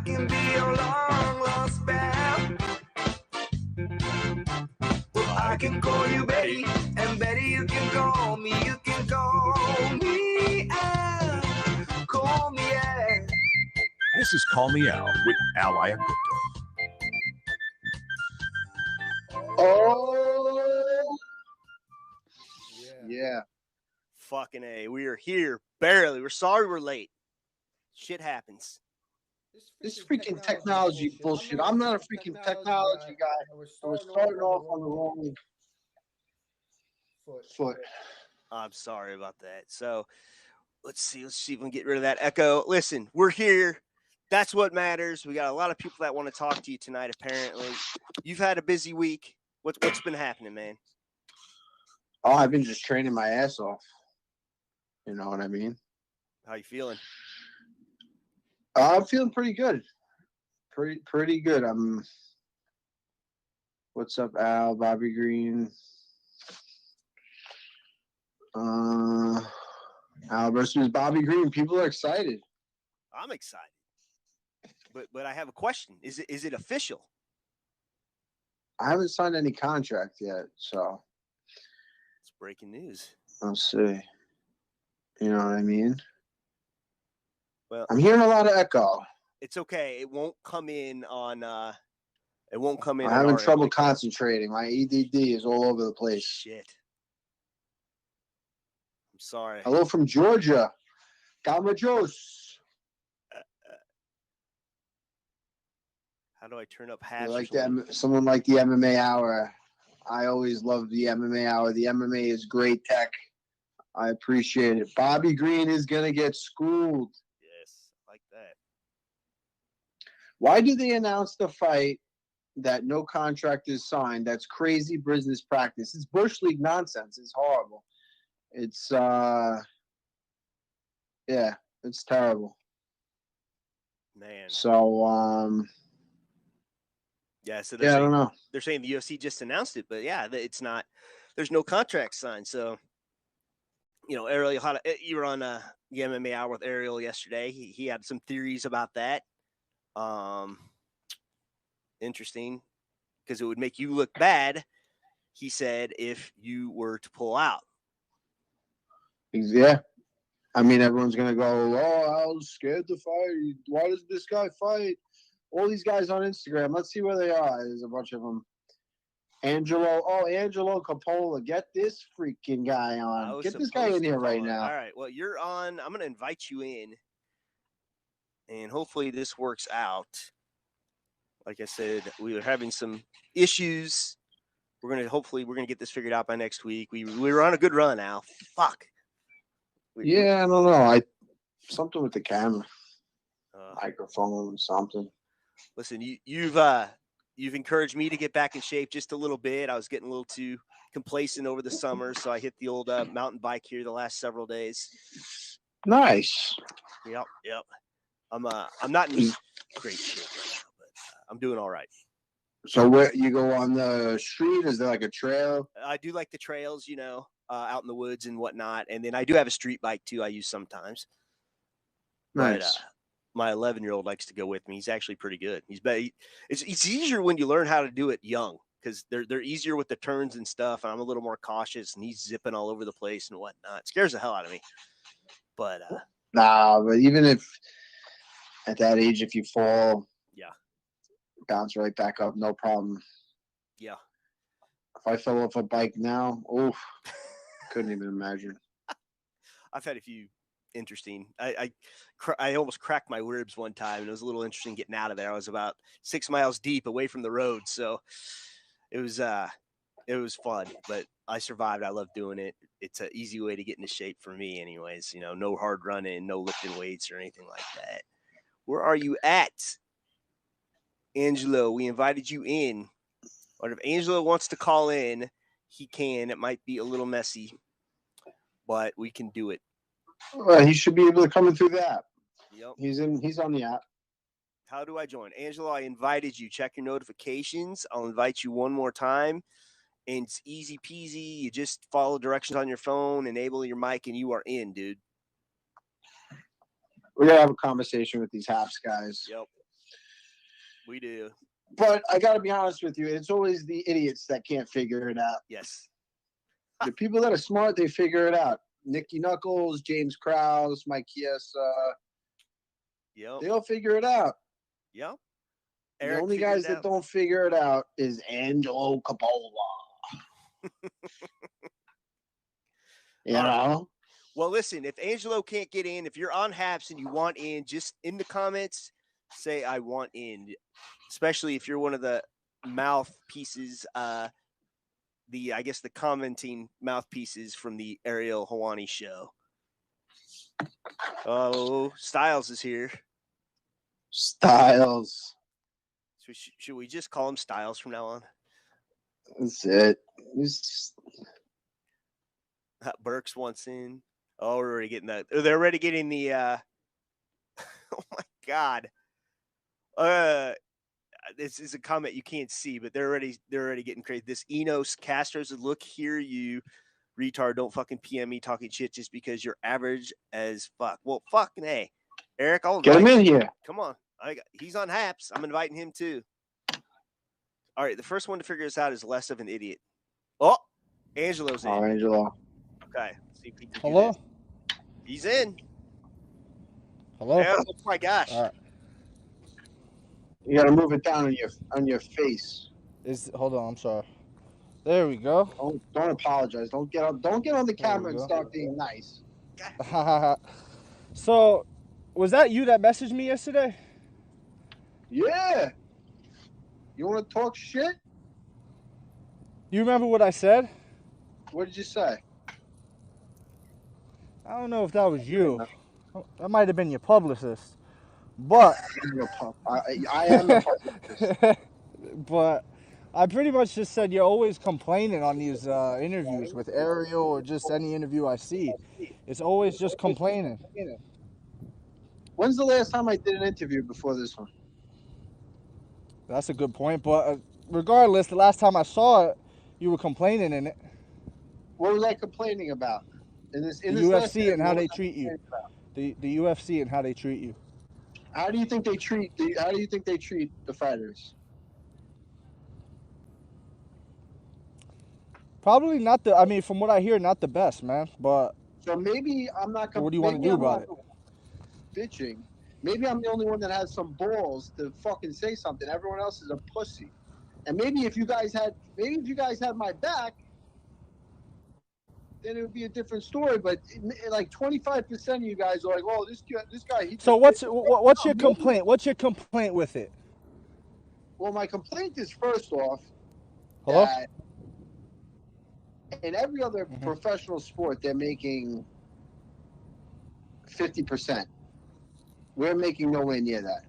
can be your long lost pal. Well, I can call you Betty, and Betty, you can call me. You can call me Al. Call me Al. This is Call Me Al with Al Iaquinta. Oh, yeah. Fucking A. We are here. Barely. We're sorry we're late. Shit happens. This freaking technology bullshit. I'm not a freaking technology guy. We're starting off on the wrong foot. I'm sorry about that. So let's see if we can get rid of that echo. Listen, we're here. That's what matters. We got a lot of people that want to talk to you tonight, apparently. You've had a busy week. What's been happening, man? Oh, I've been just training my ass off. You know what I mean? How you feeling? I'm feeling pretty good. Pretty good. What's up, Al? Bobby Green. Al versus Bobby Green. People are excited. I'm excited. But I have a question. Is it official? I haven't signed any contract yet, so It's breaking news. Let's see. You know what I mean? Well, I'm hearing a lot of echo. It's okay. It won't come in on. It won't come in. I'm having trouble concentrating. My EDD is all over the place. Shit. I'm sorry. Hello from Georgia. Gamajos. How do I turn up Happs? Like someone like the MMA Hour. I always love the MMA Hour. The MMA is great tech. I appreciate it. Bobby Green is going to get schooled. Yes, like that. Why do they announce the fight that no contract is signed? That's crazy business practice. It's Bush League nonsense. It's horrible. It's, yeah, it's terrible. Man. So, yeah, so I don't know. They're saying the UFC just announced it, but yeah, it's not. There's no contract signed. So, you know, Ariel, you were on the MMA Hour with Ariel yesterday. He had some theories about that. Interesting, because it would make you look bad, he said, if you were to pull out. Yeah. I mean, everyone's going to go, oh, I was scared to fight. Why does this guy fight? All these guys on Instagram. Let's see where they are. There's a bunch of them. Angelo Coppola. Get this freaking guy on. Get this guy in here right now. All right. Well, you're on. I'm going to invite you in, and hopefully this works out. Like I said, we are having some issues. We're gonna get this figured out by next week. We were on a good run, Al. Fuck. I don't know. Something with the camera, microphone, something. Listen, you've encouraged me to get back in shape just a little bit. I was getting a little too complacent over the summer, so I hit the old mountain bike here the last several days. Nice. Yep. I'm not in great shape right now, but I'm doing all right. So where you go on the street? Is there like a trail? I do like the trails, you know, out in the woods and whatnot, and then I do have a street bike too. I use sometimes. Nice. But, my 11-year-old likes to go with me. He's actually pretty good. It's easier when you learn how to do it young because they're easier with the turns and stuff. And I'm a little more cautious, and he's zipping all over the place and whatnot. It scares the hell out of me. But but even if at that age, if you fall, bounce right back up, no problem. Yeah. If I fell off a bike now, couldn't even imagine. I've had a few interesting. I almost cracked my ribs one time, and it was a little interesting getting out of there. I was about 6 miles deep away from the road, so it was fun. But I survived. I love doing it. It's an easy way to get into shape for me, anyways. You know, no hard running, no lifting weights or anything like that. Where are you at, Angelo? We invited you in. But if Angelo wants to call in, he can. It might be a little messy, but we can do it. He should be able to come in through the app. Yep. He's on the app. How do I join? Angelo, I invited you. Check your notifications. I'll invite you one more time. And it's easy peasy. You just follow directions on your phone, enable your mic, and you are in, dude. We're going to have a conversation with these Happs guys. Yep. We do. But I got to be honest with you. It's always the idiots that can't figure it out. Yes. The people that are smart, they figure it out. Nicky Knuckles, James Krause, Mike Chiesa. Yep. They all figure it out. Yep. The only guys that don't figure it out is Angelo Capola. You know? Well, listen, if Angelo can't get in, if you're on Happs and you want in, just in the comments, say I want in. Especially if you're one of the mouthpieces, I guess the commenting mouthpieces from the Ariel Helwani show. Oh, Styles is here. Styles. So should we just call him Styles from now on? That's it. Burks wants in. Oh, we're already getting that. They're already getting the. Oh my God. This is a comment you can't see, but they're already getting crazy. This Enus Castro says, "Look here, you retard! Don't fucking PM me talking shit just because you're average as fuck." Well, fucking hey, Eric, I'll get him in here. Come on, he's on Happs. I'm inviting him too. All right, the first one to figure this out is less of an idiot. Oh, Angelo's in. Oh, Angelo. Okay, let's see if he can Hello. do this. He's in. Hello. Oh my gosh. All right. You got to move it down on your face. Hold on, I'm sorry. There we go. Don't apologize. Don't get on the camera and start being nice. So, was that you that messaged me yesterday? Yeah. You want to talk shit? You remember what I said? What did you say? I don't know if that was you. That might have been your publicist. But I am the publicist. But I pretty much just said you're always complaining on these interviews with Ariel or just any interview I see. It's always just complaining. When's the last time I did an interview before this one? That's a good point. But regardless, the last time I saw it, you were complaining in it. What was I complaining about? In the UFC and how they treat you. The UFC and how they treat you. How do you think they treat the fighters? Probably not from what I hear, not the best, man. But so maybe I'm not. What do you want to do about it? Bitching. Maybe I'm the only one that has some balls to fucking say something. Everyone else is a pussy. And maybe if you guys had my back, then it would be a different story. But like 25% of you guys are like, "Oh, this guy." So what's your complaint? What's your complaint with it? Well, my complaint is first off Hello? that in every other professional sport they're making 50%. We're making nowhere near that.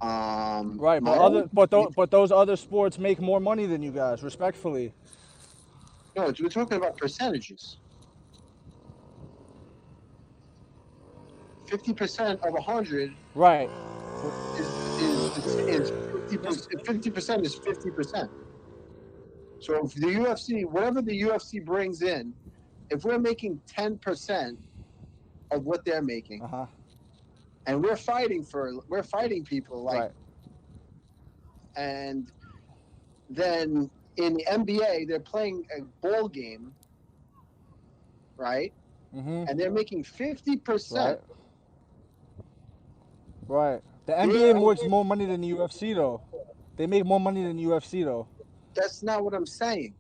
Right, but those other sports make more money than you guys, respectfully. No, we're talking about percentages. 50% of 100. Right. Is 50%. 50% is 50%. So if the UFC, whatever the UFC brings in, if we're making 10% of what they're making, and we're fighting people like, right. And then in the NBA, they're playing a ball game, right? And they're making 50%. Right. The NBA makes more money than the UFC, though. They make more money than the UFC, though. That's not what I'm saying.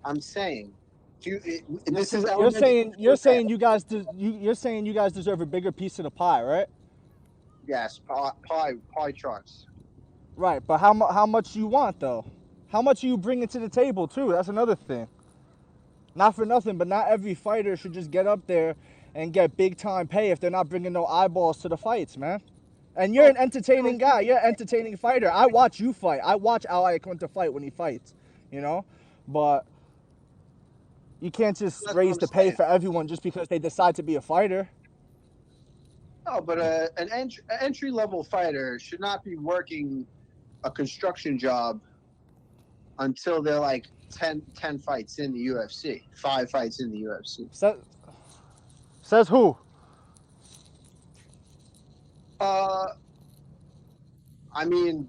I'm saying, you're saying you guys deserve a bigger piece of the pie, right? Yes, pie charts. Right, but how much you want though? How much are you bringing to the table too? That's another thing. Not for nothing, but not every fighter should just get up there and get big time pay if they're not bringing no eyeballs to the fights, man. And you're an entertaining guy. You're an entertaining fighter. I watch you fight. I watch Iaquinta fight when he fights, you know? But you can't just raise the pay for everyone just because they decide to be a fighter. No, but an entry-level fighter should not be working a construction job until they're like 10 fights in the UFC, 5 fights in the UFC. Says who? I mean,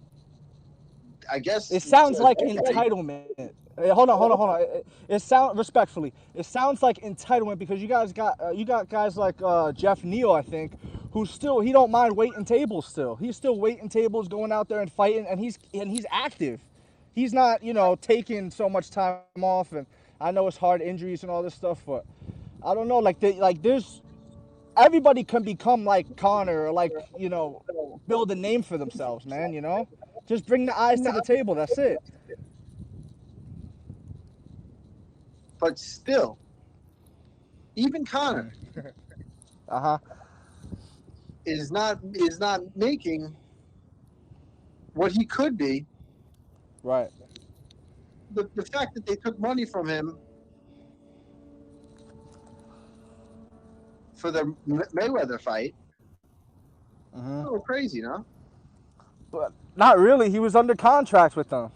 I guess It sounds like entitlement. Hold on. It sound respectfully. It sounds like entitlement because you got guys like Jeff Neal, I think, who still he don't mind waiting tables. Still, he's still waiting tables, going out there and fighting, and he's active. He's not taking so much time off, and I know it's hard injuries and all this stuff, but I don't know. There's everybody can become like Connor or build a name for themselves, man. Just bring the eyes to the table. That's it. But still, even Connor is not making what he could be. Right. The fact that they took money from him for the Mayweather fight, a little crazy, no? But not really. He was under contract with them.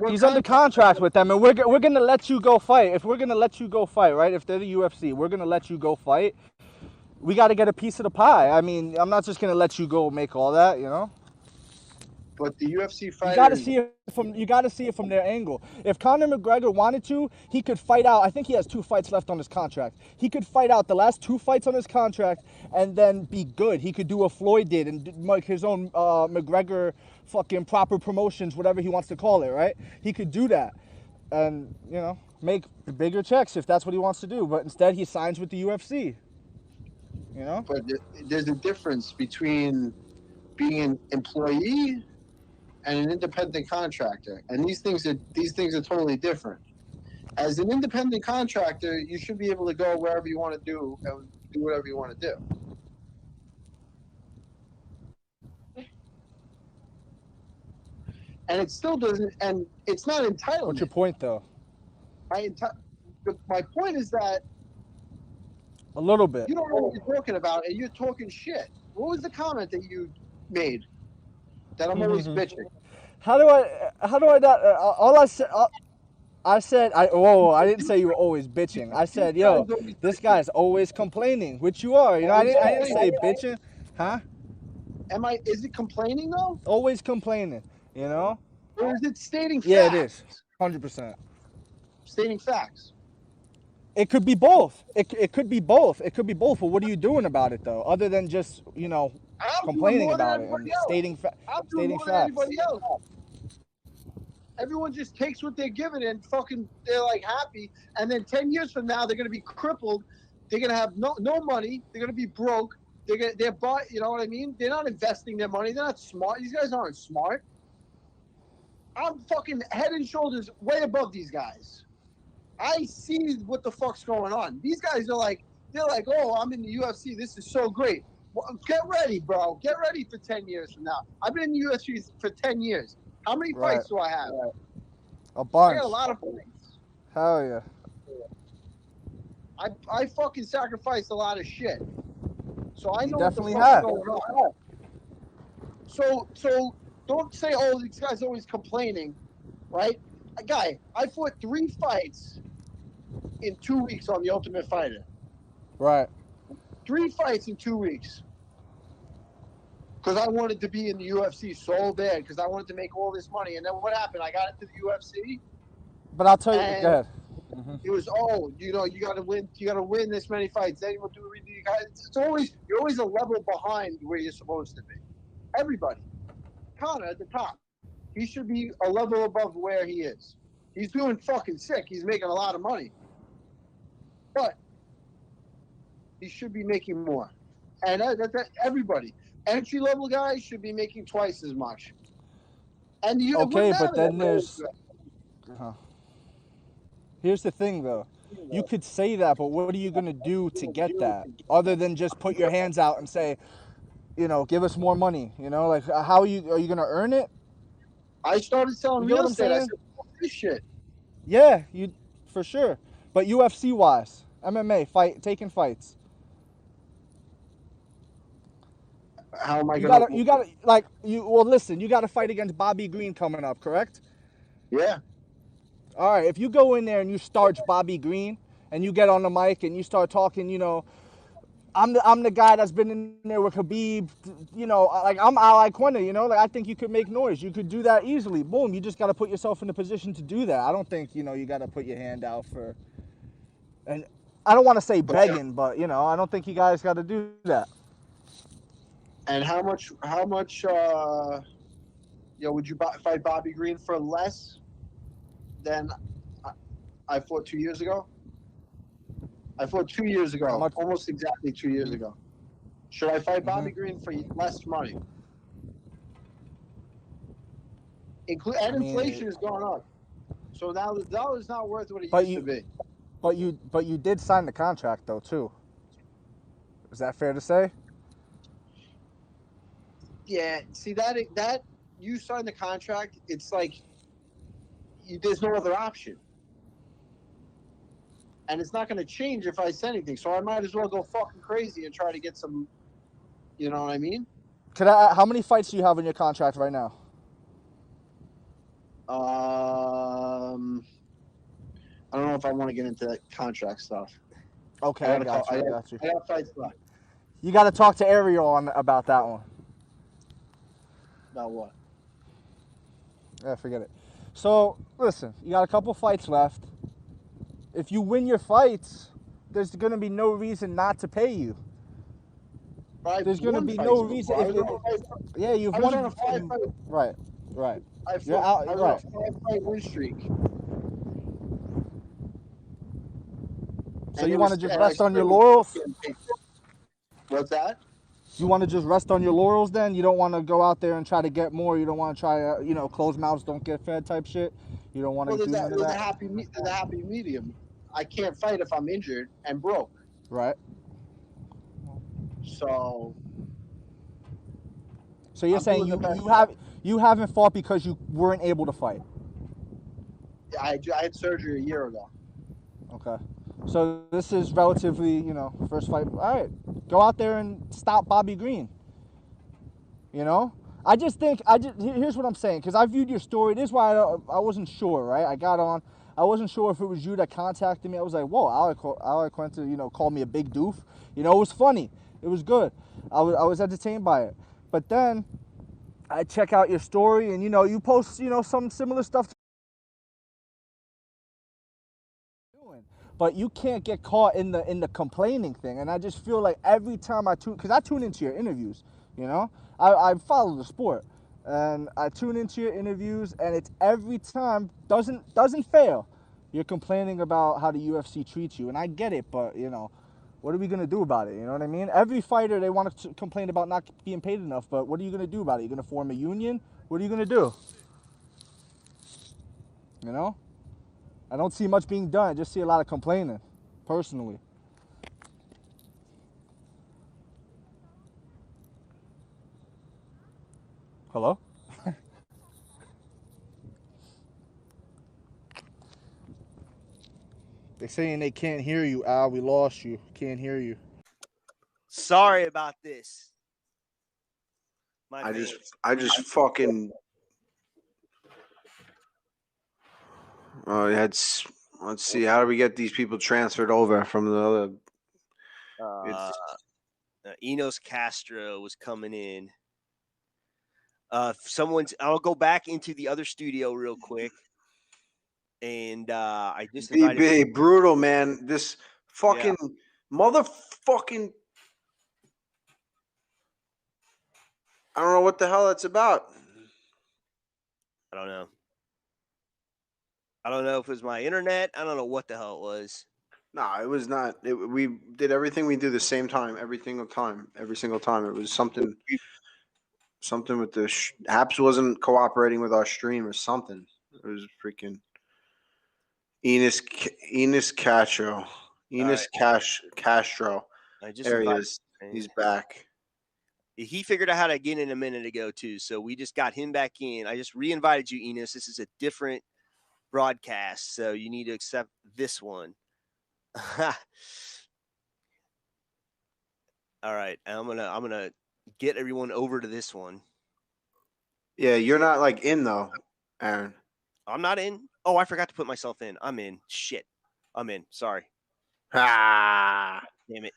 He's under contract with them, and we're gonna let you go fight. If we're gonna let you go fight, right? If they're the UFC, we're gonna let you go fight. We got to get a piece of the pie. I mean, I'm not just gonna let you go make all that, But the UFC fighters, you got to see it from their angle. If Conor McGregor wanted to, he could fight out. I think he has 2 fights left on his contract. He could fight out the last 2 fights on his contract and then be good. He could do what Floyd did and make his own McGregor fucking proper promotions, whatever he wants to call it, right? He could do that and, make bigger checks if that's what he wants to do. But instead, he signs with the UFC, But there's a difference between being an employee and an independent contractor, and these things are totally different. As an independent contractor, you should be able to go wherever you want to do and do whatever you want to do. And it still doesn't, and it's not entitlement. What's your point, though? My point is that a little bit. You don't know what you're talking about, and you're talking shit. What was the comment that you made? That I'm always bitching. How do I not? All I said. I didn't say you were always bitching. I said, yo, this guy's always complaining, which you are. I didn't say bitching, huh? Is it complaining though? Always complaining, Or is it stating facts? Yeah, it is. 100%. Stating facts. It could be both. It could be both. It could be both. But what are you doing about it though? Other than just, complaining about it and stating facts. Everybody else. Everyone just takes what they're given and they're like happy. And then 10 years from now, they're going to be crippled. They're going to have no money. They're going to be broke. They're bought, you know what I mean? They're not investing their money. They're not smart. These guys aren't smart. I'm fucking head and shoulders way above these guys. I see what the fuck's going on. These guys are they're like, oh, I'm in the UFC. This is so great. Well, get ready, bro. Get ready for 10 years from now. I've been in the UFC for 10 years. How many fights do I have? A bunch. I got a lot of fights. Hell yeah. I fucking sacrificed a lot of shit. So I know what the fuck's going on. So don't say, oh, this guy's always complaining, right? I fought 3 fights in 2 weeks on The Ultimate Fighter. Right. 3 fights in 2 weeks. Because I wanted to be in the UFC so bad, because I wanted to make all this money. And then what happened? I got into the UFC. But I'll tell you, go ahead. It was, you got to win. You got to win this many fights. Then you'll do you're always a level behind where you're supposed to be. Everybody. Connor at the top. He should be a level above where he is. He's doing fucking sick. He's making a lot of money. But he should be making more. And everybody. Entry-level guys should be making twice as much. And but then there's... Here's the thing, though. You could say that, but what are you going to do to get that? Other than just put your hands out and say, give us more money. How are you going to earn it? I started selling real estate. I said, this shit. Yeah, for sure. But UFC-wise, MMA, taking fights. How am I going to... You got to, listen, you got to fight against Bobby Green coming up, correct? Yeah. All right, if you go in there and you starch Bobby Green and you get on the mic and you start talking, I'm the guy that's been in there with Khabib, you know, like I'm Iaquinta, you know, like I think you could make noise. You could do that easily. Boom, you just got to put yourself in the position to do that. I don't think, you know, you got to put your hand out for, and I don't want to say begging, but you know, I don't think you guys got to do that. And how much would you fight Bobby Green for less than I fought 2 years ago? I fought 2 years How ago, much? almost exactly 2 years ago. Should I fight Bobby Green for less money? And inflation has gone up. So now the dollar's not worth what it used to be. But you did sign the contract though too. Is that fair to say? Yeah. See that you signed the contract. It's like there's no other option, and it's not going to change if I say anything. So I might as well go fucking crazy and try to get some. You know what I mean? How many fights do you have in your contract right now? I don't know if I want to get into that contract stuff. Okay, I got you. I got fights left. You got to talk to Ariel about that one. About what? Yeah, forget it. So listen, you got a couple fights left. If you win your fights, there's going to be no reason not to pay you. There's going to be no reason. Yeah, you've won on a 5-fight. Right. I was on a 5-fight win streak. So you want to just rest on your laurels? What's that? You want to just rest on your laurels then? You don't want to go out there and try to get more? You don't want to try, closed mouths don't get fed type shit? You don't want to do none of that? There's a happy medium. I can't fight if I'm injured and broke. Right. So you're saying you haven't fought because you weren't able to fight? I had surgery a year ago. Okay. So this is relatively, first fight. All right, go out there and stop Bobby Green. I just think, here's what I'm saying, because I viewed your story. This is why I wasn't sure, right? I got on. I wasn't sure if it was you that contacted me. I was like, whoa, Iaquinta, called me a big doof. It was funny. It was good. I was entertained by it. But then I check out your story, and, you post, some similar stuff. But you can't get caught in the complaining thing. And I just feel like every time I tune into your interviews, I follow the sport, and I tune into your interviews, and it's every time doesn't fail. You're complaining about how the UFC treats you, and I get it, but what are we gonna do about it? You know what I mean? Every fighter, they want to complain about not being paid enough, but what are you gonna do about it? You're gonna form a union? What are you gonna do? I don't see much being done. I just see a lot of complaining, personally. Hello? They're saying they can't hear you, Al. We lost you. Can't hear you. Sorry about this. I just fucking. Let's see. How do we get these people transferred over from the other? Enos Castro was coming in. I'll go back into the other studio real quick. And I just invited brutal, man. This fucking motherfucking. I don't know what the hell that's about. I don't know. I don't know if it was my internet. I don't know what the hell it was. No, it was not. We did everything we do the same time, every single time. It was something with the Happs wasn't cooperating with our stream or something. It was freaking Enus Castro. Castro. There he is. He's back. He figured out how to get in a minute ago too, so we just got him back in. I just re-invited you, Enus. This is a different broadcast, so you need to accept this one. All right, I'm gonna get everyone over to this one. Yeah, you're not like in though, Aaron. I'm not in. Oh, I forgot to put myself in. I'm in. Shit, I'm in. Sorry. Ah, damn it.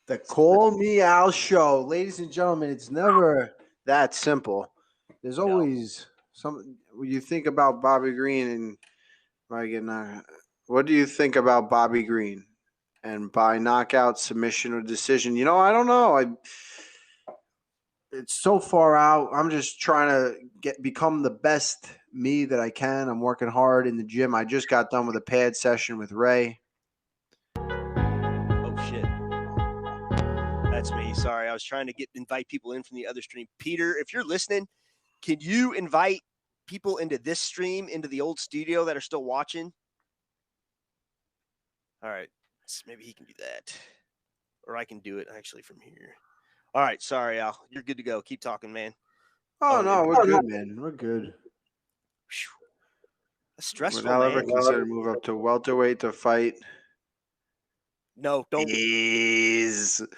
The Call Me Al show. Ladies and gentlemen, it's never that simple. There's No. always some when you think about Bobby Green and what do you think about Bobby Green? And by knockout, submission, or decision, I don't know. It's so far out. I'm just trying to become the best me that I can. I'm working hard in the gym. I just got done with a pad session with Ray. Oh shit. That's me. Sorry. I was trying to invite people in from the other stream. Peter, if you're listening, can you invite people into this stream, into the old studio that are still watching? All right. So maybe he can do that. Or I can do it actually from here. All right. Sorry, Al. You're good to go. Keep talking, man. Oh, no, we're good, man. We're good. Whew. That's stressful, Would Al ever man. consider move up to welterweight to fight? No, don't. He's look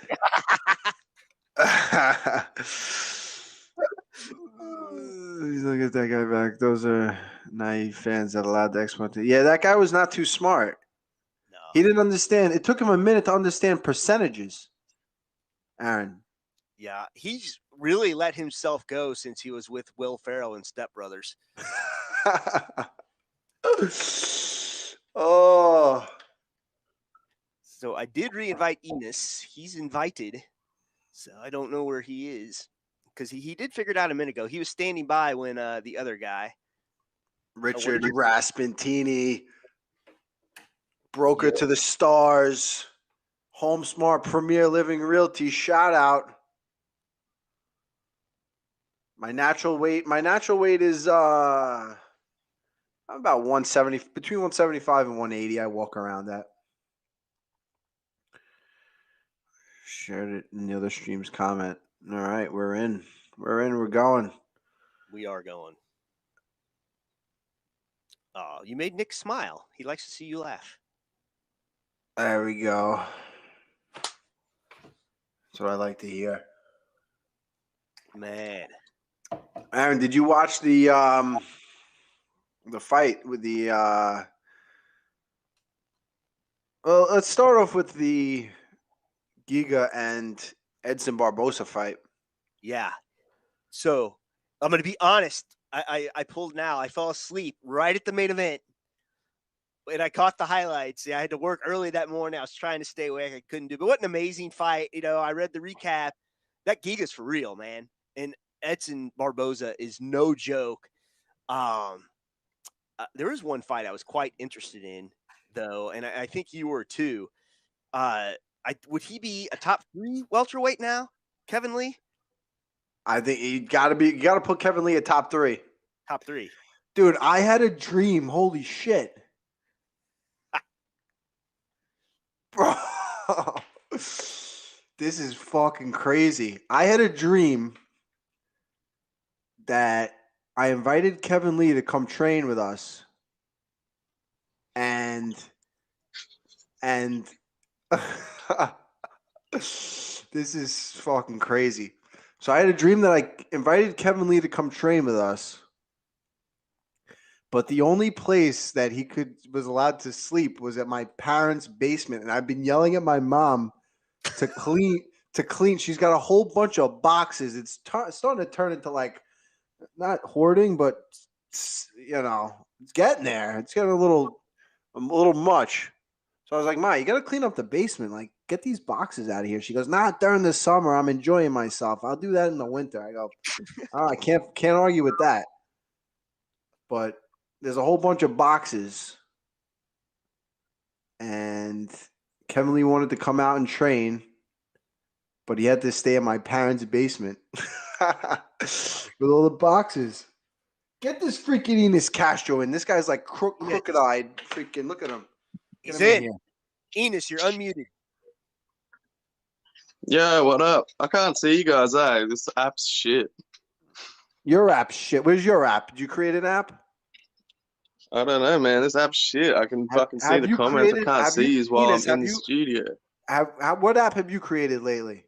at that guy back. Those are naive fans that allowed the expert. Yeah, that guy was not too smart. No. He didn't understand. It took him a minute to understand percentages. Aaron. Yeah, he's really let himself go since he was with Will Ferrell and Step Brothers. Oh. So I did re-invite Enus. He's invited. So I don't know where he is. Because he did figure it out a minute ago. He was standing by when the other guy. Richard Raspentini. Broker to the stars. Home Smart Premier Living Realty. Shout out. My natural weight is I'm about 170, between 175 and 180. I walk around that. Shared it in the other stream's comment. All right, we're in. We're going. We are going. Oh, you made Nick smile. He likes to see you laugh. There we go. That's what I like to hear. Man. Aaron, did you watch the fight with the well, let's start off with the Giga and Edson Barbosa fight. Yeah. So I'm going to be honest. I pulled now. I fell asleep right at the main event. And I caught the highlights. Yeah, I had to work early that morning. I was trying to stay awake. I couldn't do it. But what an amazing fight. I read the recap. That Giga's for real, man. And Edson Barbosa is no joke. There was one fight I was quite interested in, though, and I think you were too. Would he be a top 3 welterweight now, Kevin Lee? I think you got to put Kevin Lee at top 3. Top 3. Dude, I had a dream. Holy shit. Bro. This is fucking crazy. I had a dream that I invited Kevin Lee to come train with us. And this is fucking crazy. So I had a dream that I invited Kevin Lee to come train with us. But the only place that he was allowed to sleep was at my parents' basement. And I've been yelling at my mom to clean. She's got a whole bunch of boxes. It's starting to turn into like not hoarding, but it's getting there. It's getting a little much. So I was like, Ma, you got to clean up the basement. Like, get these boxes out of here. She goes, not during the summer. I'm enjoying myself. I'll do that in the winter. I go, oh, I can't argue with that. But there's a whole bunch of boxes. And Kevin Lee wanted to come out and train, but he had to stay in my parents' basement with all the boxes. Get this freaking Enus Castro in. This guy's like crooked-eyed. Freaking look at him. He's in. Enus, you're unmuted. Yeah, what up? I can't see you guys, This app's shit. Your app's shit. Where's your app? Did you create an app? I don't know, man. This app's shit. I can fucking see the comments. I can't see you while I'm in the studio. What app have you created lately?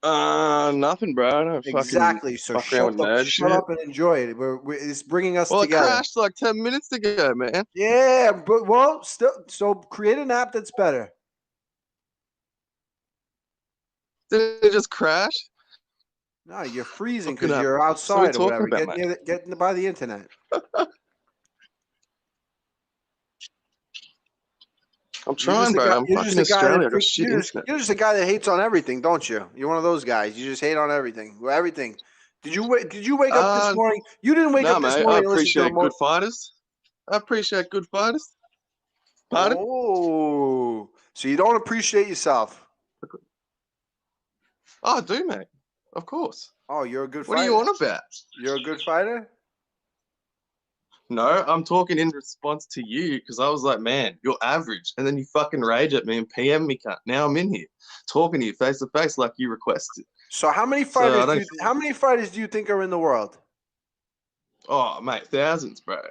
Nothing, bro. I don't exactly. So shut up and enjoy it. It's bringing us together. Well, it crashed like 10 minutes ago, man. Yeah, but so create an app that's better. Did it just crash? No, you're freezing because you're outside or whatever. Get by the internet. I'm trying, bro. I'm fucking Australia. You're just a guy that hates on everything, don't you? You're one of those guys. You just hate on everything. Everything. Did you wake up this morning? You didn't wake up this morning. I appreciate good fighters. I appreciate good fighters. Pardon? Oh, so you don't appreciate yourself? Oh, I do, mate. Of course. Oh, you're a good fighter. What are you on about? You're a good fighter? No, I'm talking in response to you because I was like, man, you're average. And then you fucking rage at me and PM me, cunt. Now I'm in here talking to you face to face like you requested. So how many fighters how many fighters do you think are in the world? Oh, mate, thousands, bro.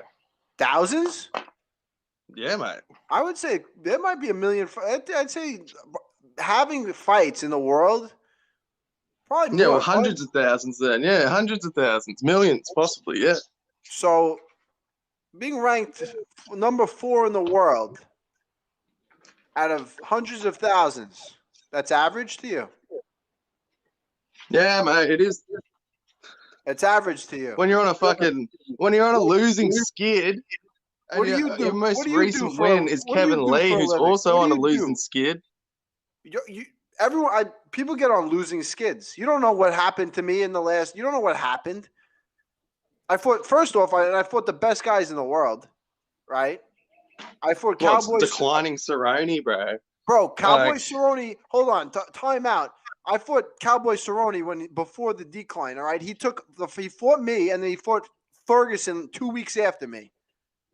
Thousands? Yeah, mate. I would say there might be a million. I'd say having fights in the world, probably more. Yeah, well, hundreds of thousands then. Yeah, hundreds of thousands. Millions, possibly, yeah. So being ranked number 4 in the world out of hundreds of thousands, that's average to you? Yeah, mate, it is. It's average to you. When you're on a losing skid, what do you do? Your most recent win is Kevin Lee, who's also on a losing skid. People get on losing skids. You don't know what happened to me in the last. You don't know what happened. I fought the best guys in the world, right? I fought Cowboy declining Cerrone, bro. Bro, Cowboy Cerrone. Hold on, time out. I fought Cowboy Cerrone before the decline. All right, he fought me, and then he fought Ferguson 2 weeks after me.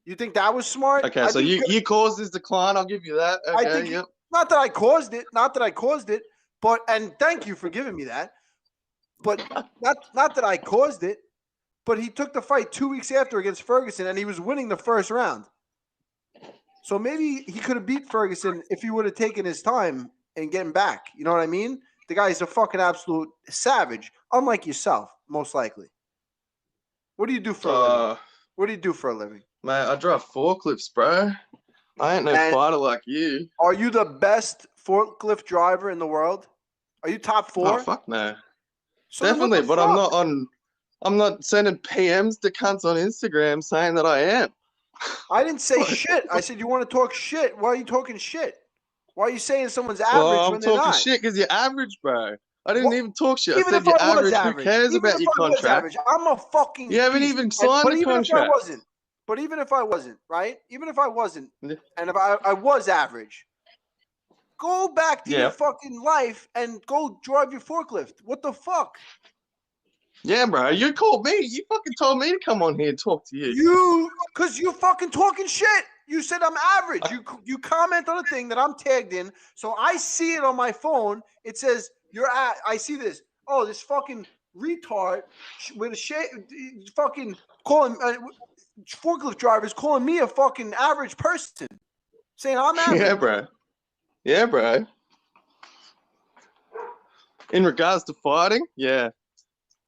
You think that was smart? Okay, so you caused his decline. I'll give you that. Okay, not that I caused it. But and thank you for giving me that. But not that I caused it. But he took the fight 2 weeks after against Ferguson, and he was winning the first round. So maybe he could have beat Ferguson if he would have taken his time and getting back. You know what I mean? The guy is a fucking absolute savage, unlike yourself, most likely. What do you do for a living? What do you do for a living? Mate, I drive forklifts, bro. I ain't no fighter like you. Are you the best forklift driver in the world? Are you top 4? Oh, fuck no. So definitely, but I'm not sending PMs to cunts on Instagram saying that I am. I didn't say shit. I said you want to talk shit. Why are you talking shit? Why are you saying someone's average when they're not? I'm talking shit because you're average, bro. I didn't even talk shit. I said you're average. Who cares about your contract? I'm a fucking. You haven't even signed the contract. But even if I wasn't, right? Even if I wasn't, and if I was average, go back to your fucking life and go drive your forklift. What the fuck? Yeah, bro. You called me. You fucking told me to come on here and talk to you. Because you fucking talking shit. You said I'm average. You comment on a thing that I'm tagged in, so I see it on my phone. It says I see this. Oh, this fucking retard with a fucking calling forklift drivers calling me a fucking average person, saying I'm average. Yeah, bro. In regards to fighting, yeah,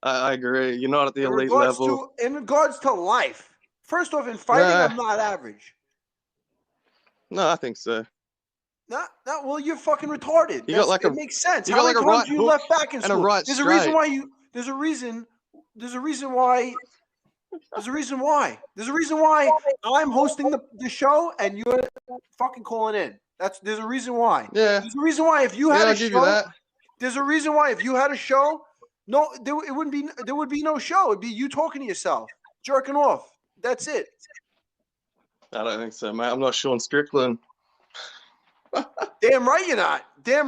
I agree. You're not at the elite level. In regards to life, first off, in fighting, I'm not average. No, I think so. No, well, you're fucking retarded. It makes sense. You got like a right you left back in school? And a right There's a reason why you. There's a reason why. There's a reason why I'm hosting the show and you're fucking calling in. There's a reason why. Yeah. There's a reason why if you had a show. There's a reason why if you had a show, there would be no show. It'd be you talking to yourself, jerking off. That's it. I don't think so, mate. I'm not Sean Strickland. Damn right you're not. Yeah,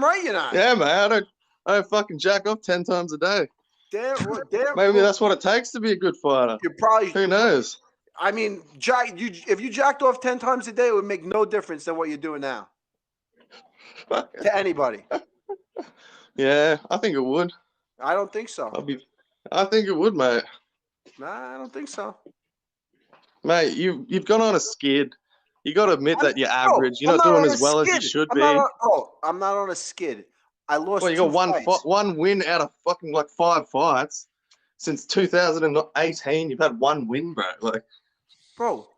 man. I don't fucking jack off 10 times a day. Damn. Maybe that's what it takes to be a good fighter. You're probably. Who knows? I mean, if you jacked off 10 times a day, it would make no difference than what you're doing now. To anybody. Yeah, I think it would. I don't think so. I think it would, mate. Nah, I don't think so. Mate, you've gone on a skid. You got to admit that you're average. You're not doing as well as you should be. I'm not on a skid. I lost. Well, you got one win out of fucking like 5 fights since 2018. You've had one win, bro. Bro,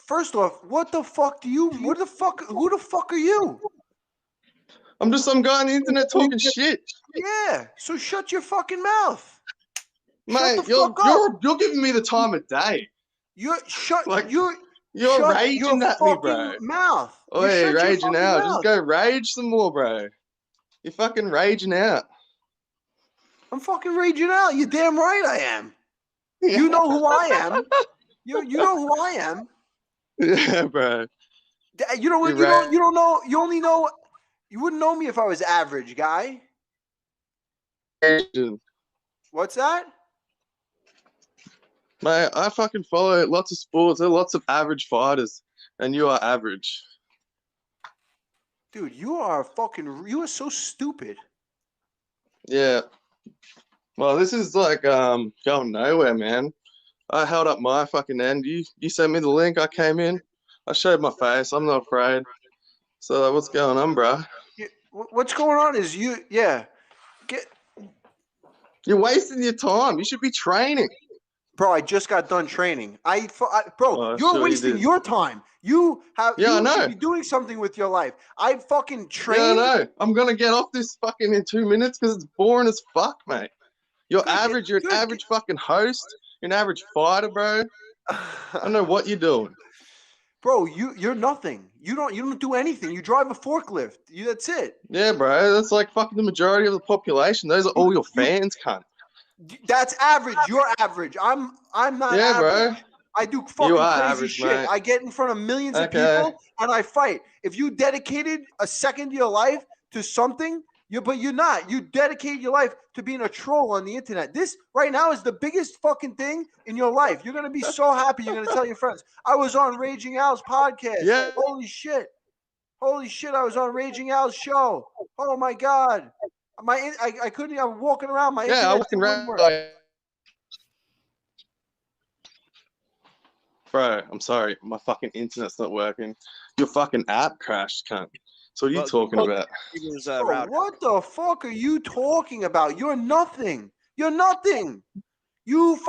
first off, who the fuck are you? I'm just some guy on the internet talking shit. Yeah. So shut your fucking mouth. Mate, Shut the fuck up. you're giving me the time of day. You're You're raging your at me, fucking bro. mouth. Oh, You yeah, shut your raging fucking out. mouth. Just go rage some more, bro. You're fucking raging out. I'm fucking raging out. You're damn right I am. You know who I am. You know who I am. Yeah, bro. You know what? You're You don't know. You only know. You wouldn't know me if I was average, guy. Raging. What's that? Mate, I fucking follow lots of sports. There are lots of average fighters, and you are average. Dude, you are so stupid. Yeah. Well, this is like going nowhere, man. I held up my fucking end. You sent me the link. I came in. I showed my face. I'm not afraid. So what's going on, bro? What's going on is you're wasting your time. You should be training. Bro, I just got done training. Bro, Oh, you're sure you wasting did. your time. You I should know. be doing something with your life. I fucking train. Yeah, I know. I'm gonna get off this fucking in 2 minutes because it's boring as fuck, mate. You're average. You're an average fucking host. You're an average fighter, bro. I don't know what you're doing. Bro, you're nothing. You don't do anything. You drive a forklift. That's it. Yeah, bro. That's like fucking the majority of the population. Those are all your fans, cunt. That's average. You're average. I'm not Yeah, average. bro. I do fucking crazy average, shit. mate. I get in front of millions of people and I fight. If you dedicated a second of your life to something, but you're not. You dedicate your life to being a troll on the internet. This right now is the biggest fucking thing in your life. You're gonna be so happy. You're gonna tell your friends. I was on Raging Al's podcast. Yeah. Holy shit. I was on Raging Al's show. Oh my god. I couldn't. I'm walking around. My Yeah, I internet fucking didn't work. Bro, I'm sorry. My fucking internet's not working. Your fucking app crashed, cunt. So what are you talking about? Bro, what the fuck are you talking about? You're nothing. You're nothing. You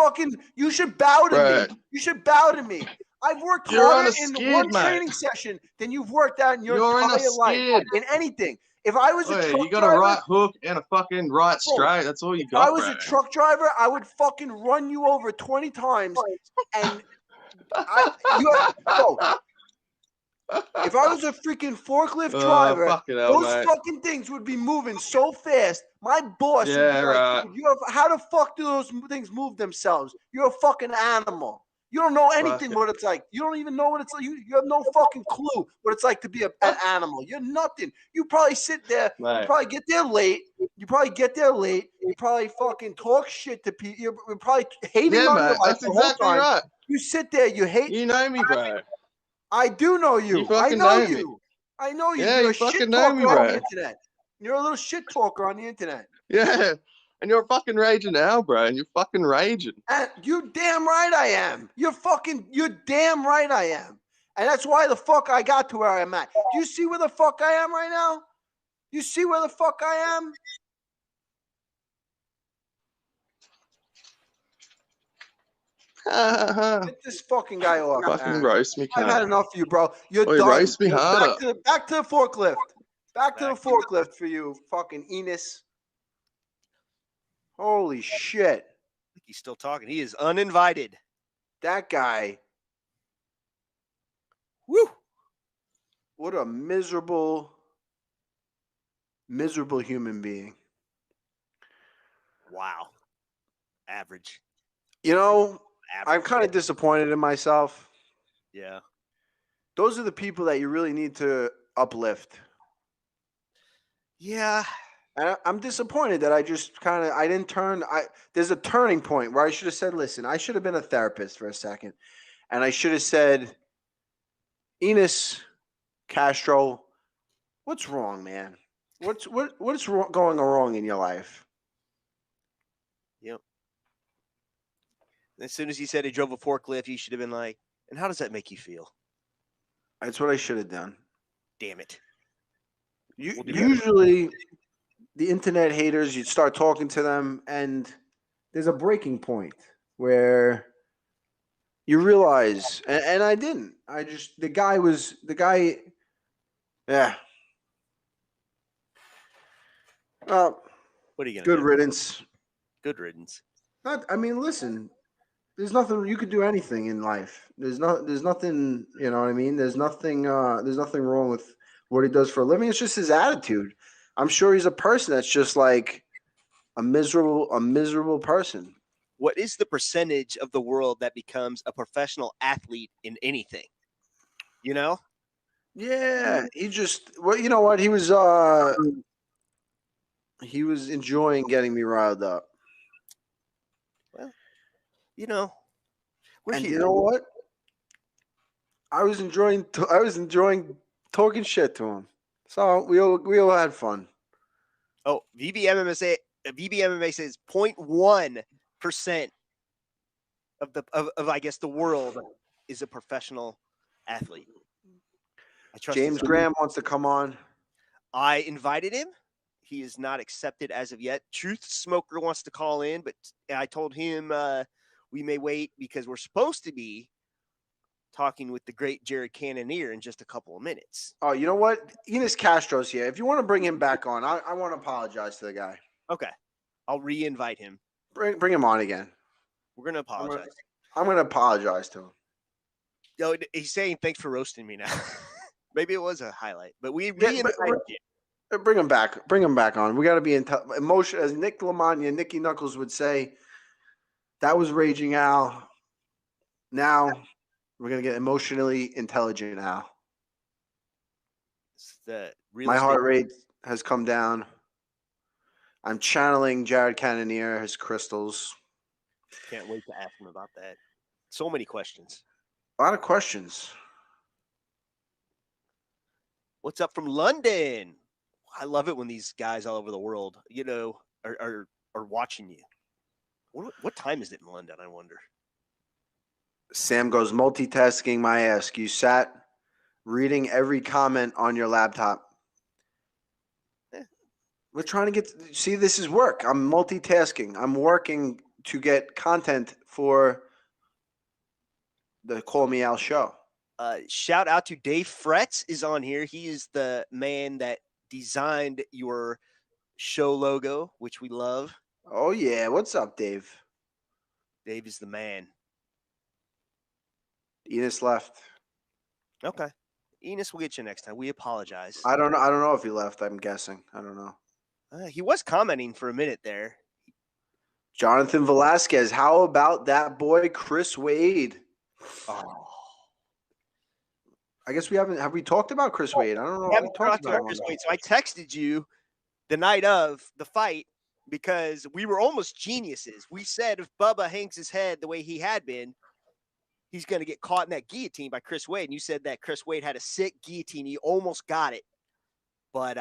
should bow to me. You should bow to me. I've worked harder in one training session than you've worked out in your entire life. In anything. If I was a truck driver, you got a right hook and a fucking right straight. That's all you got, If I was a truck driver, I would fucking run you over 20 times. And if I was a freaking forklift driver, fucking things would be moving so fast. My boss would be like, how the fuck do those things move themselves? You're a fucking animal. You don't know anything what it's like. You don't even know what it's like. You have no fucking clue what it's like to be an animal. You're nothing. You probably sit there. Right. You probably get there late. You probably fucking talk shit to people. You're probably hating on your life. That's exactly right. You sit there. You hate. You know me, bro. I do know you. I know you. I know you. Yeah, You're you a fucking shit know me, talker on bro. the internet. You're a little shit talker on the internet. Yeah. And you're fucking raging now, bro. And you're fucking raging. And you damn right I am. You're damn right I am. And that's why the fuck I got to where I'm at. Do you see where the fuck I am right now? You see where the fuck I am? Get this fucking guy off. Fucking roast me, cunt. I've had enough of you, bro. You're done. Roast me harder. Back to the forklift. Back to the forklift for you, fucking Enus. Holy shit. I think he's still talking. He is uninvited. That guy. Woo. What a miserable human being. Wow. Average. You know, I'm kind of disappointed in myself. Yeah. Those are the people that you really need to uplift. Yeah. And I'm disappointed that I just I didn't turn. There's a turning point where I should have said, listen, I should have been a therapist for a second. And I should have said, Enus, Castro, what's wrong, man? What's going wrong in your life? Yep. As soon as he said he drove a forklift, you should have been like, and how does that make you feel? That's what I should have done. Damn it. Usually, the internet haters, you'd start talking to them, and there's a breaking point where you realize, and I didn't. The guy, yeah. What are you gonna Good do? riddance. Good riddance. I mean, listen. There's nothing you could do anything in life. There's nothing. You know what I mean? There's nothing. There's nothing wrong with what he does for a living. It's just his attitude. I'm sure he's a person that's just like a miserable person. What is the percentage of the world that becomes a professional athlete in anything? You know? Yeah, he just. Well, you know what? He was enjoying getting me riled up. Well, you know, we're And here. you know what? I was enjoying talking shit to him. So we all had fun. Oh, VBMMA says 0.1% of I guess the world is a professional athlete. I trust James Graham wants to come on. I invited him. He is not accepted as of yet. Truth Smoker wants to call in, but I told him we may wait because we're supposed to be talking with the great Jared Cannonier in just a couple of minutes. Oh, you know what? Enos Castro's here. If you want to bring him back on, I want to apologize to the guy. Okay. I'll re-invite him. Bring him on again. We're going to apologize. I'm going to apologize to him. Yo, he's saying thanks for roasting me now. Maybe it was a highlight, but we re-invited you. Bring him back. Bring him back on. We got to be emotion, as Nick Lamagna, Nicky Knuckles would say. That was Raging Al. Now we're gonna get emotionally intelligent Al. My heart rate has come down. I'm channeling Jared Cannonier, his crystals. Can't wait to ask him about that. So many questions. A lot of questions. What's up from London? I love it when these guys all over the world, you know, are watching you. What time is it in London, I wonder? Sam goes, multitasking my ass. You sat reading every comment on your laptop. We're trying to see, this is work. I'm multitasking. I'm working to get content for the Call Me Al show. Shout out to Dave Fretz is on here. He is the man that designed your show logo, which we love. Oh, yeah. What's up, Dave? Dave is the man. Enos left. Okay. Enos will get you next time. We apologize. I don't know if he left. I'm guessing. I don't know. He was commenting for a minute there. Jonathan Velasquez. How about that boy, Chris Wade? Oh. I guess we haven't. Have we talked about Chris Wade? I don't know. We haven't talked about Chris Wade. So I texted you the night of the fight because we were almost geniuses. We said if Bubba hangs his head the way he had been, he's going to get caught in that guillotine by Chris Wade. And you said that Chris Wade had a sick guillotine. He almost got it. But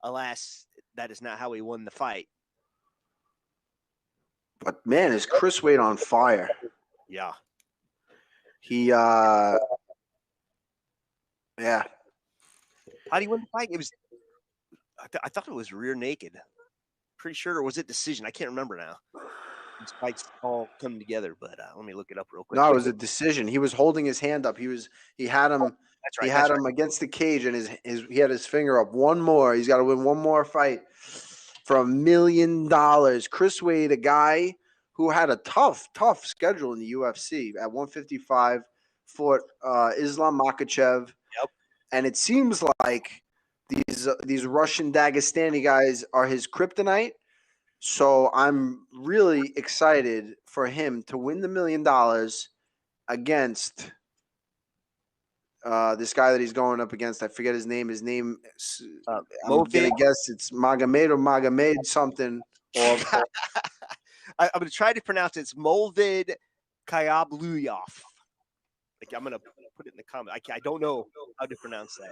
alas, that is not how he won the fight. But, man, is Chris Wade on fire. Yeah. He, yeah. How do you win the fight? It was, I thought it was rear naked. Pretty sure, or was it decision? I can't remember now. These fights all come together, but let me look it up real quick. No, it was a decision. He was holding his hand up. He had him. That's right. He had him against the cage, and he had his finger up. One more. He's got to win one more fight for $1 million. Chris Wade, a guy who had a tough schedule in the UFC at 155, fought Islam Makhachev. Yep. And it seems like these Russian Dagestani guys are his kryptonite. So I'm really excited for him to win the $1 million against this guy that he's going up against. I forget his name. His name, I'm going to guess it's Magomed or Magomed something. I'm going to try to pronounce it. It's Molvid Kyabluyov. Like, I'm going to put it in the comment. I don't know how to pronounce that.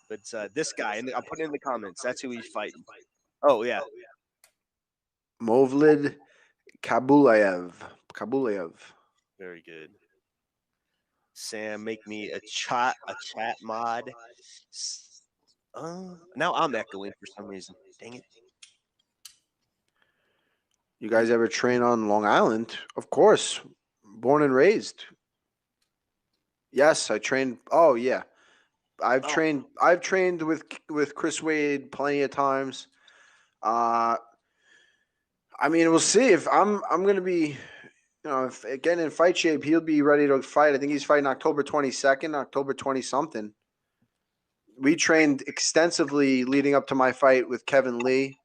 But it's this guy, and I'll put it in the comments. That's who he's fighting. Oh, yeah. Movlid Kabulev. Very good. Sam, make me a chat mod. Now I'm echoing for some reason. Dang it. You guys ever train on Long Island? Of course. Born and raised. Yes, I trained. Oh, yeah. I've trained with Chris Wade plenty of times. I mean, we'll see if I'm going to be, if again in fight shape, he'll be ready to fight. I think he's fighting October 22nd, October 20 something. We trained extensively leading up to my fight with Kevin Lee.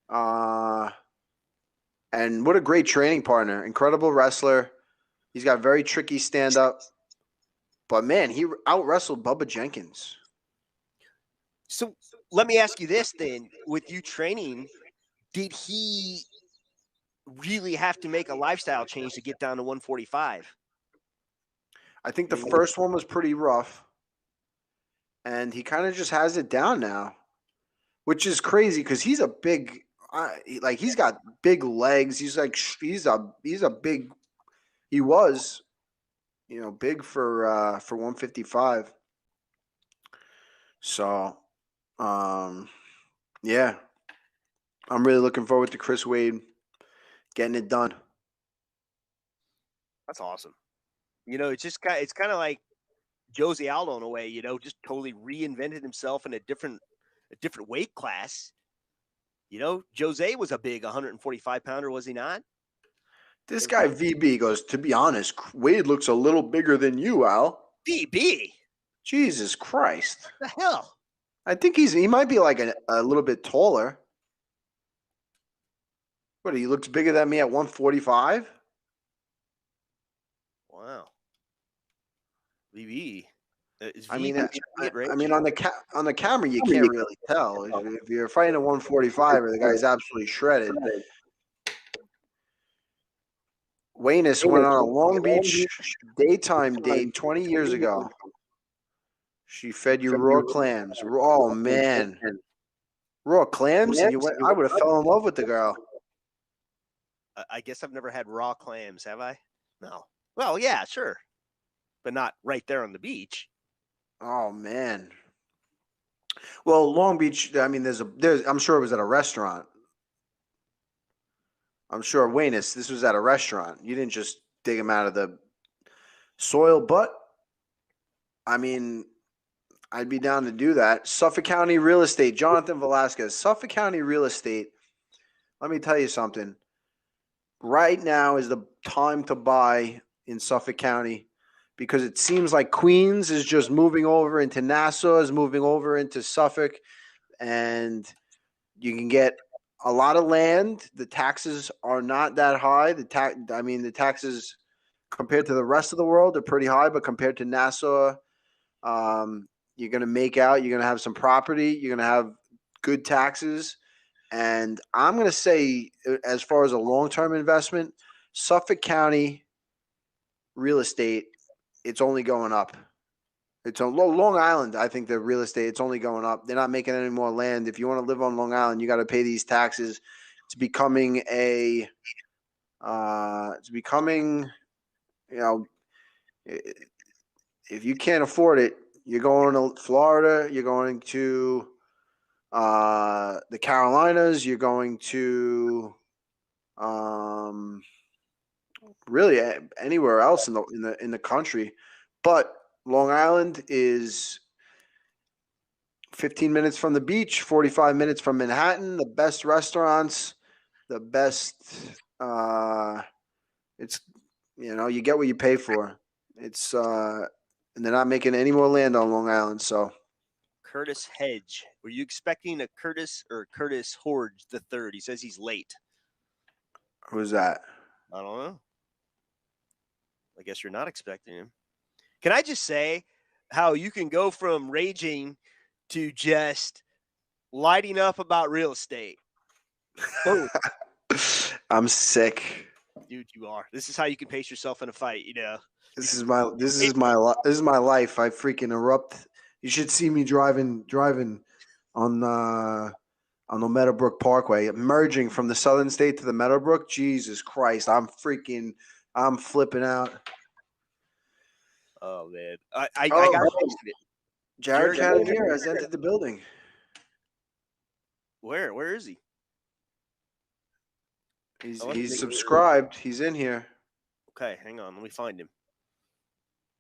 And what a great training partner. Incredible wrestler. He's got very tricky stand up. But man, he out wrestled Bubba Jenkins. So let me ask you this then. With you training, did he really have to make a lifestyle change to get down to 145? I think the first one was pretty rough. And he kind of just has it down now, which is crazy because he's a big, he's got big legs. He's like, he's a big, he was, big for 155. So, yeah, I'm really looking forward to Chris Wade getting it done. That's awesome. It's kind of like Jose Aldo in a way, just totally reinvented himself in a different weight class. Jose was a big 145 pounder, was he not? This guy VB goes, to be honest, Wade looks a little bigger than you, Al. VB? Jesus Christ. The hell? I think he might be like a little bit taller. What, he looks bigger than me at 145? Wow. VB. I mean, on the camera you can't really tell. If you're fighting at 145, the guy's absolutely shredded. Enus went on a Long Beach daytime date 20 years ago. She fed you raw clams. Oh man, raw clams! I would have fell in love with the girl. I guess I've never had raw clams, have I? No. Well, yeah, sure, but not right there on the beach. Oh man. Well, Long Beach. I mean, I'm sure it was at a restaurant. I'm sure Enus, this was at a restaurant. You didn't just dig them out of the soil, but I mean, I'd be down to do that. Suffolk County Real Estate, Jonathan Velasquez. Suffolk County Real Estate. Let me tell you something. Right now is the time to buy in Suffolk County because it seems like Queens is just moving over into Nassau, is moving over into Suffolk, and you can get a lot of land. The taxes are not that high. The taxes compared to the rest of the world are pretty high, but compared to Nassau, you're going to make out. You're going to have some property. You're going to have good taxes. And I'm going to say, as far as a long-term investment, Suffolk County real estate, it's only going up. It's on Long Island. I think the real estate, it's only going up. They're not making any more land. If you want to live on Long Island, you got to pay these taxes. It's becoming if you can't afford it, you're going to Florida, you're going to the Carolinas, you're going to really anywhere else in the country. But Long Island is 15 minutes from the beach, 45 minutes from Manhattan, the best restaurants, the best it's you get what you pay for. It's and they're not making any more land on Long Island, so Curtis Hedge. Were you expecting a Curtis Horge the third? He says he's late. Who's that? I don't know. I guess you're not expecting him. Can I just say how you can go from raging to just lighting up about real estate? Boom. I'm sick. Dude, you are. This is how you can pace yourself in a fight, This is my life. I freaking erupt. You should see me driving on the Meadowbrook Parkway, merging from the Southern State to the Meadowbrook. Jesus Christ, I'm flipping out. Oh man, I got it. Jared Cannonier has entered the building. Where is he? He's subscribed. He's in here. Okay, hang on. Let me find him.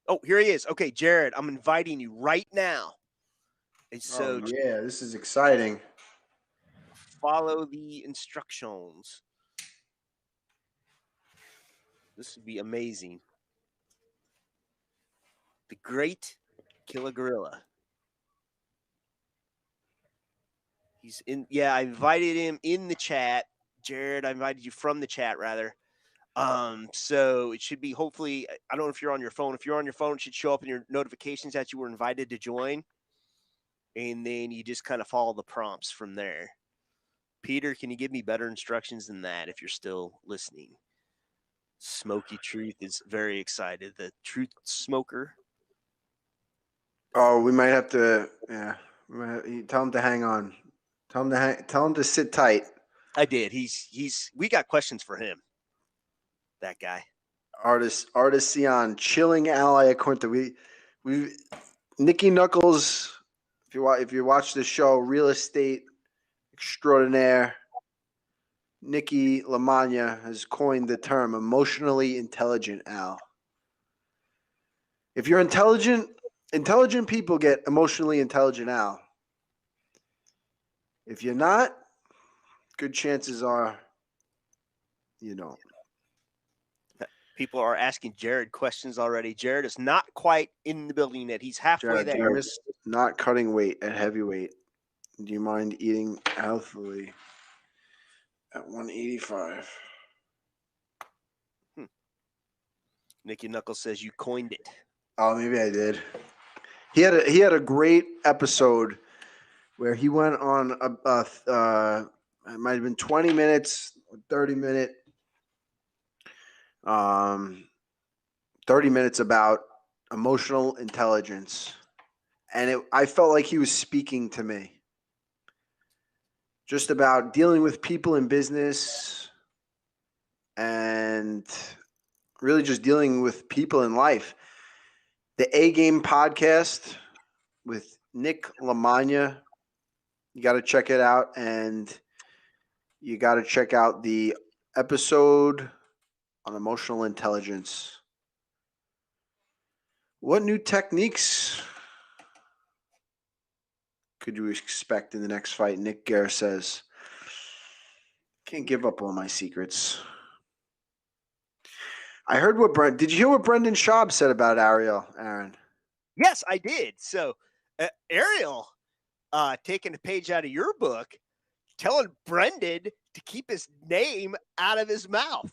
Oh, here he is. Okay, Jared, I'm inviting you right now. And so, yeah, this is exciting. follow the instructions. This would be amazing. The great Killer Gorilla. He's in. Yeah, I invited him in the chat. Jared, I invited you from the chat, rather. So it should be hopefully. I don't know if you're on your phone. If you're on your phone, it should show up in your notifications that you were invited to join, and then you just kind of follow the prompts from there. Peter, can you give me better instructions than that if you're still listening? Smoky Truth is very excited. The Truth Smoker. Oh, we might have to. Yeah, tell him to hang on. Tell him to sit tight. I did. We got questions for him. That guy. Artisan, chilling ally Iaquinta. We Nikki Knuckles. If you watch the show, real estate extraordinaire, Nikki Lamagna has coined the term emotionally intelligent Al. If you're intelligent people get emotionally intelligent Al. If you're not, good chances are you don't. People are asking Jared questions already. Jared is not quite in the building yet. He's halfway there. Jared's not cutting weight at heavyweight. Do you mind eating healthily at 185? Nikki Knuckles says you coined it. Oh, maybe I did. He had a great episode where he went on it might have been 20 minutes, 30-minute 30 minutes about emotional intelligence. And I felt like he was speaking to me. Just about dealing with people in business and really just dealing with people in life. The A-Game podcast with Nick Lamagna. You got to check it out. And you got to check out the episode on emotional intelligence. What new techniques could you expect in the next fight? Nick Gare says, can't give up all my secrets. I heard did you hear what Brendan Schaub said about Ariel, Aaron? Yes, I did. So Ariel, taking a page out of your book, telling Brendan to keep his name out of his mouth.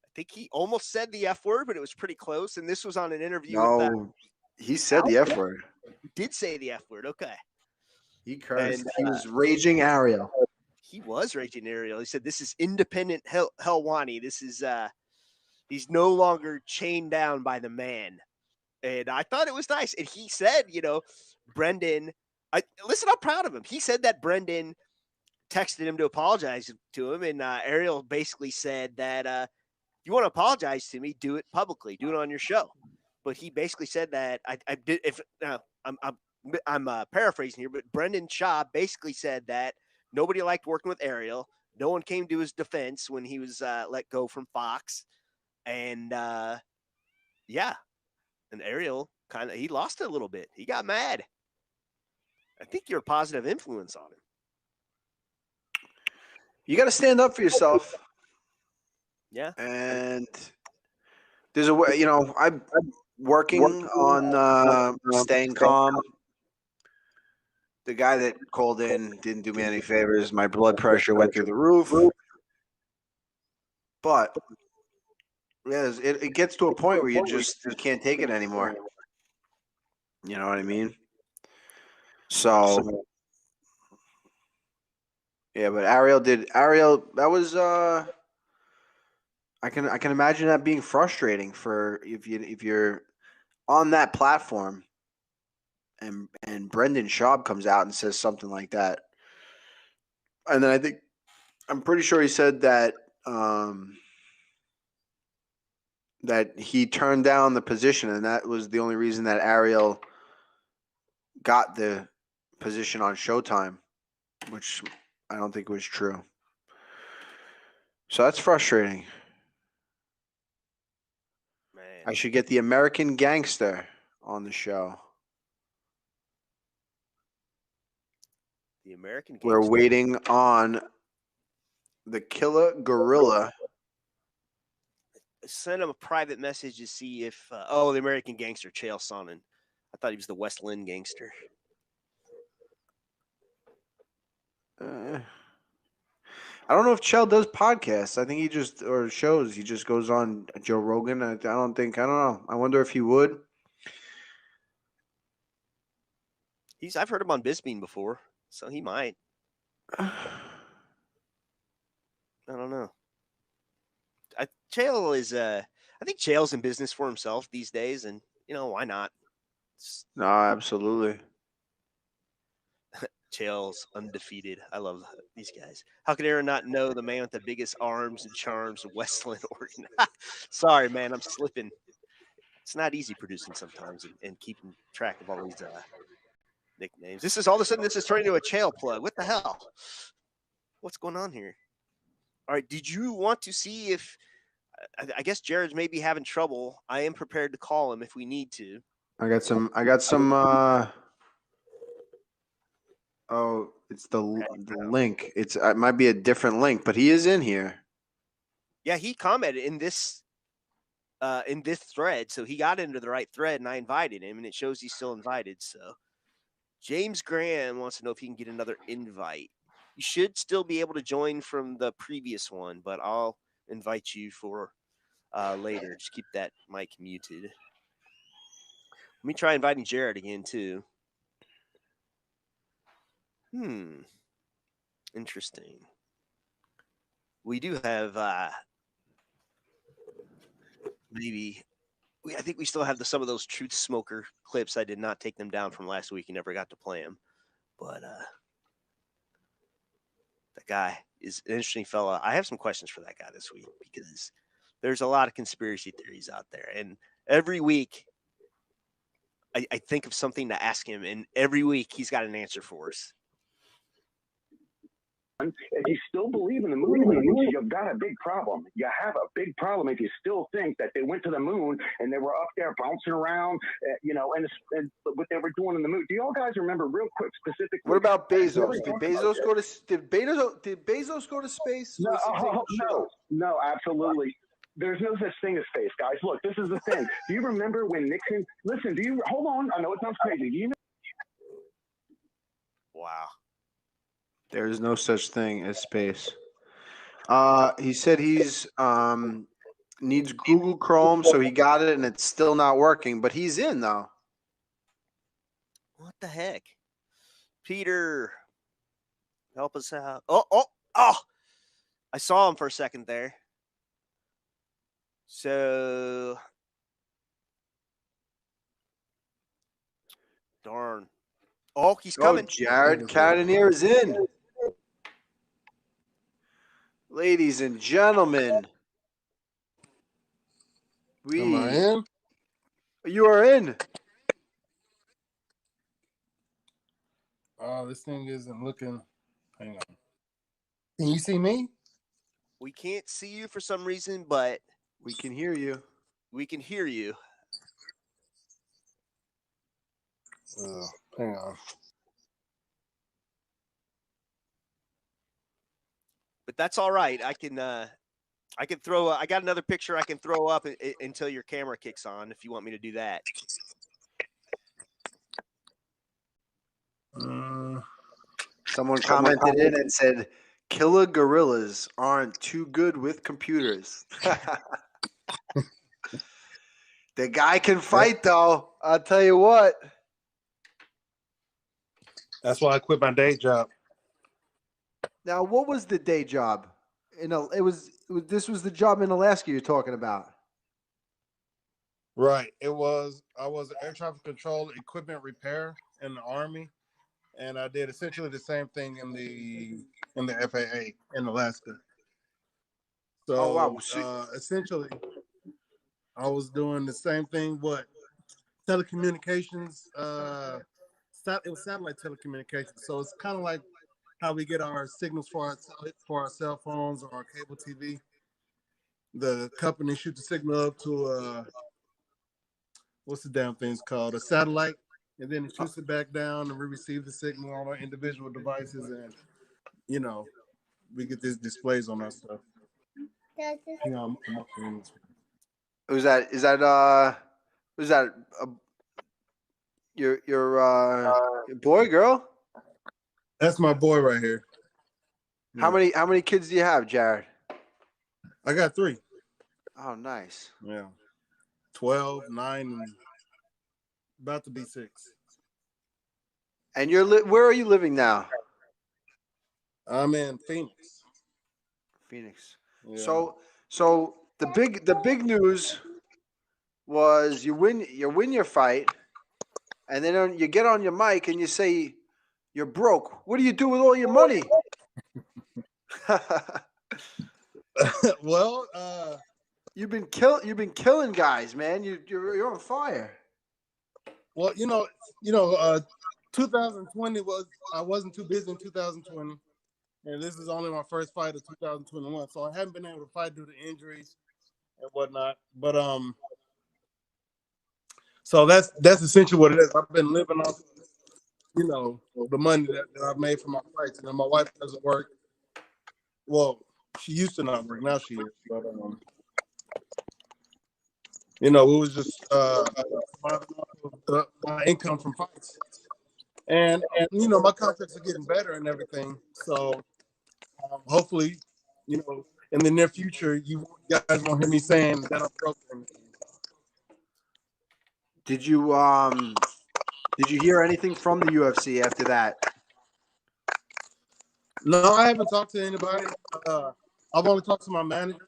I think he almost said the F word, but it was pretty close. And this was on an interview with he said the F word. He did say the F word. Okay. He cursed. He was raging Ariel. He was raging Ariel. He said, this is independent Helwani. This is, he's no longer chained down by the man. And I thought it was nice. And he said, Brendan, listen, I'm proud of him. He said that Brendan texted him to apologize to him. And Ariel basically said that, if you want to apologize to me, do it publicly, do it on your show. But he basically said that I'm paraphrasing here, but Brendan Schaub basically said that nobody liked working with Ariel. No one came to his defense when he was let go from Fox. And and Ariel he lost it a little bit. He got mad. I think you're a positive influence on him. You got to stand up for yourself. Yeah. And there's a way, I'm working on staying calm. The guy that called in didn't do me any favors. My blood pressure went through the roof. But yeah, it gets to a point where you can't take it anymore. You know what I mean? So yeah, but Ariel, that was I can imagine that being frustrating for if you're on that platform and Brendan Schaub comes out and says something like that. And then I'm pretty sure he said that that he turned down the position, and that was the only reason that Ariel got the position on Showtime, which I don't think was true. So that's frustrating. Man. I should get the American Gangster on the show. The American Gangster. We're waiting on The killer gorilla. Send him a private message to see if the American gangster Chael Sonnen. I thought he was the West Lynn gangster. I don't know if Chael does podcasts. I think he just or shows. He just goes on Joe Rogan. I don't know. I wonder if he would. I've heard him on Bisbee before, so he might. I don't know. Chael is I think Chael's in business for himself these days, and why not? No, absolutely. Chael's undefeated. I love these guys. How could Aaron not know the man with the biggest arms and charms of Westland, Oregon? Sorry, man, I'm slipping. It's not easy producing sometimes and keeping track of all these nicknames. This is all of a sudden this is turning into a Chael plug. What the hell? What's going on here? All right, did you want to see if I guess Jared's maybe having trouble. I am prepared to call him if we need to. I got some oh, it's the link. It might be a different link, but he is in here. Yeah, he commented in this thread, so he got into the right thread, and I invited him, and it shows he's still invited. So James Graham wants to know if he can get another invite. You should still be able to join from the previous one, but I'll invite you for later. Just keep that mic muted. Let me try inviting Jared again, too. Interesting. We do have I think we still have some of those Truth Smoker clips. I did not take them down from last week and never got to play them. But that guy is an interesting fella. I have some questions for that guy this week because there's a lot of conspiracy theories out there. And every week I think of something to ask him, and every week he's got an answer for us. If you still believe in the moon landings, you've got a big problem. You have a big problem if you still think that they went to the moon and they were up there bouncing around, and what they were doing in the moon. Do you all guys remember real quick specifically? What about Bezos? Did Bezos go to space? No, absolutely. There's no such thing as space, guys. Look, this is the thing. Do you remember when Nixon? Listen, hold on? I know it sounds crazy. Do you know? Wow. There is no such thing as space. He said he's needs Google Chrome, so he got it, and it's still not working. But he's in though. What the heck, Peter? Help us out. Oh! I saw him for a second there. So darn. Oh, he's coming. Jared Cannonier is in. Ladies and gentlemen, Am I in? You are in. Oh, this thing isn't looking. Hang on. Can you see me? We can't see you for some reason, but we can hear you. We can hear you. Hang on. But that's all right. I can throw. I got another picture I can throw up until your camera kicks on. If you want me to do that. Someone commented in and said, "Killer gorillas aren't too good with computers." The guy can fight, though. I'll tell you what. That's why I quit my day job. Now, what was the day job? This was the job in Alaska you're talking about. Right. I was air traffic control equipment repair in the Army, and I did essentially the same thing in the FAA in Alaska. So, essentially, I was doing the same thing. What telecommunications? It was satellite telecommunications. So it's kind of like how we get our signals for our cell phones or our cable TV. The company shoots the signal up to what's the damn thing's called? A satellite, and then it shoots it back down, and we receive the signal on our individual devices, and we get these displays on our stuff. Hang on, I'm up here in this. Was that your boy, girl? That's my boy right here. How many kids do you have, Jared? I got 3. Oh, nice. Yeah. 12, 9, and about to be 6. And where are you living now? I'm in Phoenix. Phoenix. Yeah. So the big news was you win your fight, and then you get on your mic and you say you're broke. What do you do with all your money? Well, you've been killing guys, man. You're on fire. Well, 2020 I wasn't too busy in 2020, and this is only my first fight of 2021, so I haven't been able to fight due to injuries and whatnot. But so that's essentially what it is. I've been living off, the money that I've made from my fights, and my wife doesn't work. Well, she used to not work, now she is. But it was just my income from fights. And my contracts are getting better and everything. So hopefully, in the near future, you guys won't hear me saying that I'm broke. Did you hear anything from the UFC after that? No, I haven't talked to anybody. I've only talked to my manager.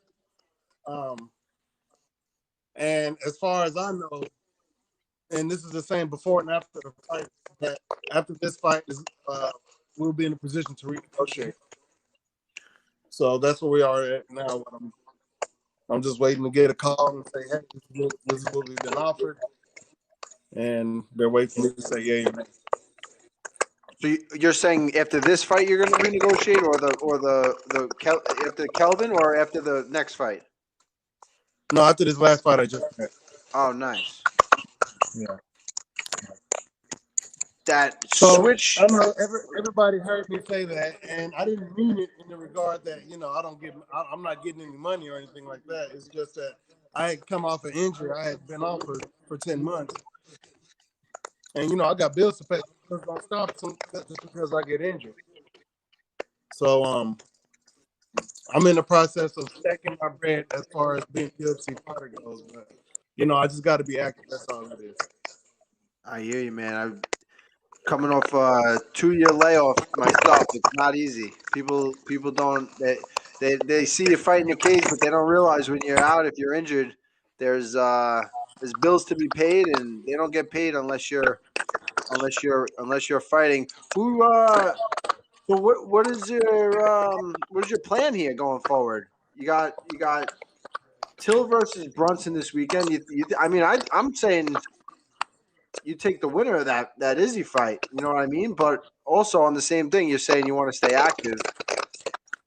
And as far as I know, and this is the same before and after the fight, that after this fight, we'll be in a position to renegotiate. So that's where we are at now. I'm just waiting to get a call and say, hey, this is what we've been offered. And they're waiting for me to say yay or nay. So you're saying after this fight you're going to renegotiate, or after Kelvin, or after the next fight? No, after this last fight I just had. Oh, nice. Yeah. That switch. I know everybody heard me say that, and I didn't mean it in the regard that I'm not getting any money or anything like that. It's just that I had come off an injury. I had been off for 10 months, and I got bills to pay. It's gonna stop just because I get injured. So I'm in the process of stacking my bread as far as being UFC fighter goes, but I just got to be active. That's all it is. I hear you, man. I'm coming off a 2-year layoff myself. It's not easy. People don't they see you fight in your cage, but they don't realize when you're out, if you're injured, there's bills to be paid, and they don't get paid unless you're fighting. So what is your plan here going forward? You got Till versus Brunson this weekend. I'm saying you take the winner of that Izzy fight. You know what I mean? But also on the same thing, you're saying you want to stay active.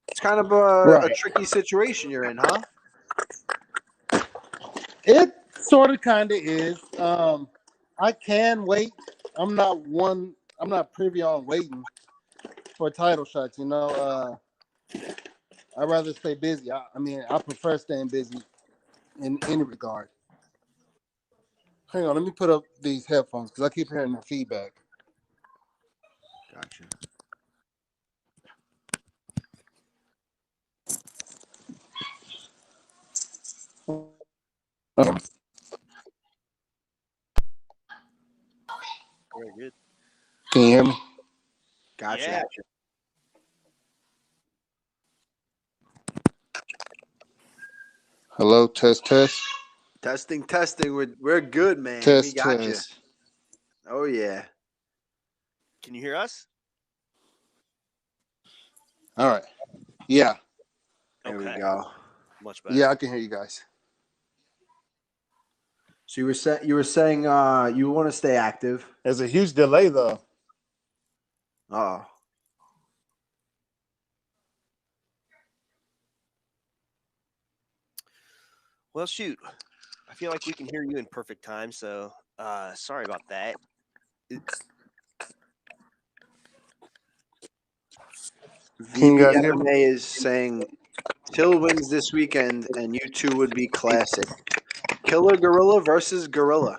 It's kind of a tricky situation you're in, huh? It sort of kind of is. I can wait. I'm not privy on waiting for title shots. I'd rather stay busy. I prefer staying busy in any regard. Hang on, let me put up these headphones because I keep hearing the feedback. Gotcha. Very good. Can you hear me? Gotcha. Yeah. Hello, test. Testing. We're good, man. Test, we got test. you. Oh yeah. Can you hear us? All right. Yeah. There Okay. we go. Much better. Yeah, I can hear you guys. So you were saying you want to stay active. There's a huge delay though. Oh. Well, shoot. I feel like we can hear you in perfect time, so sorry about that. Can you guys hear me? VBMMA is saying Till wins this weekend, and you two would be classic. Killer Gorilla versus Gorilla.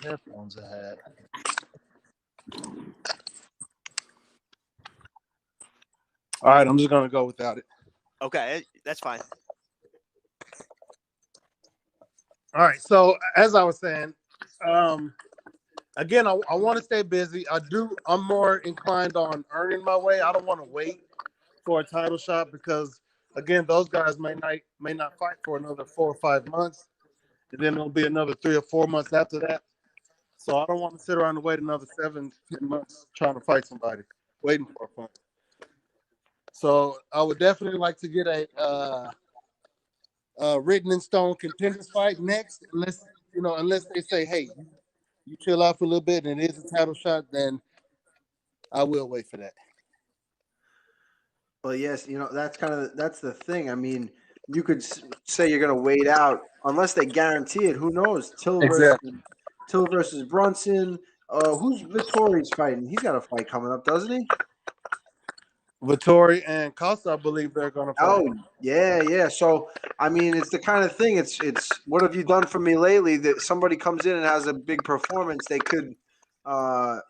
Headphones I had. All right, I'm just gonna go without it. Okay, that's fine. All right, so as I was saying, again, I want to stay busy. I'm more inclined on earning my way. I don't want to wait for a title shot because, again, those guys may not fight for another 4 or 5 months, and then it'll be another 3 or 4 months after that. So I don't want to sit around and wait another 7, 10 months trying to fight somebody, waiting for a fight. So I would definitely like to get a written in stone contenders fight next, unless they say, hey, you chill out for a little bit and it is a title shot, then I will wait for that. Well, yes, that's the thing. I mean, you could say you're going to wait out unless they guarantee it. Who knows? Till versus Brunson. Who's Vittori's fighting? He's got a fight coming up, doesn't he? Vittori and Costa, I believe they're going to fight. Oh, yeah. So, I mean, it's the kind of thing. It's what have you done for me lately? That somebody comes in and has a big performance, they could, hop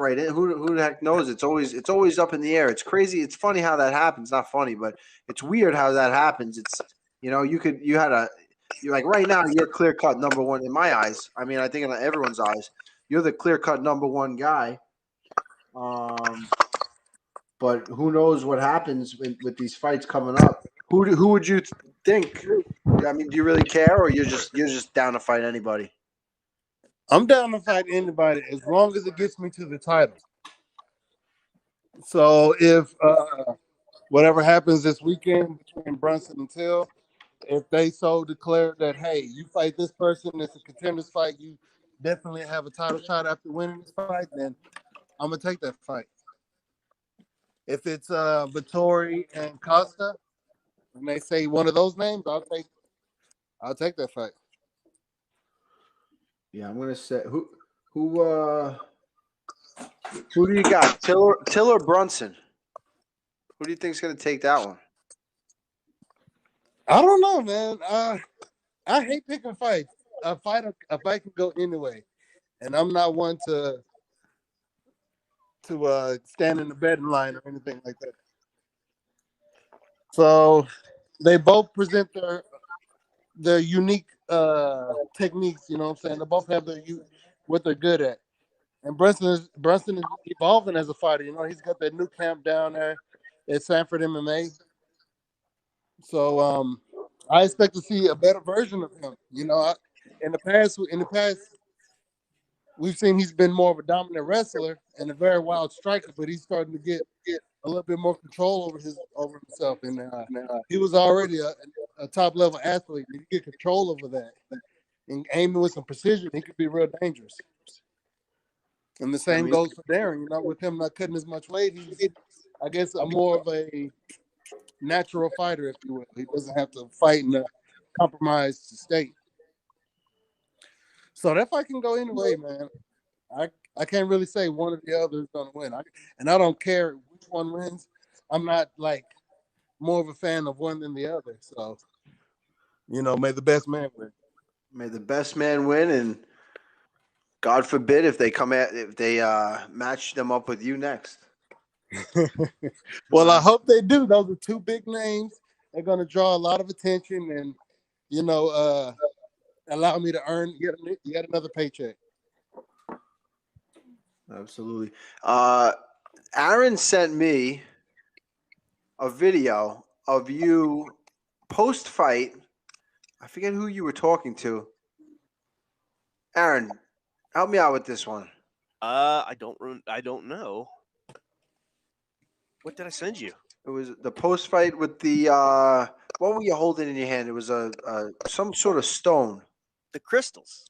right in. Who the heck knows? It's always up in the air. It's crazy. It's funny how that happens. Not funny, but it's weird how that happens. It's you're like right now you're clear cut number one in my eyes. I mean, I think in everyone's eyes, you're the clear cut number one guy. But who knows what happens with these fights coming up? Who would you think? I mean, do you really care, or you're just down to fight anybody? I'm down to fight anybody as long as it gets me to the title. So if whatever happens this weekend between Brunson and Till, if they so declare that, hey, you fight this person, it's a contenders fight, you definitely have a title shot after winning this fight, then I'm going to take that fight. If it's Vittori and Costa, and they say one of those names, I'll take that fight. Yeah, I'm gonna say who do you got? Till or Brunson? Who do you think is gonna take that one? I don't know, man. I hate picking fights. A fight can go anyway, and I'm not one to stand in the betting line or anything like that. So they both present their unique techniques. You know what I'm saying? They both have what they're good at. And Brunson is evolving as a fighter. You know, he's got that new camp down there at Sanford MMA. So I expect to see a better version of him. You know, in the past, we've seen he's been more of a dominant wrestler and a very wild striker, but he's starting to get a little bit more control over himself. And he was already a top level athlete. He get control over that and aiming with some precision, he could be real dangerous. And the same goes for Darren. You know, with him not cutting as much weight, he's, I guess, more of a natural fighter, if you will. He doesn't have to fight in a compromised state. So that fight can go anyway, man. I can't really say one or the other is going to win. I don't care which one wins. I'm not like more of a fan of one than the other. So, you know, may the best man win. May the best man win, and God forbid if they match them up with you next. Well, I hope they do. Those are two big names. They're going to draw a lot of attention and, you know, allow me to earn yet another paycheck. Absolutely. Aaron sent me a video of you post-fight. I forget who you were talking to. Aaron, help me out with this one. I don't know. What did I send you? It was the post-fight with the what were you holding in your hand? It was some sort of stone. The crystals.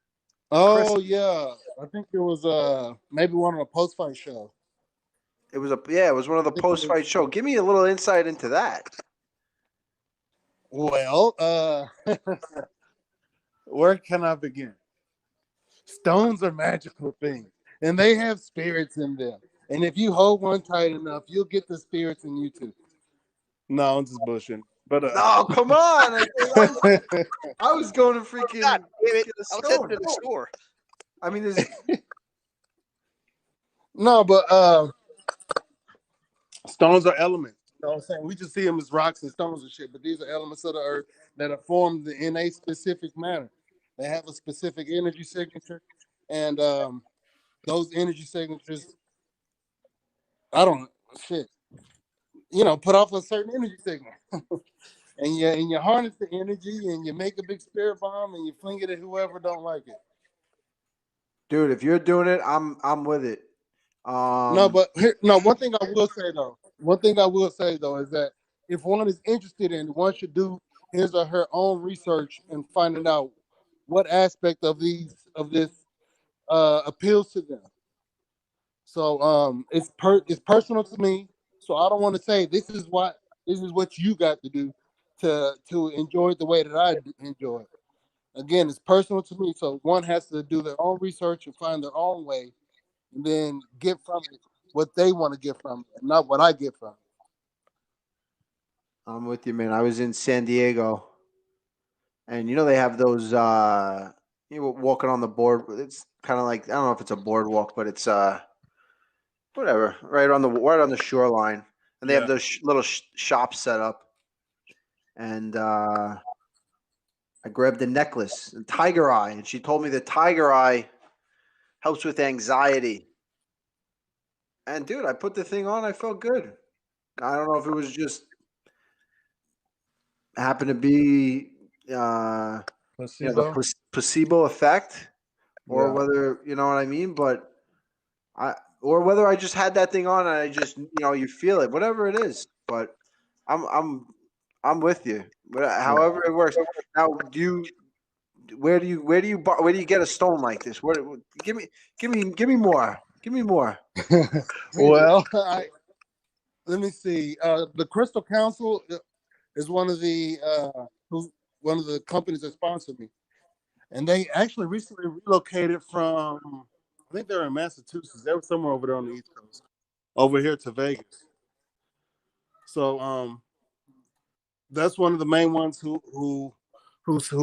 Oh yeah, I think it was maybe one of the post-fight shows. It was one of the post-fight show. Give me a little insight into that. Well, Where can I begin? Stones are magical things, and they have spirits in them. And if you hold one tight enough, you'll get the spirits in you too. No, I'm just bullshitting. But No, come on. I was going to freaking God damn it! get a I was headed stone. to the store. I mean, there's no, but stones are elements. You know what I'm saying? We just see them as rocks and stones and shit, but these are elements of the earth that are formed in a specific manner. They have a specific energy signature, and those energy signatures, I don't shit, put off a certain energy signal. and you harness the energy and you make a big spirit bomb and you fling it at whoever don't like it. dude. If you're doing it, I'm with it. No, but one thing I will say though is that if one is interested in it, one should do his or her own research and finding out what aspect of this appeals to them. So it's personal to me. So I don't want to say this is what you got to do to enjoy it the way that I enjoy it. Again, it's personal to me. So one has to do their own research and find their own way, and then get from it what they want to get from it, and not what I get from it. I'm with you, man. I was in San Diego, and they have those. You were walking on the board. It's kind of like, I don't know if it's a boardwalk, but it's whatever, right on the shoreline, and they have those little shops set up. And I grabbed a necklace, a tiger eye, and she told me the tiger eye helps with anxiety. And dude, I put the thing on. I felt good. I don't know if it was just happened to be Placebo. the placebo effect, or Yeah. whether you know what I mean. But or whether I just had that thing on and I just you feel it, whatever it is. But I'm with you. However it works. Now, where do you get a stone like this? Give me more. Give me more. Well, let me see. The Crystal Council is one of the companies that sponsored me, and they actually recently relocated from, I think they were in Massachusetts. They were somewhere over there on the East Coast, over here to Vegas. So that's one of the main ones who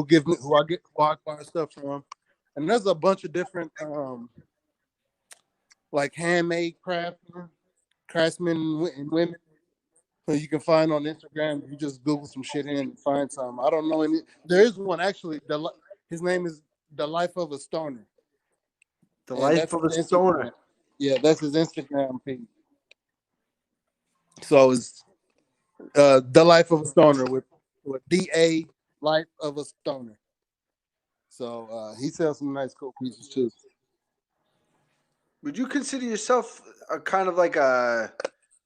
give me who I buy stuff from, and there's a bunch of different like handmade craftsmen and women who you can find on Instagram. You just Google some shit in and find some. I don't know any. There is one actually. His name is The Life of a Stoner. The And Life of a Stoner. Yeah, that's his Instagram page. So it's The Life of a Stoner with DA Life of a Stoner. So he sells some nice cool pieces too. Would you consider yourself a kind of like a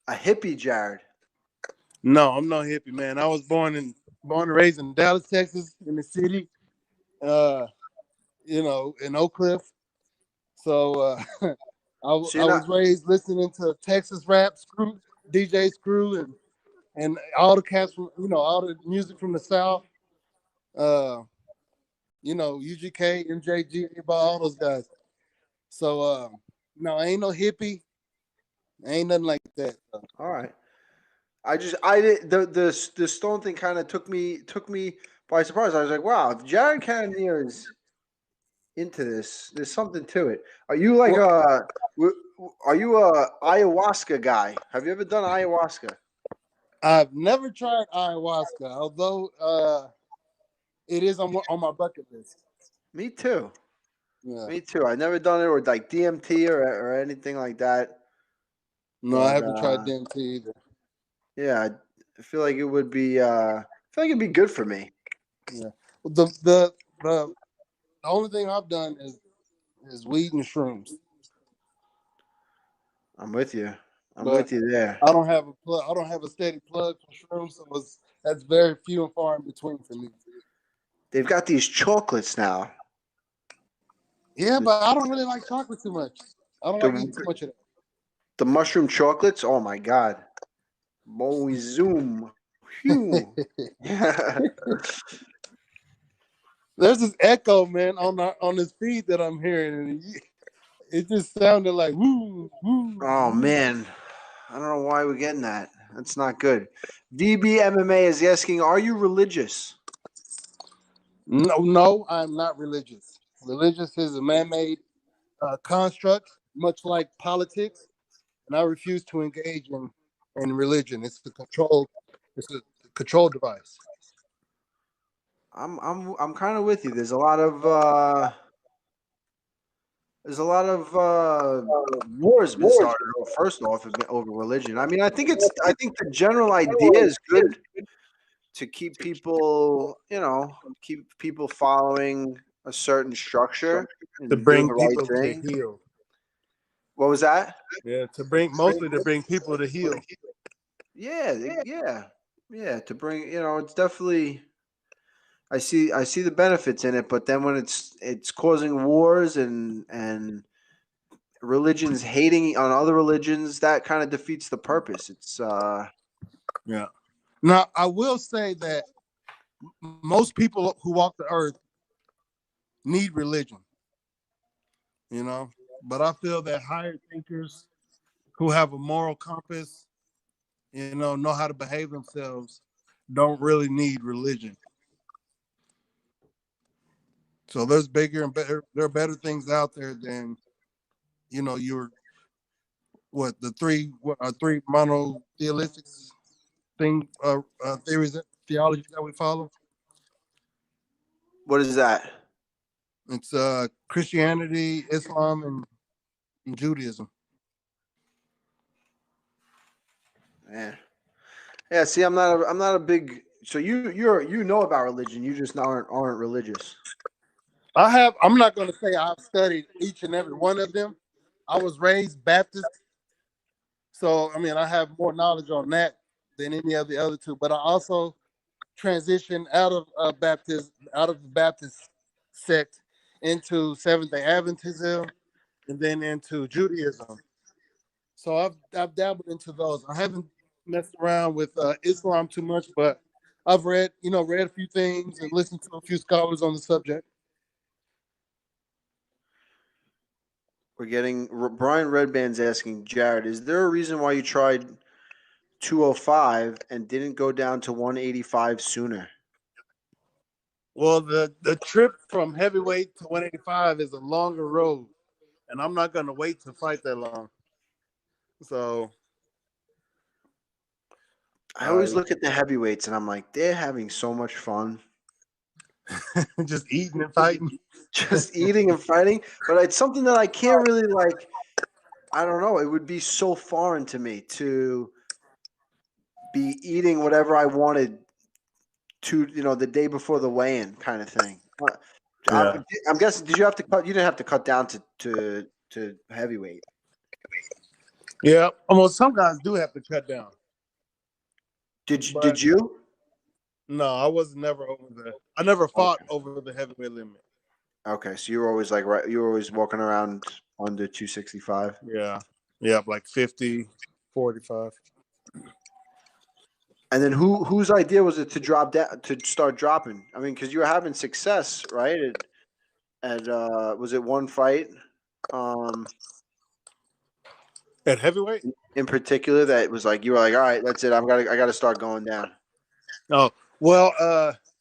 hippie, Jared? No, I'm no hippie, man. I was born and raised in Dallas, Texas, in the city. In Oak Cliff. So I was raised listening to Texas rap, DJ Screw, and all the cats from all the music from the South. UGK, MJG, all those guys. So no, I ain't no hippie. I ain't nothing like that. All right. I did the stone thing kind of took me by surprise. I was like, wow, if Jared Cannonier is into this, there's something to it. Are you like are you a ayahuasca guy? Have you ever done ayahuasca? I've never tried ayahuasca, although it is on my bucket list. Me too. Yeah. Me too. I've never done it or like DMT or anything like that. No, I haven't tried DMT either. Yeah, I feel like it would be. I feel like it'd be good for me. Yeah. The only thing I've done is weed and shrooms. I'm with you. I'm with you there. I don't have a plug. I don't have a steady plug for shrooms, so that's very few and far in between for me. They've got these chocolates now. Yeah, but I don't really like chocolate too much. I don't like eating too much of it. The mushroom chocolates. Oh my god. Boy, zoom. Phew. There's this echo, man, on this feed that I'm hearing, and it just sounded like woo, woo. Oh Woo. man, I don't know why we're getting that. That's not good. VB MMA is asking, "Are you religious?" No, I'm not religious. Religious is a man-made construct, much like politics, and I refuse to engage in religion. It's a control device. I'm kind of with you. There's a lot of wars been started. First off, over religion. I mean, I think the general idea is good to keep people, keep people following a certain structure To and doing bring the right people to thing. heal. What was that? Yeah, to bring people to heal. Yeah. To bring, it's definitely. I see the benefits in it, but then when it's causing wars and religions hating on other religions, that kind of defeats the purpose. It's Yeah. Now, I will say that most people who walk the earth need religion, but I feel that higher thinkers who have a moral compass, know how to behave themselves, don't really need religion. So there's bigger and better, there are better things out there than, your three monotheistic theories, theologies that we follow. what is that? It's Christianity, Islam, and Judaism. Man. Yeah, see, I'm not a big. So you know about religion, you just aren't religious. I'm not going to say I've studied each and every one of them. I was raised Baptist, so I mean I have more knowledge on that than any of the other two. But I also transitioned out of the Baptist sect into Seventh Day Adventism, and then into Judaism. So I've dabbled into those. I haven't messed around with Islam too much, but I've read a few things and listened to a few scholars on the subject. We're getting Brian Redband's asking, Jared, is there a reason why you tried 205 and didn't go down to 185 sooner? Well, the trip from heavyweight to 185 is a longer road, and I'm not going to wait to fight that long. So I always look at the heavyweights and I'm like, they're having so much fun. just eating and fighting. Just eating and fighting. But it's something that I can't really like. I don't know. It would be so foreign to me to be eating whatever I wanted to, the day before the weigh-in kind of thing. Yeah. I'm guessing. Did you have to cut? You didn't have to cut down to heavyweight. Yeah, almost some guys do have to cut down. Did you? No, I was never I never fought over the heavyweight limit. Okay, so you were always you were always walking around under 265. Yeah, like 50, 45. And then whose idea was it to drop down to start dropping? I mean, because you were having success, right? At was it one fight? At heavyweight? In particular, that was like you were like, all right, that's it. I gotta start going down. Oh, well,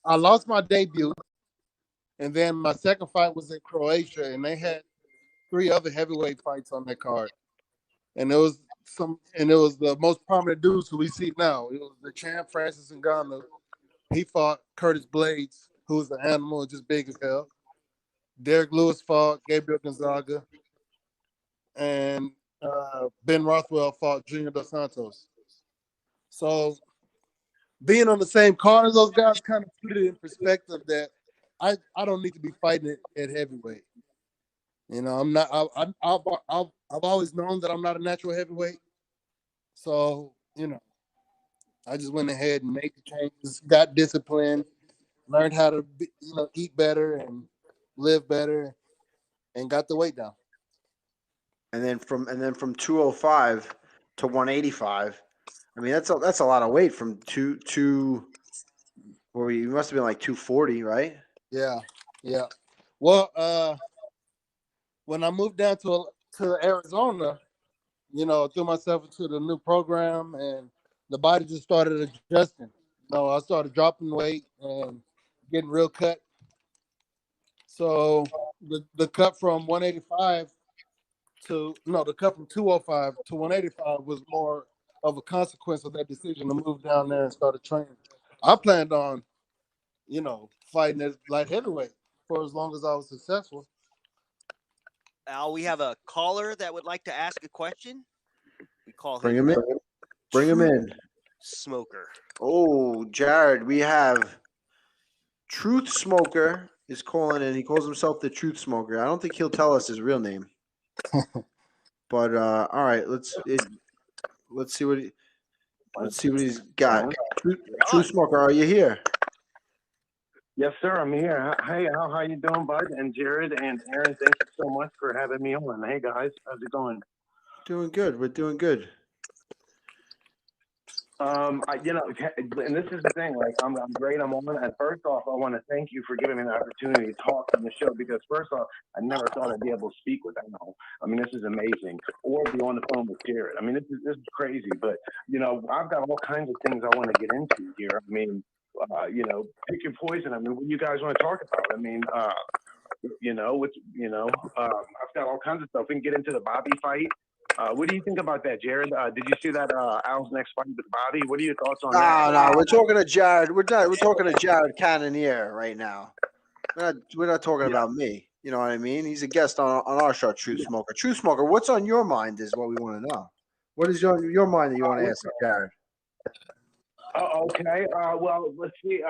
I lost my debut, and then my second fight was in Croatia, and they had 3 other heavyweight fights on that card, and it was the most prominent dudes who we see now. It was the champ Francis Ngannou. He fought Curtis Blades, who was an animal, just big as hell. Derek Lewis fought Gabriel Gonzaga, and Ben Rothwell fought Junior Dos Santos. So being on the same card as those guys kind of put it in perspective that I don't need to be fighting at heavyweight. I'm not. I've always known that I'm not a natural heavyweight. So I just went ahead and made the changes, got disciplined, learned how to eat better and live better, and got the weight down. And then from 205 to 185. I mean, that's a lot of weight from two. Where you must have been like 240, right? Yeah. Yeah. Well, when I moved down to Arizona, threw myself into the new program, and the body just started adjusting. I started dropping weight and getting real cut. So the cut from 185 the cut from 205 to 185 was more of a consequence of that decision to move down there and start training. I planned on, fighting at light heavyweight for as long as I was successful. Al, we have a caller that would like to ask a question. We call Bring him him in. Bring him in. Smoker. Oh, Jared, we have Truth Smoker is calling in. He calls himself the Truth Smoker. I don't think he'll tell us his real name. But all right, let's see what he's got. Truth Smoker, are you here? Yes, sir. I'm here. Hey, Al, how you doing, bud? And Jared and Aaron, thank you so much for having me on. Hey, guys, how's it going? Doing good. We're doing good. And this is the thing. Like, I'm great. I'm on. And first off, I want to thank you for giving me the opportunity to talk on the show because first off, I never thought I'd be able to speak with Al. I mean, this is amazing. Or be on the phone with Jared. I mean, this is crazy. But I've got all kinds of things I want to get into here. I mean, pick your poison. I mean, what do you guys want to talk about? I mean, I've got all kinds of stuff. We can get into the Bobby fight. What do you think about that, Jared? Did you see that Al's next fight with Bobby? What are your thoughts on that? No, we're talking to Jared. We're talking to Jared Cannonier right now. We're not talking about me. You know what I mean? He's a guest on our show, Truth Smoker. Truth Smoker, what's on your mind is what we want to know. What is your mind that you want to ask Jared? Okay. Well, let's see.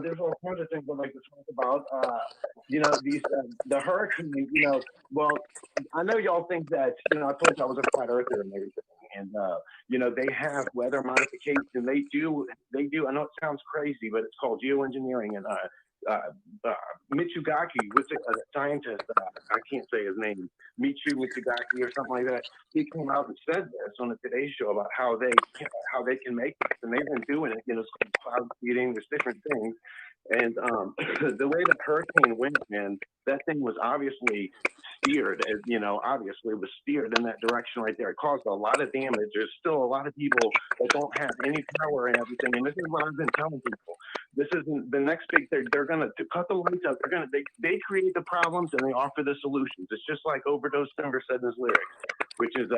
There's all kinds of things I'd like to talk about. The hurricane. Well, I know y'all think that. I told you I was a flat earther and everything, and they have weather modification. They do. I know it sounds crazy, but it's called geoengineering. And Mitsugaki, which is a scientist, I can't say his name, Michu Mitsugaki or something like that. He came out and said this on the Today Show about how they can make this, and they've been doing it. It's called cloud seeding. There's different things, and the way the hurricane went, man, that thing was obviously steered. Obviously it was steered in that direction right there. It caused a lot of damage. There's still a lot of people that don't have any power and everything. And this is what I've been telling people. This isn't the next big thing. They're gonna cut the lights out. They create the problems and they offer the solutions. It's just like Overdose Singer said in his lyrics, which is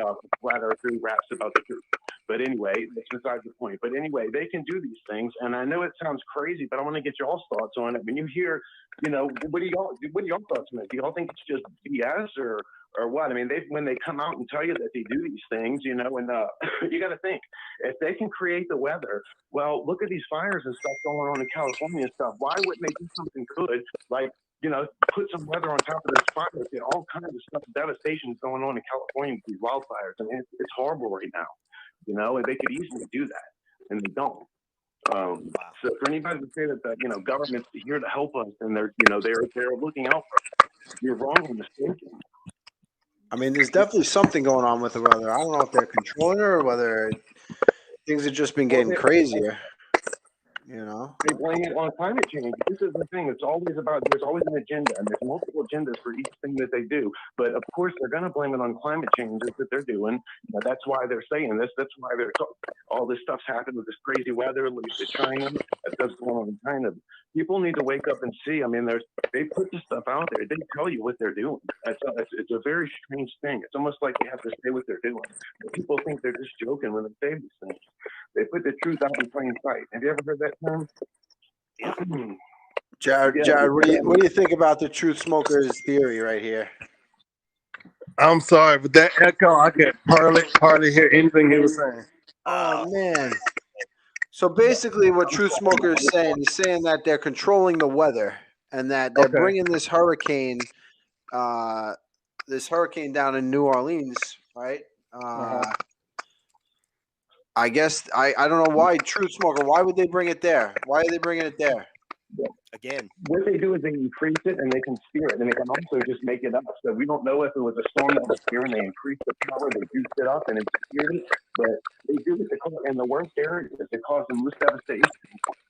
flat earth who raps about the truth. But anyway, that's besides the point. But anyway, they can do these things, and I know it sounds crazy, but I want to get y'all's thoughts on it. When you hear, what are y'all thoughts on it? Do y'all think it's just BS or what? I mean, when they come out and tell you that they do these things, and you got to think if they can create the weather. Well, look at these fires and stuff going on in California and stuff. Why wouldn't they do something good like? Put some weather on top of this fire. There's all kinds of stuff, devastation is going on in California with these wildfires. I mean, it's horrible right now. And they could easily do that, and they don't. So for anybody to say that the government's here to help us and they're looking out for us, you're wrong and mistaken. I mean, there's definitely something going on with the weather. I don't know if they're controlling it or whether things have just been getting crazier. They blame it on climate change. This is the thing. It's always about, there's always an agenda, and there's multiple agendas for each thing that they do. But of course, they're going to blame it on climate changes that they're doing. That's why they're saying this. That's why all this stuff's happened with this crazy weather, like the China, that's going on in China. People need to wake up and see. I mean, they put this stuff out there. They tell you what they're doing. It's a very strange thing. It's almost like they have to say what they're doing. But people think they're just joking when they say these things. They put the truth out in plain sight. Have you ever heard that term? Jared, what do you think about the Truth Smoker's theory right here? I'm sorry, but that echo, I could hardly hear anything he was saying. Oh man. So basically what Truth Smoker is saying, he's saying that they're controlling the weather and that they're bringing this hurricane down in New Orleans, right? I guess I don't know why Truth Smoker. Why would they bring it there? Why are they bringing it there? Again, what they do is they increase it and they can steer it, and they can also just make it up. So we don't know if it was a storm that was here and they increased the power, they juiced it up and it steered it. But they do it in the worst areas. It caused the most devastation,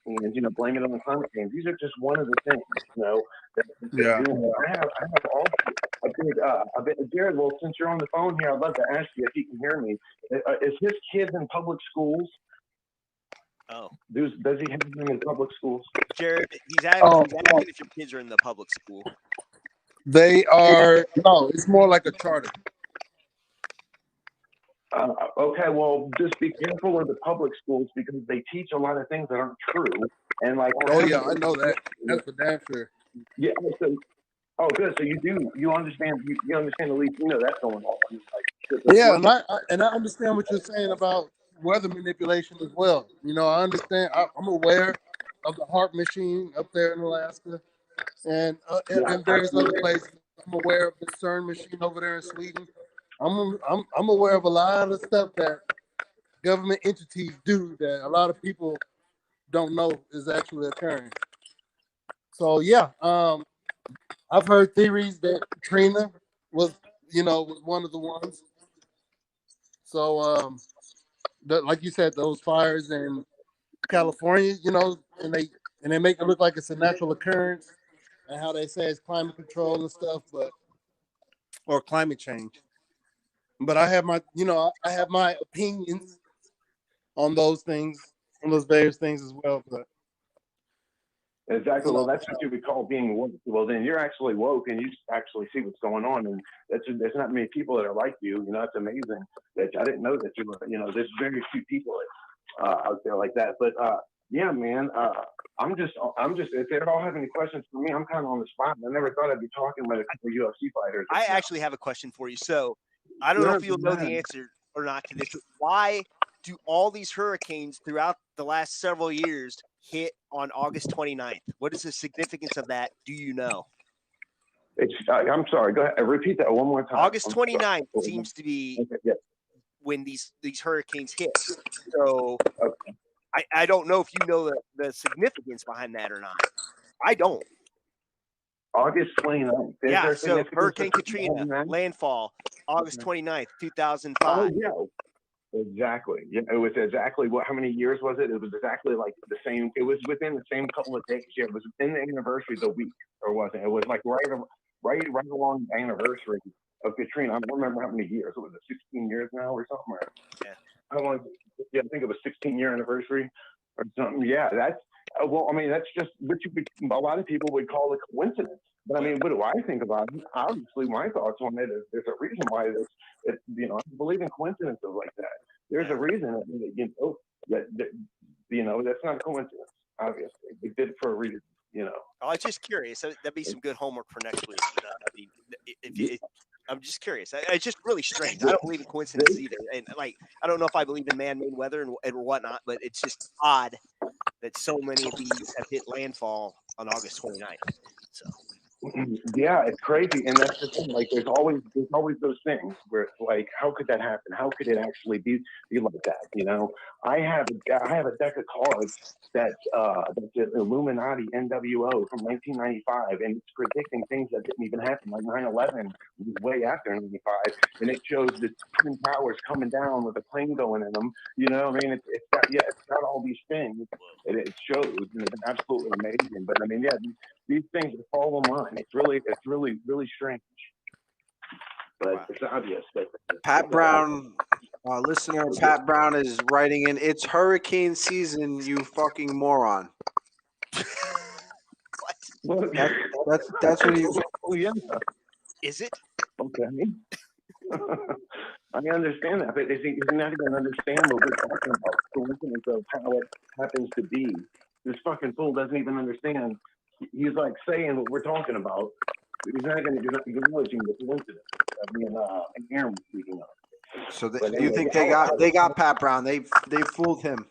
and blame it on the climate change. These are just one of the things. Yeah. I have also. Jared, well, since you're on the phone here, I'd love to ask you if you can hear me. Is his kids in public schools? Oh, Does he have them in public schools? Jared, he's asking if your kids are in the public school. They are no. It's more like a charter. Okay, well, just be careful of the public schools because they teach a lot of things that aren't true. And like, Oh yeah, I know that. That's for damn sure. Yeah. So, oh, good. So you understand you understand at least that's going on. Yeah, and I understand what you're saying about weather manipulation as well. I understand. I'm aware of the HARP machine up there in Alaska, and various other places. I'm aware of the CERN machine over there in Sweden. I'm aware of a lot of stuff that government entities do that a lot of people don't know is actually occurring. So yeah, I've heard theories that Katrina was one of the ones. So like you said, those fires in California, and they make it look like it's a natural occurrence, and how they say it's climate control and stuff, or climate change. But I have my opinions on those things, on those various things as well. But exactly. Well, that's what you would call being woke. Well, then you're actually woke, and you actually see what's going on. And there's not many people that are like you. It's amazing that I didn't know that you were. There's very few people out there like that. But yeah, man. I'm just. If they all have any questions for me, I'm kind of on the spot. I never thought I'd be talking with a couple of UFC fighters. I actually have a question for you. So I don't know if you'll know the answer or not to this. Why do all these hurricanes throughout the last several years hit on August 29th? What is the significance of that? Do you know? I'm sorry. Go ahead. Repeat that one more time. August 29th seems to be when these hurricanes hit. So I don't know if you know the significance behind that or not. I don't. August 29th. Yeah, so Hurricane Katrina, landfall, August 29th, 2005. Oh, yeah. Exactly. Yeah, it was exactly how many years was it? It was exactly like the same. It was within the same couple of days. Yeah, it was within the anniversary of the week, or wasn't it? It was like right along the anniversary of Katrina. I don't remember how many years. Was it 16 years now or something? Yeah. I think it was 16-year anniversary or something. Yeah, that's that's just what a lot of people would call a coincidence. But what do I think about it? Obviously, my thoughts on it is there's a reason why I believe in coincidences like that. There's a reason that that's not a coincidence. Obviously, we did it for a reason. I was just curious. That'd be some good homework for next week. I'm just curious. It's just really strange. I don't believe in coincidences either. And I don't know if I believe in man-made weather and whatnot, but it's just odd that so many of these have hit landfall on August 29th. So. Yeah, it's crazy, and that's the thing. Like, there's always those things where it's like, how could that happen? How could it actually be like that? I have a deck of cards that's the Illuminati NWO from 1995, and it's predicting things that didn't even happen. Like 9/11 was way after 95, and it shows the Twin Towers coming down with a plane going in them. It's got all these things. It shows, and it's absolutely amazing. But these things follow mine. It's really strange. But it's obvious that Pat Brown, listener Pat Brown is writing in, "It's hurricane season, you fucking moron." What? That's what he. Oh yeah. Is it? Okay. I understand that, but he's not even understand what we're talking about. Coincidence of how it happens to be. This fucking fool doesn't even understand. He's like saying what we're talking about. He's not going to acknowledging the coincidence. Aaron was speaking of. So you think they got Pat Brown? They fooled him.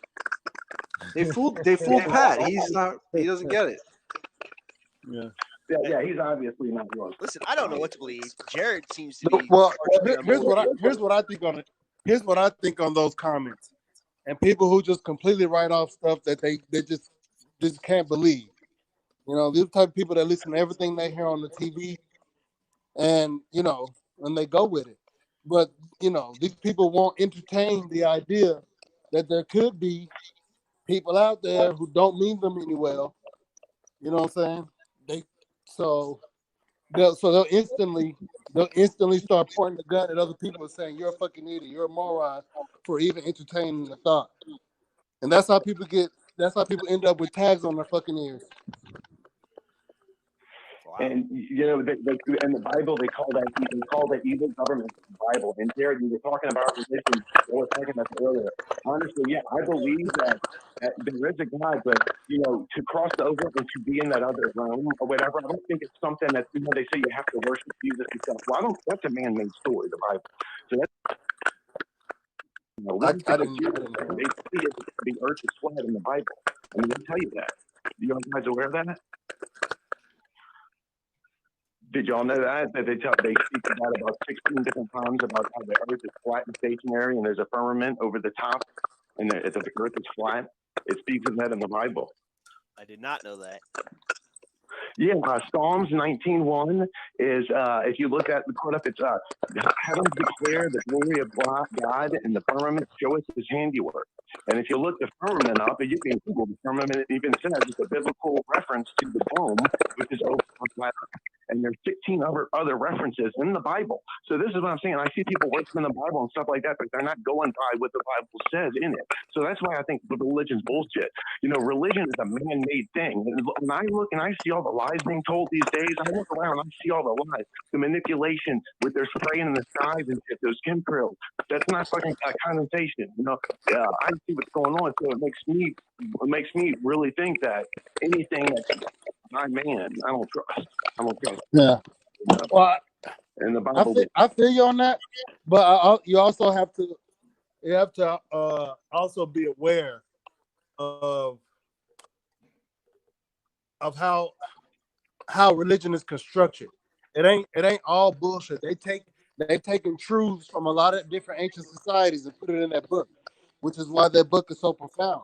They fooled Pat. He doesn't get it. Yeah. Yeah, he's obviously not wrong. Listen, I don't know what to believe. Jared seems to be. Well, here's what I think on it. Here's what I think on those comments, and people who just completely write off stuff that they just can't believe. These type of people that listen to everything they hear on the TV, and and they go with it. But these people won't entertain the idea that there could be people out there who don't mean them any well. You know what I'm saying? So they'll instantly start pointing the gun at other people and saying you're a fucking idiot, you're a moron for even entertaining the thought. And that's how people end up with tags on their fucking ears. And in the Bible they call that evil government in the Bible. And Jared, you were talking about religion. I was talking about that earlier. Honestly, yeah, I believe that there is a God, but to cross over and to be in that other realm or whatever, I don't think it's something that they say you have to worship Jesus and stuff. Well, that's a man-made story, the Bible. So that's I didn't they say the earth is flat in the Bible. I mean, they tell you that. You guys aware of that? Did y'all know that they speak about 16 different times about how the earth is flat and stationary and there's a firmament over the top and the earth is flat? It speaks of that in the Bible. I did not know that. Yeah, Psalms 19:1 is if you look at the quote up, it's heavens declare the glory of God and the firmament showeth his handiwork. And if you look the firmament up, you can Google the firmament. It even says it's a biblical reference to the dome, which is over flat. And there's 16 other references in the Bible. So this is what I'm saying. I see people working in the Bible and stuff like that, but they're not going by what the Bible says in it. So that's why I think the religion's bullshit. Religion is a man-made thing. When I look and I see all the lies being told these days, I look around and I see all the lies, the manipulation with their spraying in the skies and shit, those chemtrails. That's not fucking condensation. I see what's going on, so it makes me really think that anything that's my man, I don't trust. Yeah. Well, in the Bible, I feel you on that, but you also have to also be aware of how religion is constructed. It ain't all bullshit. They've taken truths from a lot of different ancient societies and put it in that book, which is why that book is so profound.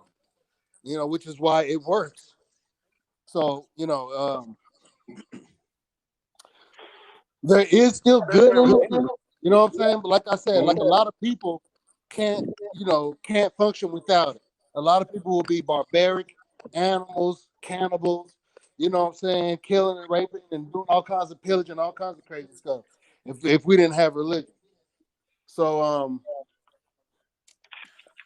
Which is why it works. So there is still good in it. You know what I'm saying? But like I said, like a lot of people can't function without it. A lot of people will be barbaric animals, cannibals, you know what I'm saying, killing and raping and doing all kinds of pillaging, all kinds of crazy stuff if we didn't have religion. So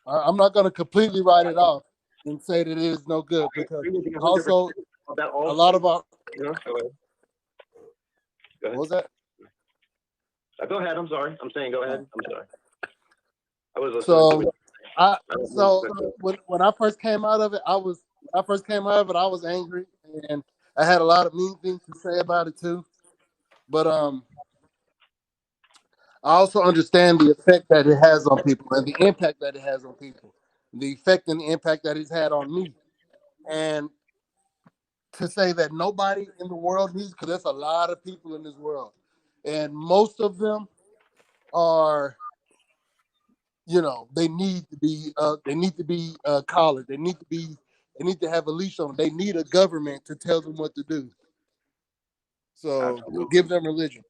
I'm not gonna completely write it off and say that it is no good, because also a lot of our what was that? Go ahead. I'm sorry. I'm saying go ahead. I'm sorry. I was listening. When I first came out of it, I was angry, and I had a lot of mean things to say about it too. But I also understand the effect that it has on people and the impact that it has on people, the effect and the impact that it's had on me. And to say that nobody in the world needs, because there's a lot of people in this world, and most of them are, they need to be collared. They need to have a leash on them. They need a government to tell them what to do. So give them religion.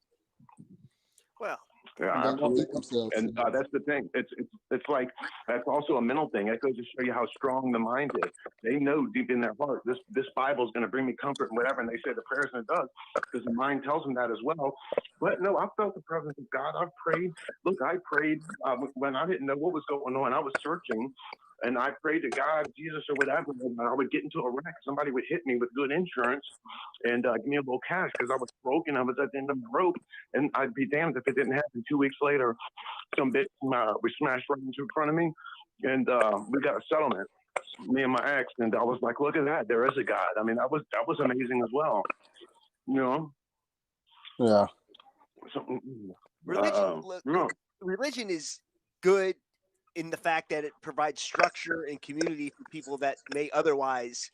Well, yeah, absolutely. And that's the thing. It's like that's also a mental thing. It goes to show you how strong the mind is. They know deep in their heart this Bible is going to bring me comfort and whatever, and they say the prayers, and it does, because the mind tells them that as well. But no, I felt the presence of God. I've prayed. Look, I prayed when I didn't know what was going on. I was searching. And I prayed to God, Jesus, or whatever. And I would get into a wreck. Somebody would hit me with good insurance and give me a little cash because I was broken. I was at the end of the rope. And I'd be damned if it didn't happen. 2 weeks later, some bitch we smashed right into in front of me. And we got a settlement, me and my ex. And I was like, look at that. There is a God. I mean, that was amazing as well. Yeah. Religion is good in the fact that it provides structure and community for people that may otherwise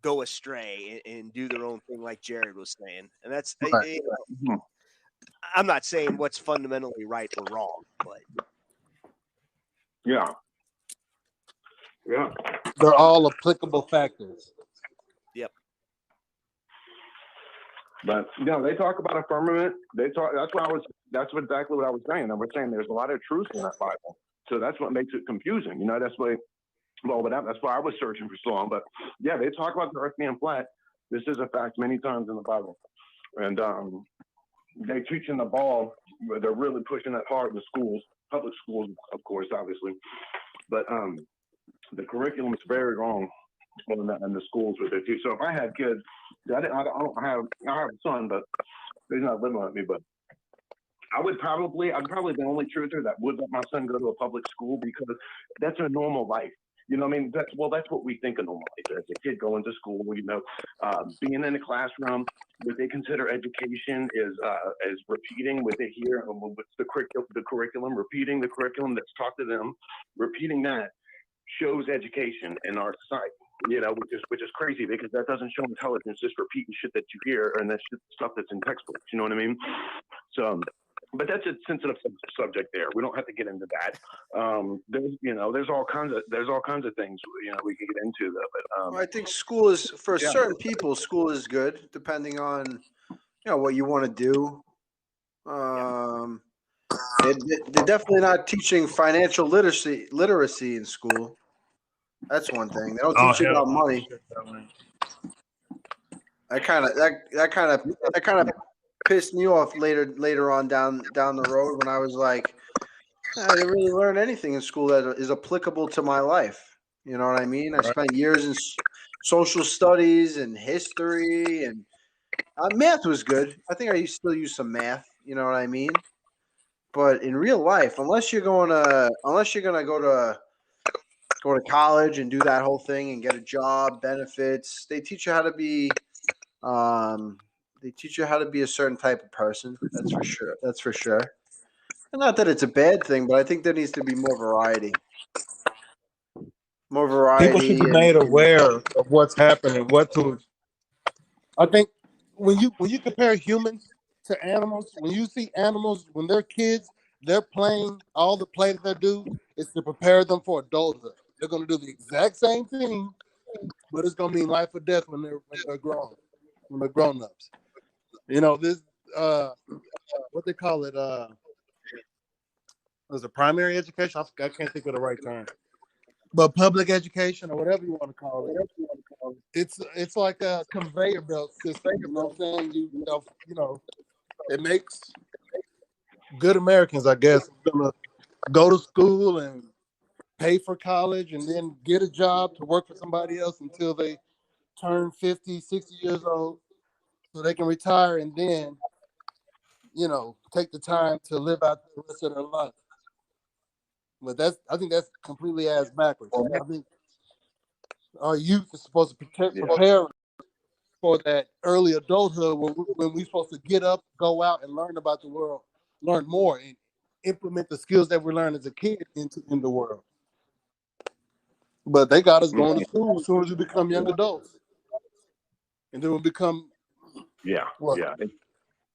go astray and do their own thing, like Jared was saying. And that's, right. I'm not saying what's fundamentally right or wrong, but yeah, they're all applicable factors. Yep. But they talk about a firmament. That's exactly what I was saying. I was saying there's a lot of truth in that Bible. So that's what makes it confusing. That's why I was searching for so long. But yeah, they talk about the earth being flat. This is a fact many times in the Bible. and they're teaching the ball. They're really pushing it hard in the schools, public schools, of course, obviously, but the curriculum is very wrong in the schools with they teach. So if I had kids, I have a son, but he's not living with me, but I'm probably the only truther that would let my son go to a public school because that's a normal life. You know what I mean? That's what we think of normal life. As a kid going to school, you know, being in the classroom, what they consider education is repeating what they hear, what's the curriculum, repeating the curriculum that's taught to them, repeating that shows education in our society. You know, which is crazy because that doesn't show intelligence, just repeating shit that you hear and that's stuff that's in textbooks. You know what I mean? So. But that's a sensitive subject there. We don't have to get into that. There's all kinds of things we can get into though. But I think school is for certain people. School is good depending on what you want to do. They're definitely not teaching financial literacy in school. That's one thing. They don't teach you about money. That kind of pissed me off later on down the road when I was like, I didn't really learn anything in school that is applicable to my life. You know what I mean? I spent years in social studies and history, and math was good. I think I still use some math. You know what I mean? But in real life, unless you're gonna go to college and do that whole thing and get a job, benefits, they teach you how to be. They teach you how to be a certain type of person. That's for sure. And not that it's a bad thing, but I think there needs to be more variety. People should be made aware of what's happening, I think when you compare humans to animals, when you see animals, when they're kids, they're playing, all the play that they do is to prepare them for adulthood. They're going to do the exact same thing, but it's going to mean life or death when they're grown, when they're grown-ups. You know, this, what they call it, was it primary education? I can't think of the right term. But public education or whatever you want to call it, it's like a conveyor belt system. You know what I'm saying? You know, it makes good Americans, I guess, gonna go to school and pay for college and then get a job to work for somebody else until they turn 50, 60 years old so they can retire and then, take the time to live out the rest of their life. But I think that's completely ass backwards. I think our youth is supposed to prepare for that early adulthood when we're supposed to get up, go out, and learn about the world, learn more, and implement the skills that we learned as a kid in the world. But they got us going to school as soon as we become young adults. And then we become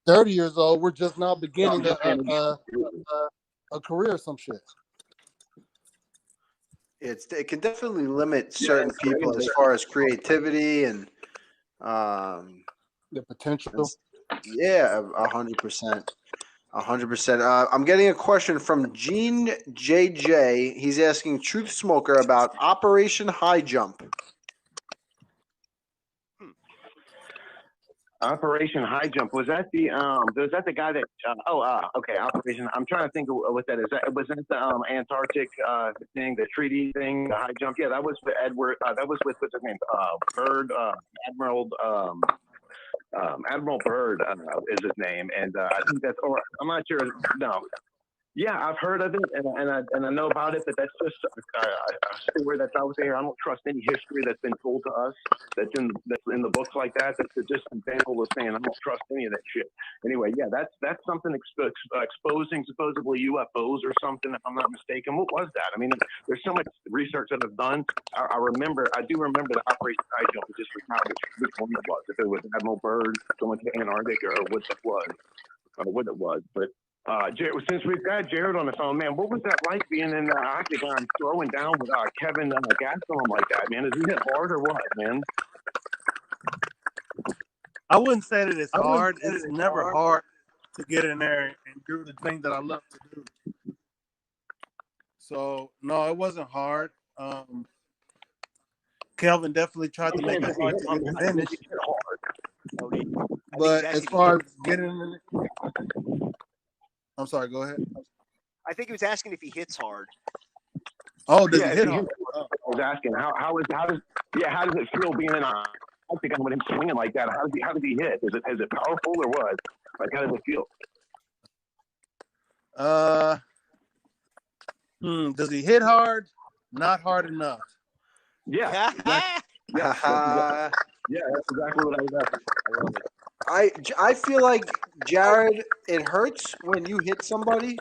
30 years old, we're just now beginning a career or some shit. It can definitely limit certain people as far as creativity and the potential. Yeah, 100%. 100%. I'm getting a question from Gene JJ. He's asking Truth Smoker about Operation Highjump. Operation Highjump, was that the guy that okay, Operation, I'm trying to think of what that is. Was that the Antarctic thing, the treaty thing, the Highjump? Yeah, that was with Edward, that was with, what's his name, Byrd, Admiral Byrd is his name, and I think that's, or I'm not sure, no. Yeah, I've heard of it, and I know about it, but that's just a story that's out there. I don't trust any history that's been told to us that's in the books like that. That's just an example of saying I don't trust any of that shit. Anyway, yeah, that's something exposing supposedly UFOs or something, if I'm not mistaken. What was that? I mean, there's so much research that I've done. I do remember the Operation Highjump. It just was not which one it was. If it was Admiral Byrd going to Antarctica or what it was, or what it was, but. Since we've got Jared on the phone, man, what was that like being in the octagon throwing down with Kelvin Gastelum like that, man? Is it hard or what, man? I wouldn't say that it's hard. It's never hard to get in there and do the thing that I love to do. So, no, it wasn't hard. Kelvin definitely tried to make it hard to get the finish. But he's as asking far if as getting in I'm sorry, go ahead. I think he was asking if he hits hard. Oh, does he if hit he hard? I was asking how does it feel being in a octagon with him swinging like that? How does he hit? Is it powerful or what? Like how does it feel? Does he hit hard? Not hard enough. Yeah. That's exactly what I was asking. I feel like, Jared, it hurts when you hit somebody,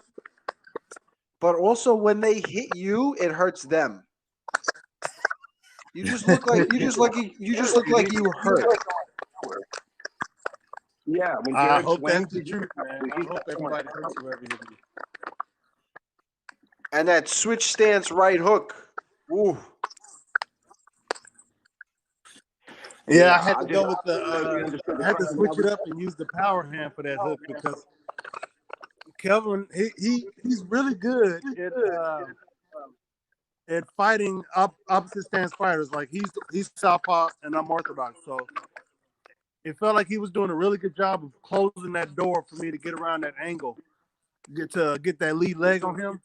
but also when they hit you, it hurts them. You just look like you hurt. Yeah, when I Jared hope swings, that's the truth, man. I hope everybody hurts whoever hit you. And that switch stance right hook. Ooh. Yeah, I had to go with I had to switch it up and use the power hand for that hook because Kelvin, he's really good at fighting opposite stance fighters. Like he's southpaw and I'm orthodox, so it felt like he was doing a really good job of closing that door for me to get around that angle, get that lead leg on him.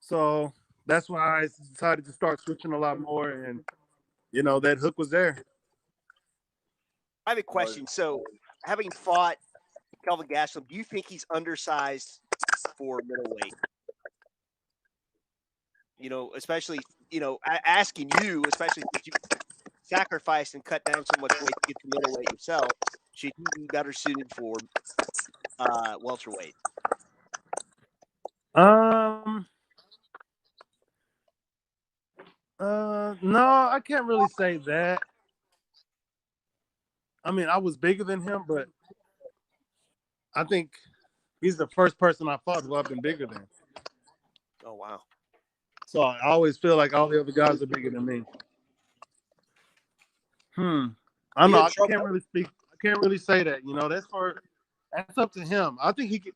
So that's why I decided to start switching a lot more, and that hook was there. I have a question. So, having fought Kelvin Gastelum, do you think he's undersized for middleweight? Especially, asking you, especially since you sacrificed and cut down so much weight to get to middleweight yourself, should he be better suited for welterweight? No, I can't really say that. I mean, I was bigger than him, but I think he's the first person I fought who I've been bigger than. Oh, wow. So I always feel like all the other guys are bigger than me. I know I can't really speak. I can't really say that. That's up to him. I think he can.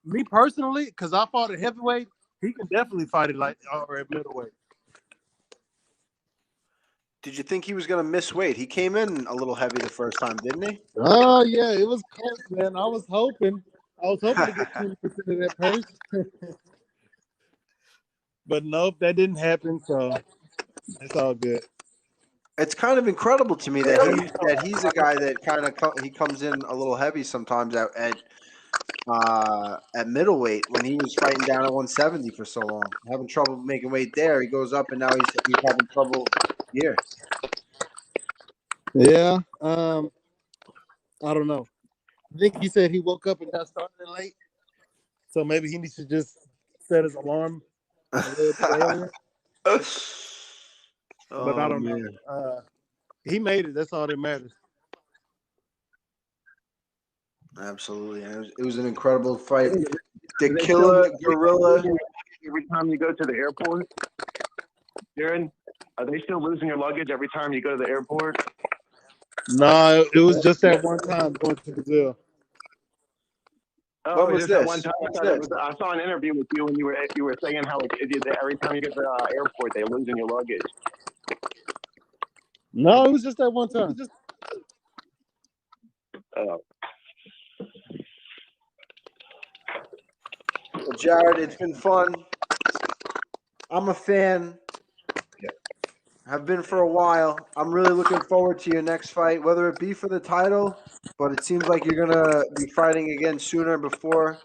Me personally, because I fought at heavyweight, he can definitely fight it or at middleweight. Did you think he was going to miss weight? He came in a little heavy the first time, didn't he? Oh yeah, it was close, man. I was hoping to get 20% of that purse, but nope, that didn't happen. So it's all good. It's kind of incredible to me that he's a guy that he comes in a little heavy sometimes at middleweight when he was fighting down at 170 for so long, having trouble making weight there. He goes up and now he's having trouble here. Yeah, I don't know. I think he said he woke up and got started late, so maybe he needs to just set his alarm a little bit earlier. But I don't know. He made it. That's all that matters. Absolutely. It was an incredible fight. The killer gorilla. Every time you go to the airport, Darren, are they still losing your luggage every time you go to the airport? No, it was just that one time going to Brazil. Oh, what was this? One time I saw an interview with you and you were saying how every time you get to the airport, they're losing your luggage. No, it was just that one time. Well, Jared, it's been fun. I'm a fan. Have been for a while. I'm really looking forward to your next fight, whether it be for the title, but it seems like you're going to be fighting again sooner before.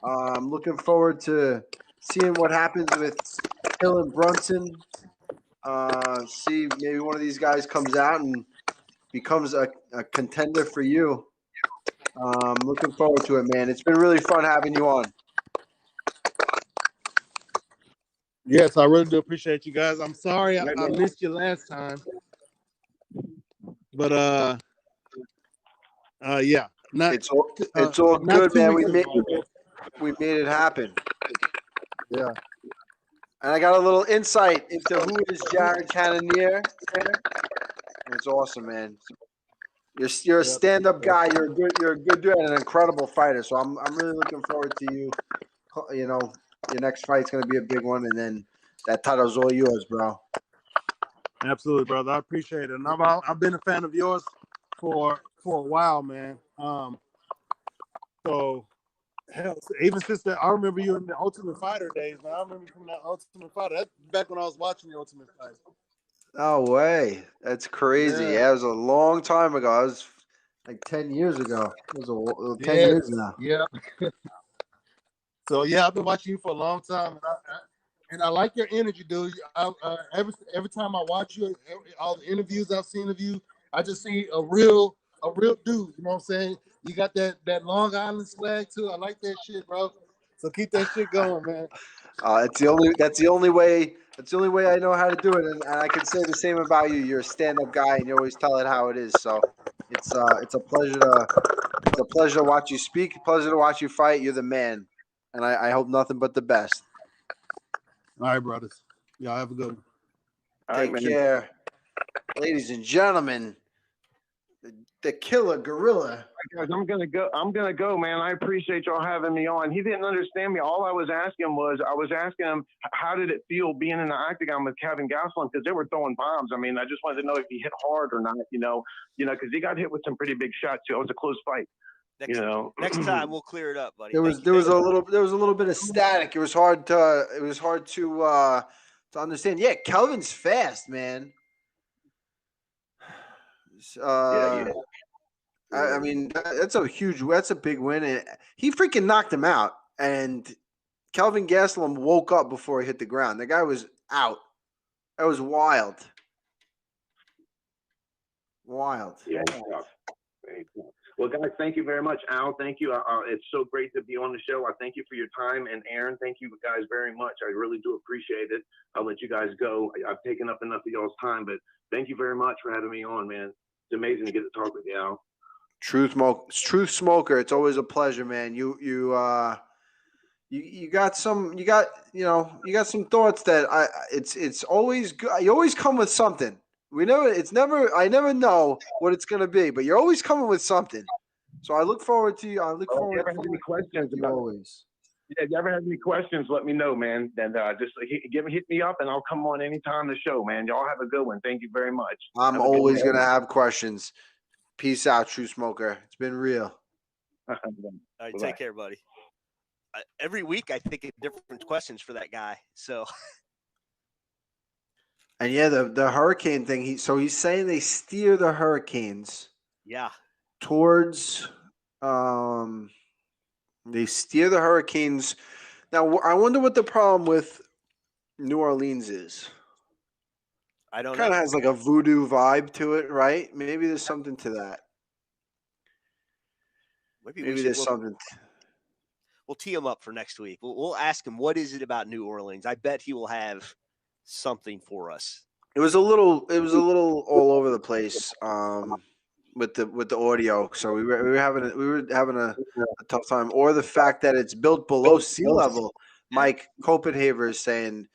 I'm looking forward to seeing what happens with Hill and Brunson. See, maybe one of these guys comes out and becomes a contender for you. I'm looking forward to it, man. It's been really fun having you on. Yes, I really do appreciate you guys. I'm sorry I missed you last time. But yeah. It's all good, man. We made it happen. Yeah. And I got a little insight into who is Jared Cannonier. It's awesome, man. You're a stand-up guy. You're a good dude and an incredible fighter. So I'm really looking forward to you. Your next fight's gonna be a big one, and then that title's all yours, bro. Absolutely, brother. I appreciate it. And I've been a fan of yours for a while, man. So hell, even since that, I remember you in the Ultimate Fighter days, man. I remember you from that Ultimate Fighter. That's back when I was watching the Ultimate Fighter. No way. That's crazy. Yeah. Yeah, it was a long time ago. I was like 10 years ago. It was 10 Yeah. years now. Yeah. So yeah, I've been watching you for a long time, and I like your energy, dude. Every time I watch you, all the interviews I've seen of you, I just see a real dude. You know what I'm saying? You got that Long Island swag too. I like that shit, bro. So keep that shit going, man. That's the only way I know how to do it, and I can say the same about you. You're a stand-up guy, and you always tell it how it is. So it's a pleasure to watch you speak. Pleasure to watch you fight. You're the man, and I hope nothing but the best. All right, brothers. Y'all have a good one. Take care, ladies and gentlemen. The killer gorilla. Guys, I'm gonna go, man. I appreciate y'all having me on. He didn't understand me. All I was asking him how did it feel being in the octagon with Kelvin Gastelum, because they were throwing bombs. I mean, I just wanted to know if he hit hard or not. Because he got hit with some pretty big shots too. It was a close fight. Next time we'll clear it up, buddy. There was a little bit of static. It was hard to understand. Yeah, Kelvin's fast, man. I mean, that's a big win. And he freaking knocked him out. And Kelvin Gastelum woke up before he hit the ground. The guy was out. That was wild. Wild. Yeah. Well, guys, thank you very much. Al, thank you. It's so great to be on the show. I thank you for your time. And Aaron, thank you guys very much. I really do appreciate it. I'll let you guys go. I've taken up enough of y'all's time, but thank you very much for having me on, man. It's amazing to get to talk with you, Al. Truth Smoker. It's always a pleasure, man. You got some thoughts that it's always good. You always come with something. I never know what it's going to be, but you're always coming with something. So I look forward to you. If you ever have any questions always. Yeah, if you ever have any questions, let me know, man. Then just hit me up, and I'll come on anytime the show, man. Y'all have a good one. Thank you very much. I'm always going to have questions. Peace out, True Smoker. It's been real. All right, take care, buddy. Every week I think of different questions for that guy. So, and yeah, the hurricane thing. He's saying they steer the hurricanes. Yeah. Towards, they steer the hurricanes. Now I wonder what the problem with New Orleans is. I don't know. Kind of has like a voodoo vibe to it, right? Maybe there's something to that. Maybe there's something. We'll tee him up for next week. We'll ask him, what is it about New Orleans? I bet he will have something for us. It was a little all over the place with the audio. So we were having a tough time. Or the fact that it's built below sea level. Mike Copenhaver is saying.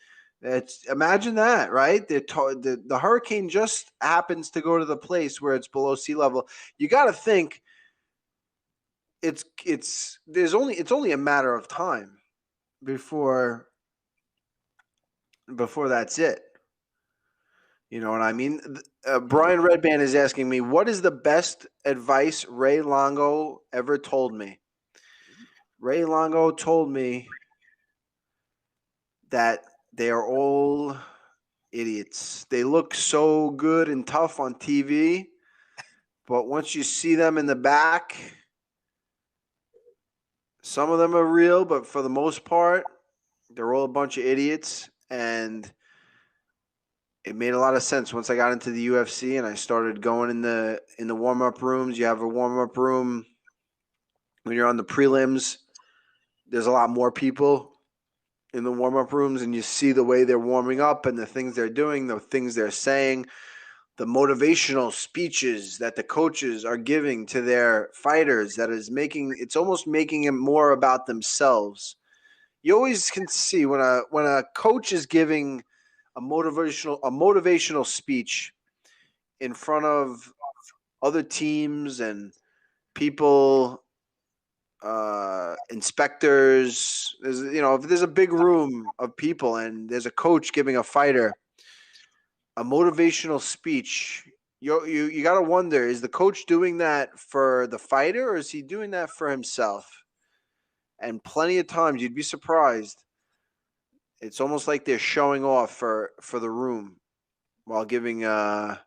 Imagine that, right? The hurricane just happens to go to the place where it's below sea level. You got to think it's only a matter of time before that's it. You know what I mean? Brian Redband is asking me, what is the best advice Ray Longo ever told me? Ray Longo told me that they are all idiots. They look so good and tough on TV, but once you see them in the back, some of them are real, but for the most part, they're all a bunch of idiots. And it made a lot of sense once I got into the UFC and I started going in the warm-up rooms. You have a warm-up room when you're on the prelims. There's a lot more people in the warm-up rooms, and you see the way they're warming up and the things they're doing, the things they're saying, the motivational speeches that the coaches are giving to their fighters it's almost making it more about themselves. You always can see when a coach is giving a motivational speech in front of other teams and people, inspectors, if there's a big room of people and there's a coach giving a fighter a motivational speech, You got to wonder, is the coach doing that for the fighter or is he doing that for himself? And plenty of times you'd be surprised. It's almost like they're showing off for the room while giving their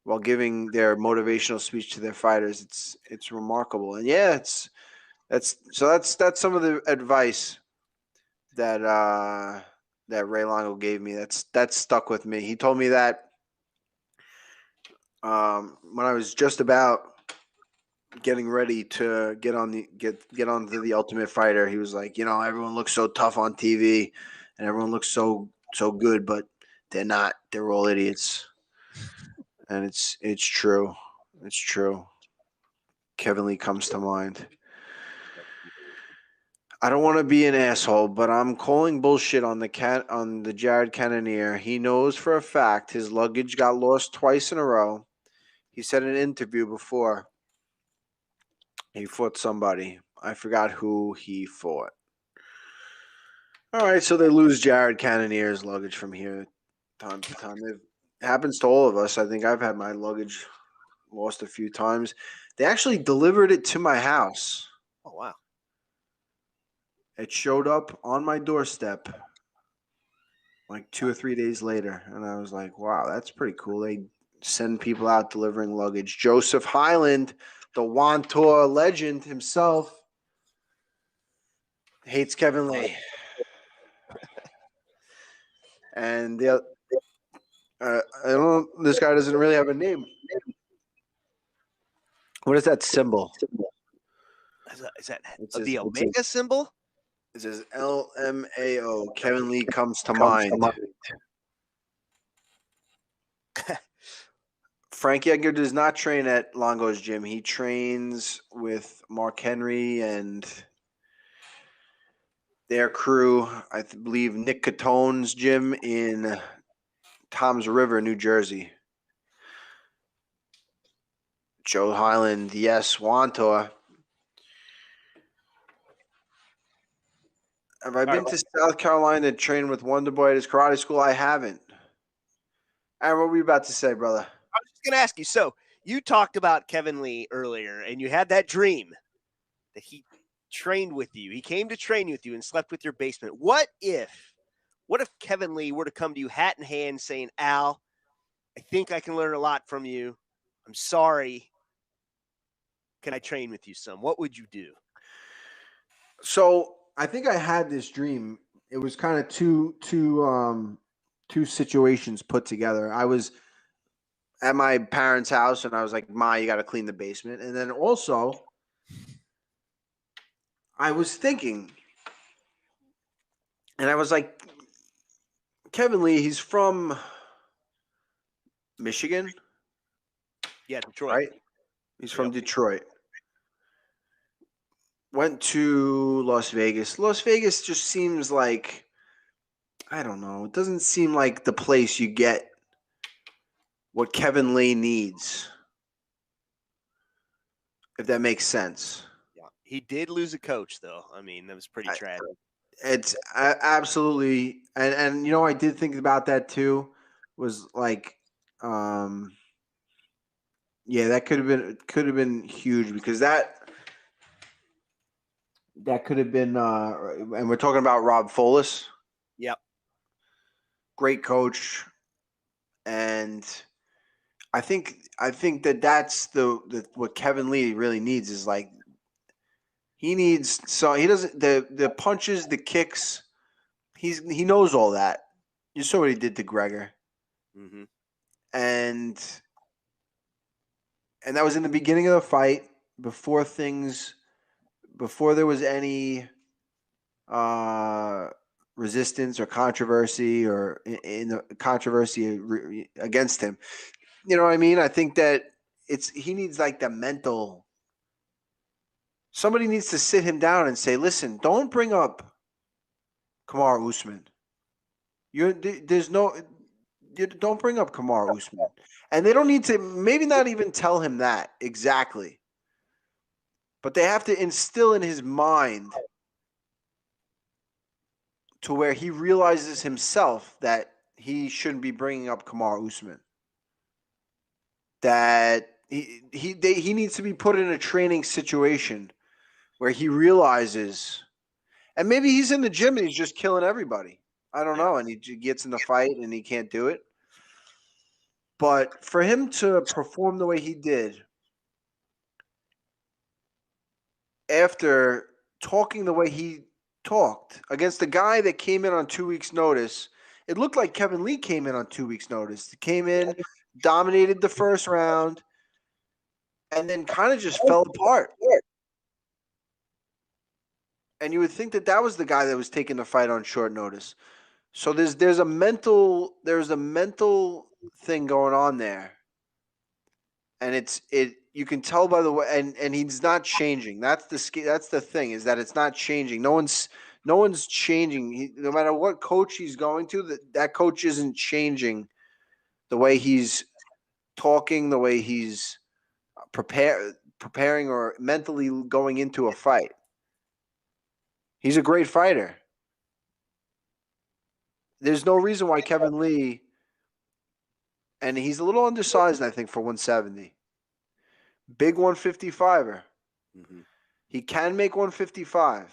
motivational speech to their fighters. It's remarkable. And yeah, that's some of the advice that Ray Longo gave me. That's stuck with me. He told me that when I was just about getting ready to get onto the Ultimate Fighter, he was like, everyone looks so tough on TV and everyone looks so good, but they're not. They're all idiots. And it's true. It's true. Kevin Lee comes to mind. I don't want to be an asshole, but I'm calling bullshit on the Jared Cannonier. He knows for a fact his luggage got lost twice in a row. He said in an interview before he fought somebody. I forgot who he fought. All right, so they lose Jared Cannonier's luggage from here time to time. It happens to all of us. I think I've had my luggage lost a few times. They actually delivered it to my house. Oh, wow. It showed up on my doorstep like 2 or 3 days later. And I was like, wow, that's pretty cool. They send people out delivering luggage. Joseph Highland, the Wantor legend himself, hates Kevin Lee. And I don't. This guy doesn't really have a name. What is that symbol? Is that the Omega symbol? It says LMAO. Kevin Lee comes to mind. Frankie Edgar does not train at Longo's gym. He trains with Mark Henry and their crew. I believe Nick Catone's gym in Toms River, New Jersey. Joe Highland, yes, Wantor. Have I been to South Carolina to train with Wonder Boy at his karate school? I haven't. Aaron, what were you about to say, brother? I was just going to ask you. So you talked about Kevin Lee earlier, and you had that dream that he trained with you. He came to train with you and slept with your basement. What if Kevin Lee were to come to you hat in hand saying, Al, I think I can learn a lot from you. I'm sorry. Can I train with you some? What would you do? So I think I had this dream. It was kind of two situations put together. I was at my parents' house and I was like, Ma, you got to clean the basement. And then also I was thinking, and I was like, Kevin Lee, he's from Michigan. Yeah, Detroit. Right? He's from Detroit. Went to Las Vegas. Las Vegas just seems like, I don't know. It doesn't seem like the place you get what Kevin Lee needs, if that makes sense. Yeah, he did lose a coach, though. I mean, that was pretty tragic. It's absolutely, and I did think about that too. Was like, yeah, that could have been huge because that could have been, and we're talking about Rob Folis. Yep. Great coach. And I think that's what Kevin Lee really needs is like, he doesn't, the punches, the kicks, he knows all that. You saw what he did to Gregor. Mm-hmm. And that was in the beginning of the fight before there was any resistance or controversy or in the controversy against him. You know what I mean? I think that he needs like the mental. Somebody needs to sit him down and say, listen, don't bring up Kamaru Usman. Don't bring up Kamaru Usman. And they don't need to, maybe not even tell him that exactly. But they have to instill in his mind to where he realizes himself that he shouldn't be bringing up Kamaru Usman. that he needs to be put in a training situation where he realizes, and maybe he's in the gym and he's just killing everybody. I don't know, and he gets in the fight and he can't do it. But for him to perform the way he did after talking the way he talked against the guy that came in on 2 weeks' notice, it looked like Kevin Lee came in on 2 weeks' notice. He came in, dominated the first round, and then kind of just fell apart. And you would think that that was the guy that was taking the fight on short notice. So there's a mental thing going on there, and you can tell by the way, and he's not changing. That's the thing, is that it's not changing. No one's changing. No matter what coach he's going to, that coach isn't changing the way he's talking, the way he's preparing or mentally going into a fight. He's a great fighter. There's no reason why Kevin Lee, and he's a little undersized, I think, for 170. Big 155er. Mm-hmm. He can make 155.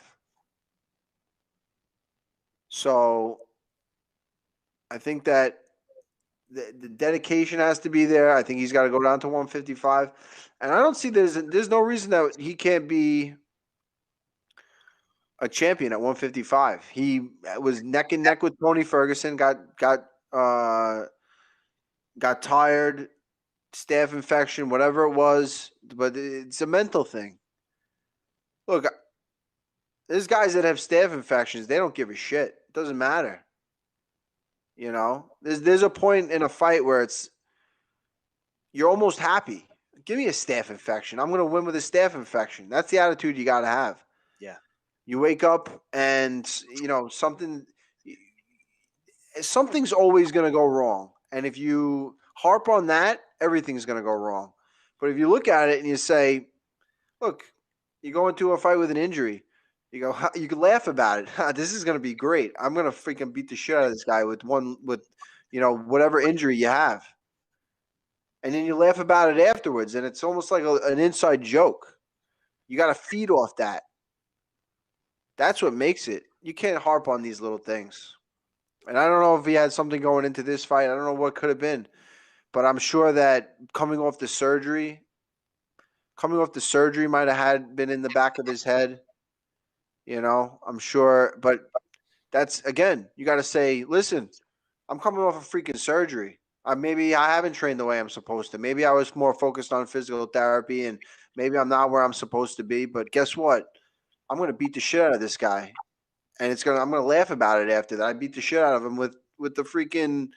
So I think that the dedication has to be there. I think he's got to go down to 155. And I don't see there's no reason that he can't be a champion at 155. He was neck and neck with Tony Ferguson, got tired, staph infection, whatever it was, but it's a mental thing. Look, there's guys that have staph infections, they don't give a shit. It doesn't matter. You know, there's a point in a fight where you're almost happy. Give me a staph infection. I'm going to win with a staph infection. That's the attitude you got to have. Yeah. You wake up and, you know, something's always going to go wrong. And if you harp on that, everything's going to go wrong. But if you look at it and you say, look, you go into a fight with an injury, you can laugh about it. This is going to be great. I'm going to freaking beat the shit out of this guy with whatever injury you have. And then you laugh about it afterwards, and it's almost like an inside joke. You got to feed off that. That's what makes it. You can't harp on these little things. And I don't know if he had something going into this fight. I don't know what could have been. But I'm sure that coming off the surgery might have been in the back of his head. You know, I'm sure. But that's, again, you got to say, listen, I'm coming off a freaking surgery. Maybe I haven't trained the way I'm supposed to. Maybe I was more focused on physical therapy, and maybe I'm not where I'm supposed to be. But guess what? I'm going to beat the shit out of this guy. And I'm going to laugh about it after that. I beat the shit out of him with the freaking,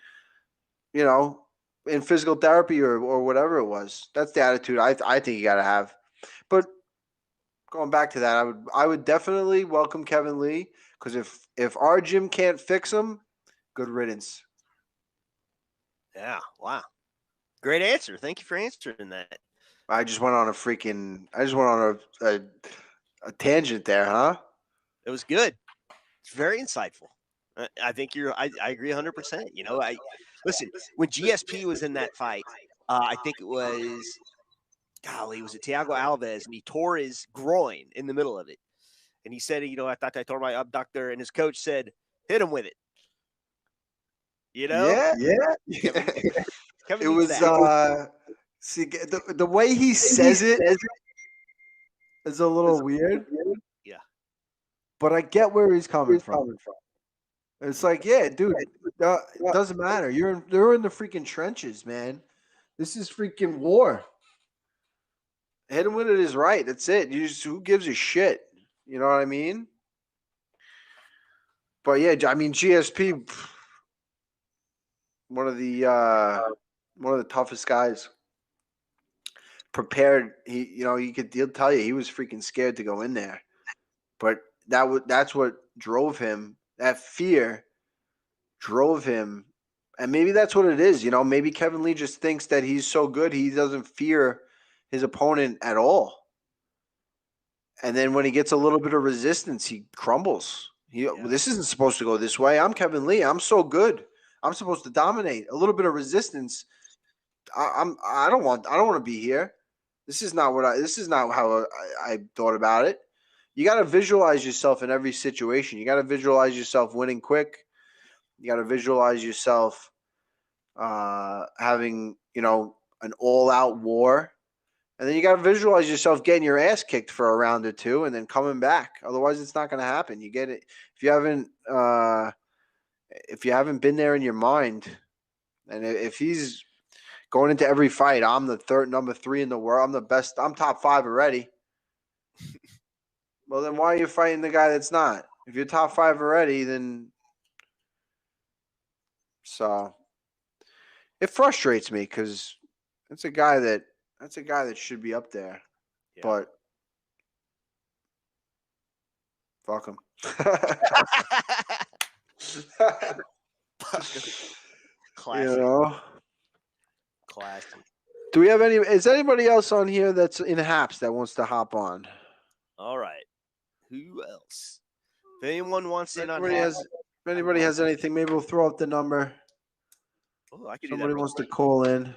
you know, in physical therapy or whatever it was. That's the attitude I think you got to have. But going back to that, I would definitely welcome Kevin Lee, because if our gym can't fix him, good riddance. Yeah. Wow. Great answer. Thank you for answering that. I just went on a tangent there, huh? It was good. It's very insightful. I think I agree 100%. You know, listen, when GSP was in that fight, I think it was Thiago Alves, and he tore his groin in the middle of it. And he said, you know, I thought I tore my abductor, and his coach said, hit him with it. You know? Yeah. Kevin It was see, the way he says it is a little weird. Yeah. But I get where he's coming from. It's like, yeah, dude, it doesn't matter. They're in the freaking trenches, man. This is freaking war. Hit him with it is right. That's it. Who gives a shit? You know what I mean? But yeah, I mean, GSP, one of the toughest guys. Prepared. He'll tell you he was freaking scared to go in there. But that's what drove him. That fear drove him. And maybe that's what it is. You know, maybe Kevin Lee just thinks that he's so good he doesn't fear his opponent at all. And then when he gets a little bit of resistance, he crumbles. This isn't supposed to go this way. I'm Kevin Lee. I'm so good. I'm supposed to dominate. A little bit of resistance, I don't want to be here. This is not how I thought about it. You got to visualize yourself in every situation. You got to visualize yourself winning quick. You got to visualize yourself having, an all-out war. And then you got to visualize yourself getting your ass kicked for a round or two and then coming back. Otherwise, it's not going to happen. You get it if you haven't been there in your mind. And if he's going into every fight, I'm the number 3 in the world. I'm the best. I'm top 5 already. Well, then why are you fighting the guy that's not? If you're top 5 already, then so it frustrates me because that's a guy that should be up there, but fuck him. Classic. Classic. Do we have any? Is anybody else on here that's in Happs that wants to hop on? All right. Who else? If anyone wants in on If anybody has anything, maybe we'll throw up the number. Oh, I can Somebody do that. wants to call in.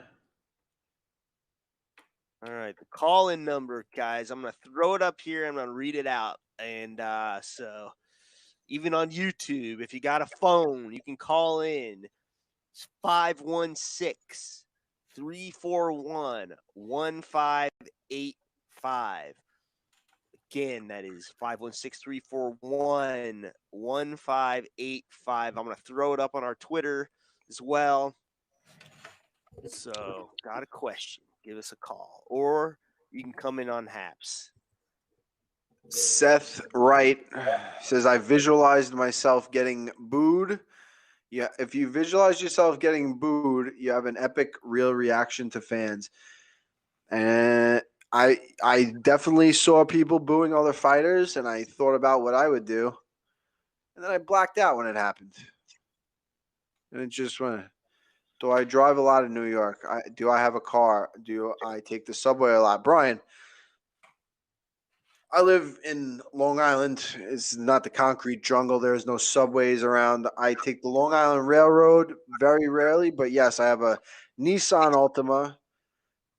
All right, the call-in number, guys. I'm gonna throw it up here. I'm gonna read it out, and so even on YouTube, if you got a phone, you can call in. It's 516-341-1585. Again, that is 516-341-1585. I'm going to throw it up on our Twitter as well. So, got a question, give us a call. Or you can come in on Happs. Seth Wright says, I visualized myself getting booed. Yeah, if you visualize yourself getting booed, you have an epic real reaction to fans. And I definitely saw people booing other fighters, and I thought about what I would do. And then I blacked out when it happened. And it just went. Do I drive a lot in New York? Do I have a car? Do I take the subway a lot? Brian, I live in Long Island. It's not the concrete jungle. There's no subways around. I take the Long Island Railroad very rarely, but yes, I have a Nissan Altima,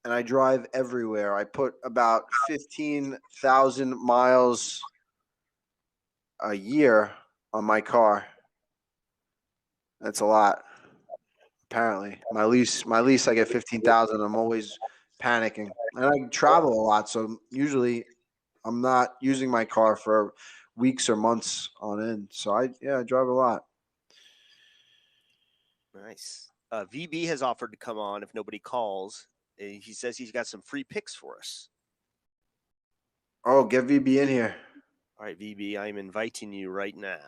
and I drive everywhere. I put about 15,000 miles a year on my car. That's a lot. Apparently, my lease, I get 15,000. I'm always panicking, and I travel a lot, so usually I'm not using my car for weeks or months on end. So I drive a lot. Nice. VB has offered to come on if nobody calls. He says he's got some free picks for us. Oh, get VB in here. All right, VB, I'm inviting you right now.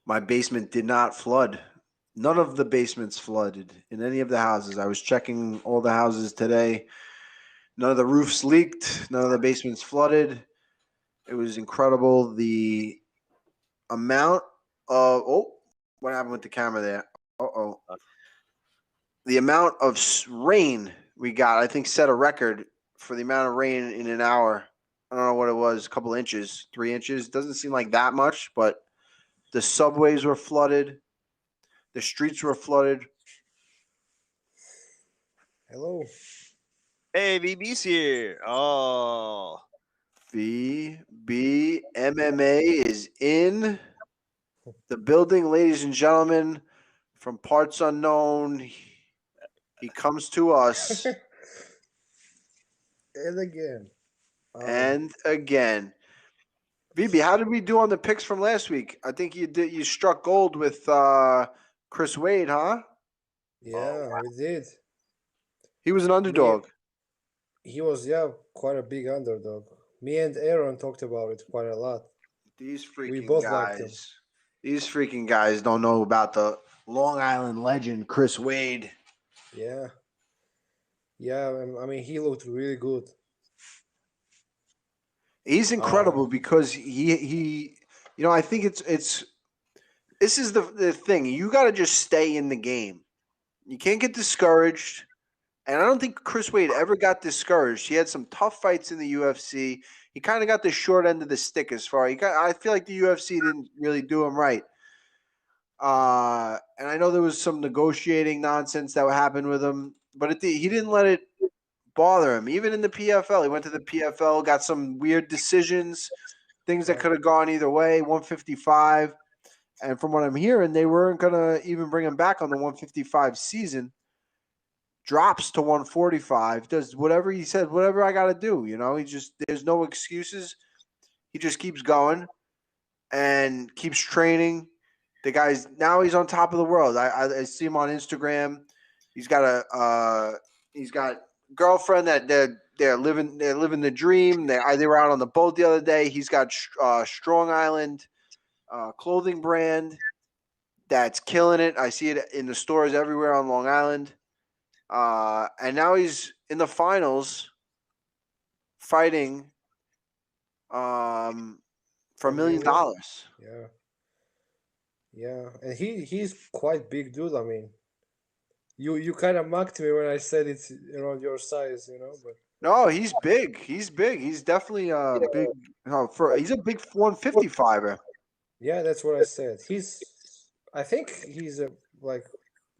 My basement did not flood. None of the basements flooded in any of the houses. I was checking all the houses today. None of the roofs leaked. None of the basements flooded. It was incredible. The amount of what happened with the camera there? The amount of rain we got, I think, set a record for the amount of rain in an hour. I don't know what it was, a couple inches, 3 inches. Doesn't seem like that much, but the subways were flooded. The streets were flooded. Hello. Hey, VB's here. Oh. VB MMA is in the building, ladies and gentlemen, from parts unknown. He comes to us. And again. And again. VB, how did we do on the picks from last week? I think you struck gold with Chris Wade, huh? Yeah, we did. He was an underdog. He was, quite a big underdog. Me and Aaron talked about it quite a lot. These freaking we both liked him. guys. These freaking guys don't know about the Long Island legend, Chris Wade. Yeah. Yeah, I mean, he looked really good. He's incredible because he I think it's this is the thing. You got to just stay in the game. You can't get discouraged. And I don't think Chris Wade ever got discouraged. He had some tough fights in the UFC. He kind of got the short end of the stick as far. I feel like the UFC didn't really do him right. And I know there was some negotiating nonsense that happened with him, but he didn't let it bother him. Even in the PFL, he went to the PFL, got some weird decisions, things that could have gone either way. 155, and from what I'm hearing, they weren't gonna even bring him back on the 155 season. Drops to 145, does whatever he said, whatever I got to do. There's no excuses. He just keeps going and keeps training. The guy's now he's on top of the world. I see him on Instagram. He's got girlfriend that they're living the dream. They were out on the boat the other day. He's got Strong Island clothing brand that's killing it. I see it in the stores everywhere on Long Island. And now he's in the finals fighting for $1 million. Yeah. Yeah. And he's quite big dude. I mean, you kind of mocked me when I said it's around your size, but No, he's big. He's big. He's definitely big. He's a big 155er. yeah, that's what I said. I think he's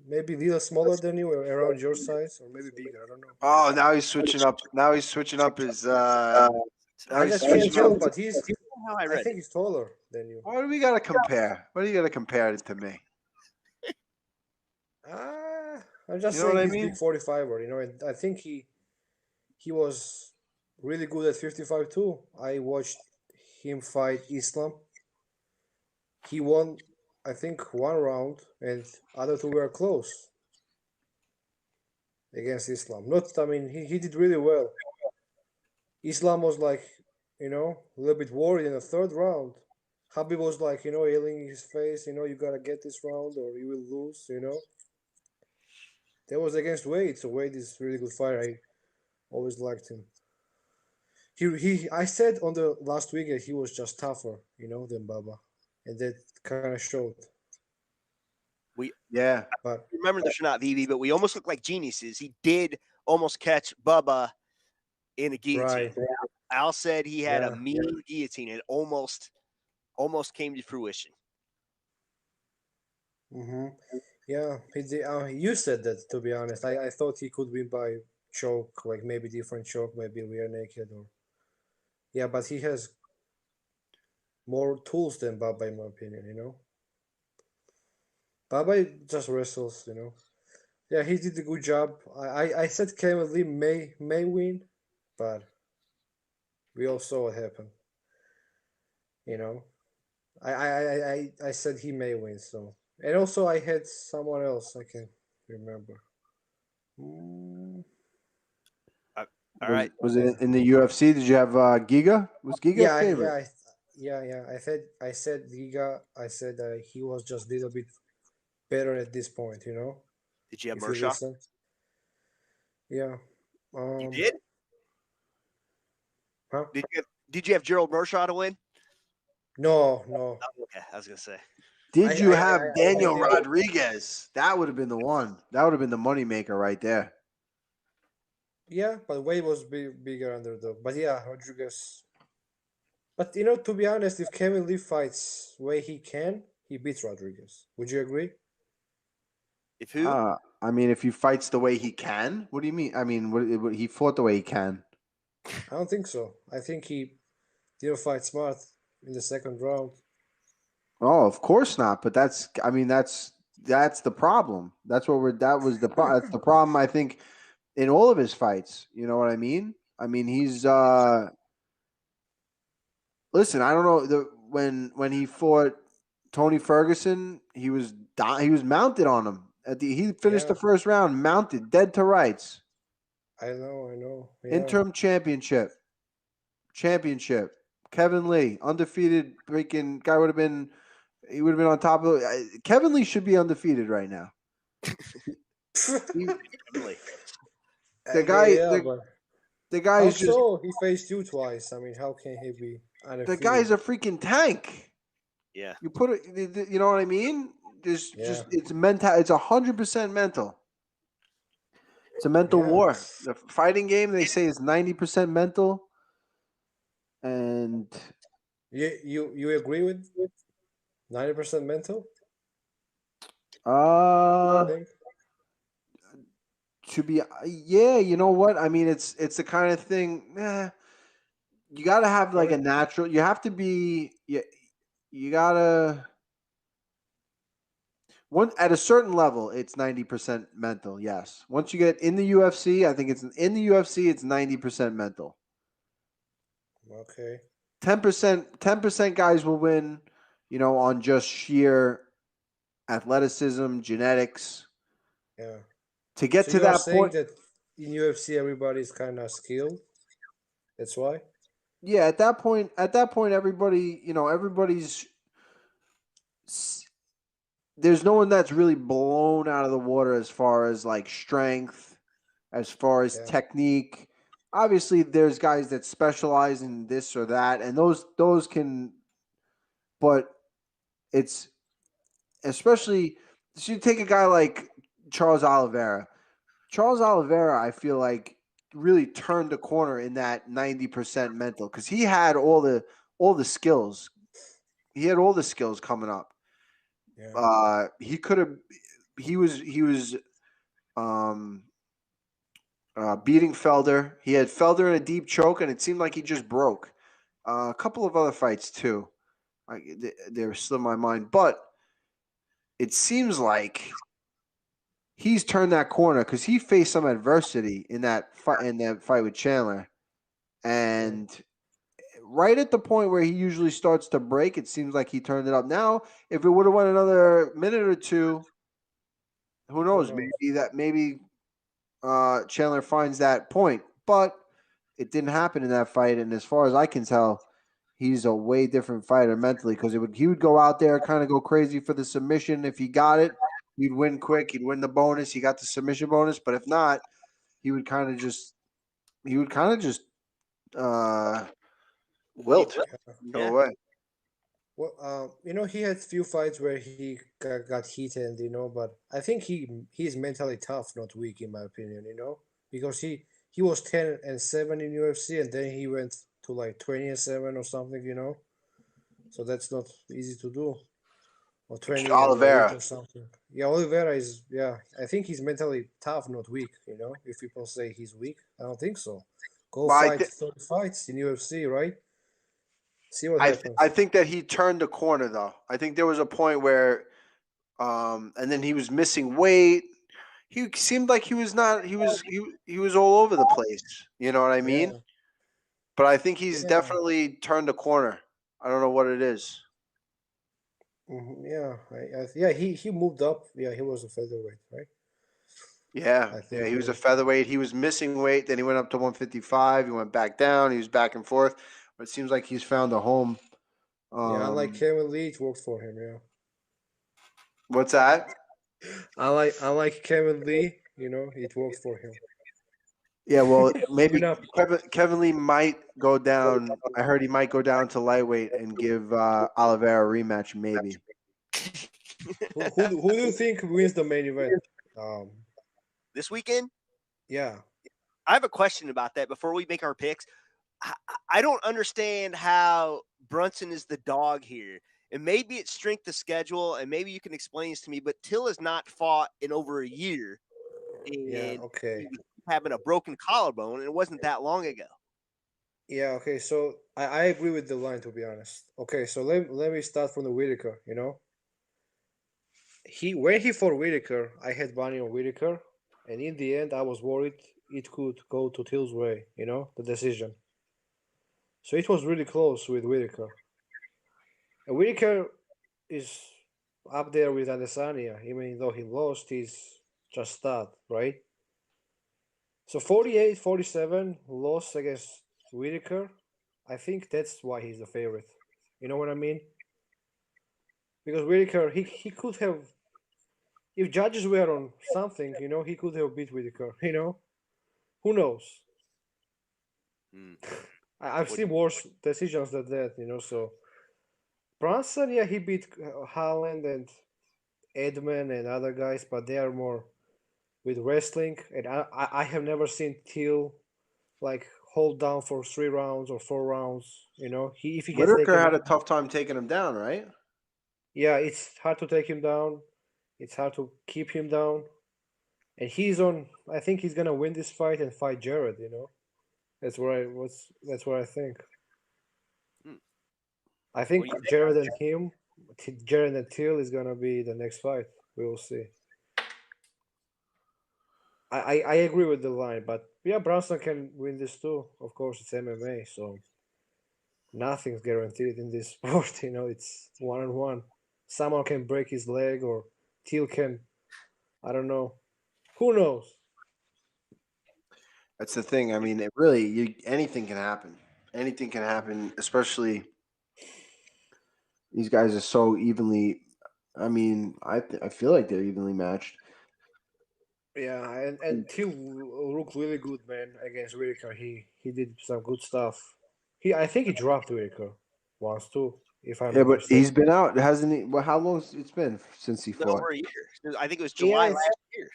maybe a little smaller than you, or around your size, or maybe bigger. I don't know. Oh, now he's switching up. Now he's switching up his. I just can't tell, but I think he's taller than you. What do we got to compare? What do you got to compare it to me? I'm just saying he's big 45er, and I think he was really good at 55 too. I watched him fight Islam. He won, I think, one round, and other two were close against Islam. He did really well. Islam was a little bit worried in the third round. Habib was yelling in his face, you gotta get this round or you will lose, That was against Wade, so Wade is a really good fighter. I always liked him. I said on the last week that he was just tougher, than Baba. And that kind of showed. But remember the Shanat VV, but we almost looked like geniuses. He did almost catch Bubba in a guillotine. Right. Al said he had a mean guillotine. It almost came to fruition. Mm-hmm. Yeah, he did. You said that, to be honest. I thought he could win by choke, maybe different choke, maybe rear naked or. Yeah, but he has more tools than Baba, in my opinion. Baba just wrestles, Yeah, he did a good job. I said Kevin Lee may win, but we all saw what happened. I said he may win, so. And also I had someone else I can remember. All right. Was it in the UFC? Did you have Giga? Was Giga a favorite? Yeah. I said Giga. I said he was just a little bit better at this point, Did you have If Mershaw? Yeah. You did? Huh? Did you have Gerald Mershaw to win? No. Oh, okay, I was gonna say. Did you have Daniel Rodriguez? That would have been the one. That would have been the moneymaker right there. Yeah, but Wade was bigger underdog. But yeah, Rodriguez. But to be honest, if Kevin Lee fights way he can, he beats Rodriguez. Would you agree? If who? If he fights the way he can, what do you mean? He fought the way he can. I don't think so. I think he didn't fight smart in the second round. Oh, of course not. But that's the problem. That's the problem. I think in all of his fights. You know what I mean? He's listen. I don't know when he fought Tony Ferguson, he was mounted on him. He finished the first round mounted, dead to rights. I know. Yeah. Interim championship. Kevin Lee, undefeated freaking guy would have been on top of Kevin Lee should be undefeated right now. The guy is just he faced you twice. How can he be undefeated? The guy's a freaking tank. Yeah. You put it, you know what I mean? It's mental. It's 100% mental. It's a mental war. The fighting game, they say, is 90% mental. And you agree with 90% mental? I think. To be, yeah, you know what? I mean, it's the kind of thing. You got to have like a natural. You have to be. You gotta. One at a certain level, it's 90% mental. Yes. Once you get in the UFC, I think it's in the UFC, it's 90% mental. Okay. 10% guys will win, on just sheer athleticism, genetics. Yeah. To get So to you are that saying point, that in UFC everybody's kind of skilled. That's why. yeah, at that point, everybody, everybody's. There's no one that's really blown out of the water as far as like strength, as far as technique. Obviously, there's guys that specialize in this or that, and those can. But it's especially. So you take a guy like Charles Oliveira. Charles Oliveira, I feel like, really turned the corner in that 90% mental because he had all the skills. He had all the skills coming up. Yeah. He could have. He was beating Felder. He had Felder in a deep choke, and it seemed like he just broke. A couple of other fights too. They're still in my mind, but it seems like he's turned that corner because he faced some adversity in that fight with Chandler, and right at the point where he usually starts to break, it seems like he turned it up. Now, if it would have went another minute or two, who knows? Maybe Chandler finds that point, but it didn't happen in that fight. And as far as I can tell, he's a way different fighter mentally because he would go out there, kind of go crazy for the submission. If he got it, he'd win quick. He'd win the bonus. He got the submission bonus. But if not, he would kind of just wilt, go away. Well, he had few fights where he got heated, but I think he's mentally tough, not weak, in my opinion, because he was 10-7 in UFC, and then he went to like 20-7 or something, so that's not easy to do, or 20-8 Oliveira. or something. Yeah, Oliveira is, I think he's mentally tough, not weak, if people say he's weak, I don't think so. Go fight 30 fights in UFC, right? See what happens. I think that he turned the corner though. I think there was a point where, and then he was missing weight. He seemed like he was not. He was all over the place. You know what I mean? Yeah. But I think he's definitely turned the corner. I don't know what it is. Yeah, he moved up. Yeah, he was a featherweight, right? Yeah, he was a featherweight. He was missing weight. Then he went up to 155. He went back down. He was back and forth. But it seems like he's found a home. Unlike Kevin Lee, it worked for him. Yeah. What's that? Unlike Kevin Lee, it worked for him. Yeah, well, maybe Kevin Lee might go down. I heard he might go down to lightweight and give Oliveira a rematch, maybe. Who do you think wins the main event? This weekend? Yeah. I have a question about that before we make our picks. I don't understand how Brunson is the dog here. And maybe it's strength of schedule, and maybe you can explain this to me, but Till has not fought in over a year. And okay. he was having a broken collarbone, and it wasn't that long ago. Yeah, okay. So I agree with the line, to be honest. Okay, so let me start from the Whitaker, When he fought Whitaker, I had money on Whitaker, and in the end, I was worried it could go to Till's way, the decision. So it was really close with Whitaker. And Whitaker is up there with Adesanya, even though he lost, he's just stud, right? So 48-47 loss against Whitaker, I think that's why he's the favorite. You know what I mean? Because Whitaker, he could have, if judges were on something, he could have beat Whitaker, Who knows? I've seen worse decisions than that, so. Brunson, yeah, he beat Haaland and Edman and other guys, but they are more with wrestling. And I have never seen Till like hold down for 3 rounds or 4 rounds. If he gets Whitaker had a tough time taking him down, right? Yeah, it's hard to take him down. It's hard to keep him down. And he's on. I think he's gonna win this fight and fight Jared. That's what I think. I think What do you think? Jared and him, Jared and Till is gonna be the next fight. We will see. I agree with the line, but yeah, Brunson can win this too. Of course, it's MMA, so nothing's guaranteed in this sport. It's 1-on-1. Someone can break his leg, or Till can. I don't know. Who knows? That's the thing. I mean, anything can happen. Anything can happen, especially these guys are so evenly. I mean, I feel like they're evenly matched. Yeah, and Till looked really good, man, against Whitaker. He did some good stuff. I think he dropped Whitaker once too, if I'm Yeah, not but mistaken. he's been out, hasn't he? Well, how long it's been since he fought? Over a year. I think it was July Yeah, last year.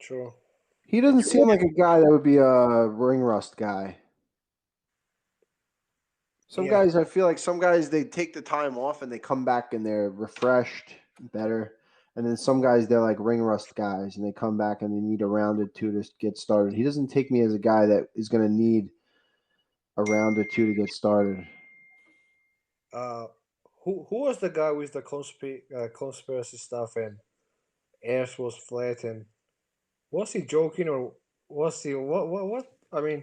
True. He doesn't seem like a guy that would be a ring rust guy. Some Yeah. guys, I feel like some guys, they take the time off and they come back and they're refreshed, better. And then some guys, they're like ring rust guys and they come back and they need a round or two to get started. He doesn't take me as a guy that is going to need a round or two to get started. Who was the guy with the conspiracy stuff and Earth was flat, and was he joking or was he what? I mean,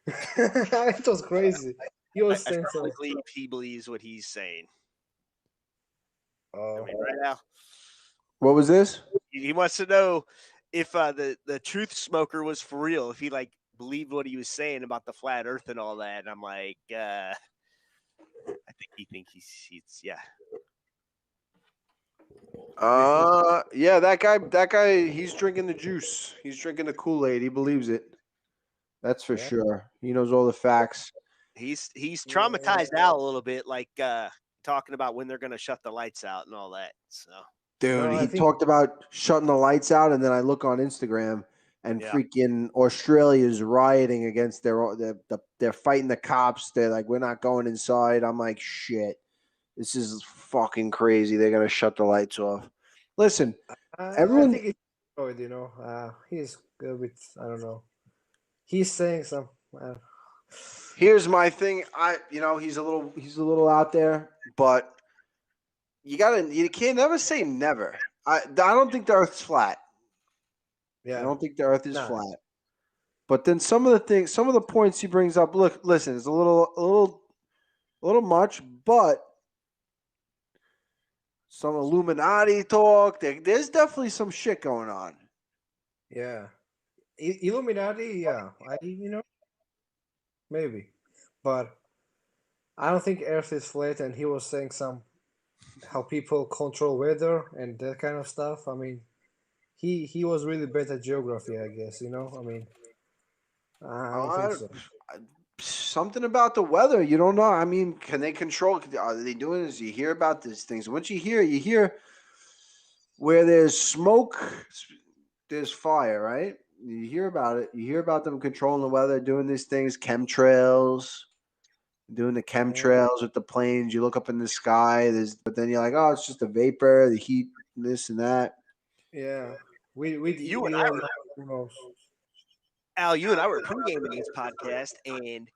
it was crazy. He was I saying firmly something. believe he believes what he's saying. I Oh, mean, right now, What was this? he wants to know if the truth smoker was for real. If he believed what he was saying about the flat Earth and all that. And I'm like, I think he thinks he's yeah. Yeah, that guy, he's drinking the juice. He's drinking the Kool-Aid. He believes it. That's for sure. He knows all the facts. He's traumatized out a little bit, talking about when they're going to shut the lights out and all that. So, Dude, No, I he think- talked about shutting the lights out, and then I look on Instagram, and freaking Australia's rioting against they're fighting the cops. They're like, we're not going inside. I'm like, shit, this is fucking crazy. They're gonna shut the lights off. Listen, everyone. I think it's Freud, he's good with, I don't know. He's saying some. Here's my thing. He's a little out there, but you can't never say never. I don't think the Earth's flat. Yeah. I don't think the Earth is flat. But then some of the points he brings up. Listen, it's a little much, but some Illuminati talk. There's definitely some shit going on. Yeah. Illuminati, yeah. Maybe. But I don't think Earth is flat, and he was saying how people control weather and that kind of stuff. I mean, he was really bad at geography, I guess, I mean, I don't think so. Something about the weather, you don't know. I mean, can they control? Are they doing this? You hear about these things. Once you hear where there's smoke, there's fire, right? You hear about it. You hear about them controlling the weather, doing these things, chemtrails, doing the chemtrails with the planes. You look up in the sky, but then you're like, oh, it's just a vapor, the heat, this and that. Yeah. You and I were, Al, you and I were pre-gaming this podcast, and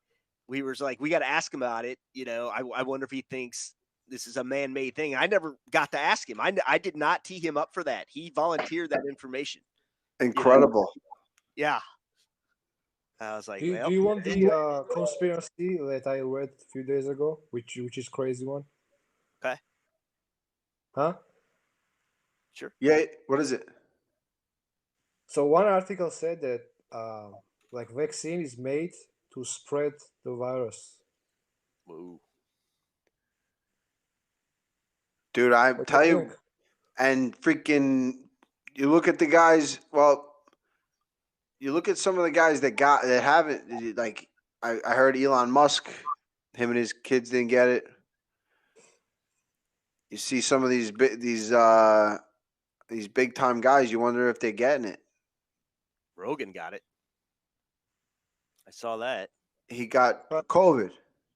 we were like, we got to ask him about it. I wonder if he thinks this is a man-made thing. I never got to ask him. I did not tee him up for that. He volunteered that information. Incredible. Yeah. I was like, do you want the conspiracy that I read a few days ago, which is crazy one? Okay. Huh? Sure. Yeah. What is it? So one article said that vaccine is made to spread the virus. Whoa. Dude, I tell you, and freaking, you look at the guys. Well, you look at some of the guys that haven't. Like, I heard Elon Musk, him and his kids didn't get it. You see some of these big time guys. You wonder if they're getting it. Rogan got it. I saw that. He got COVID.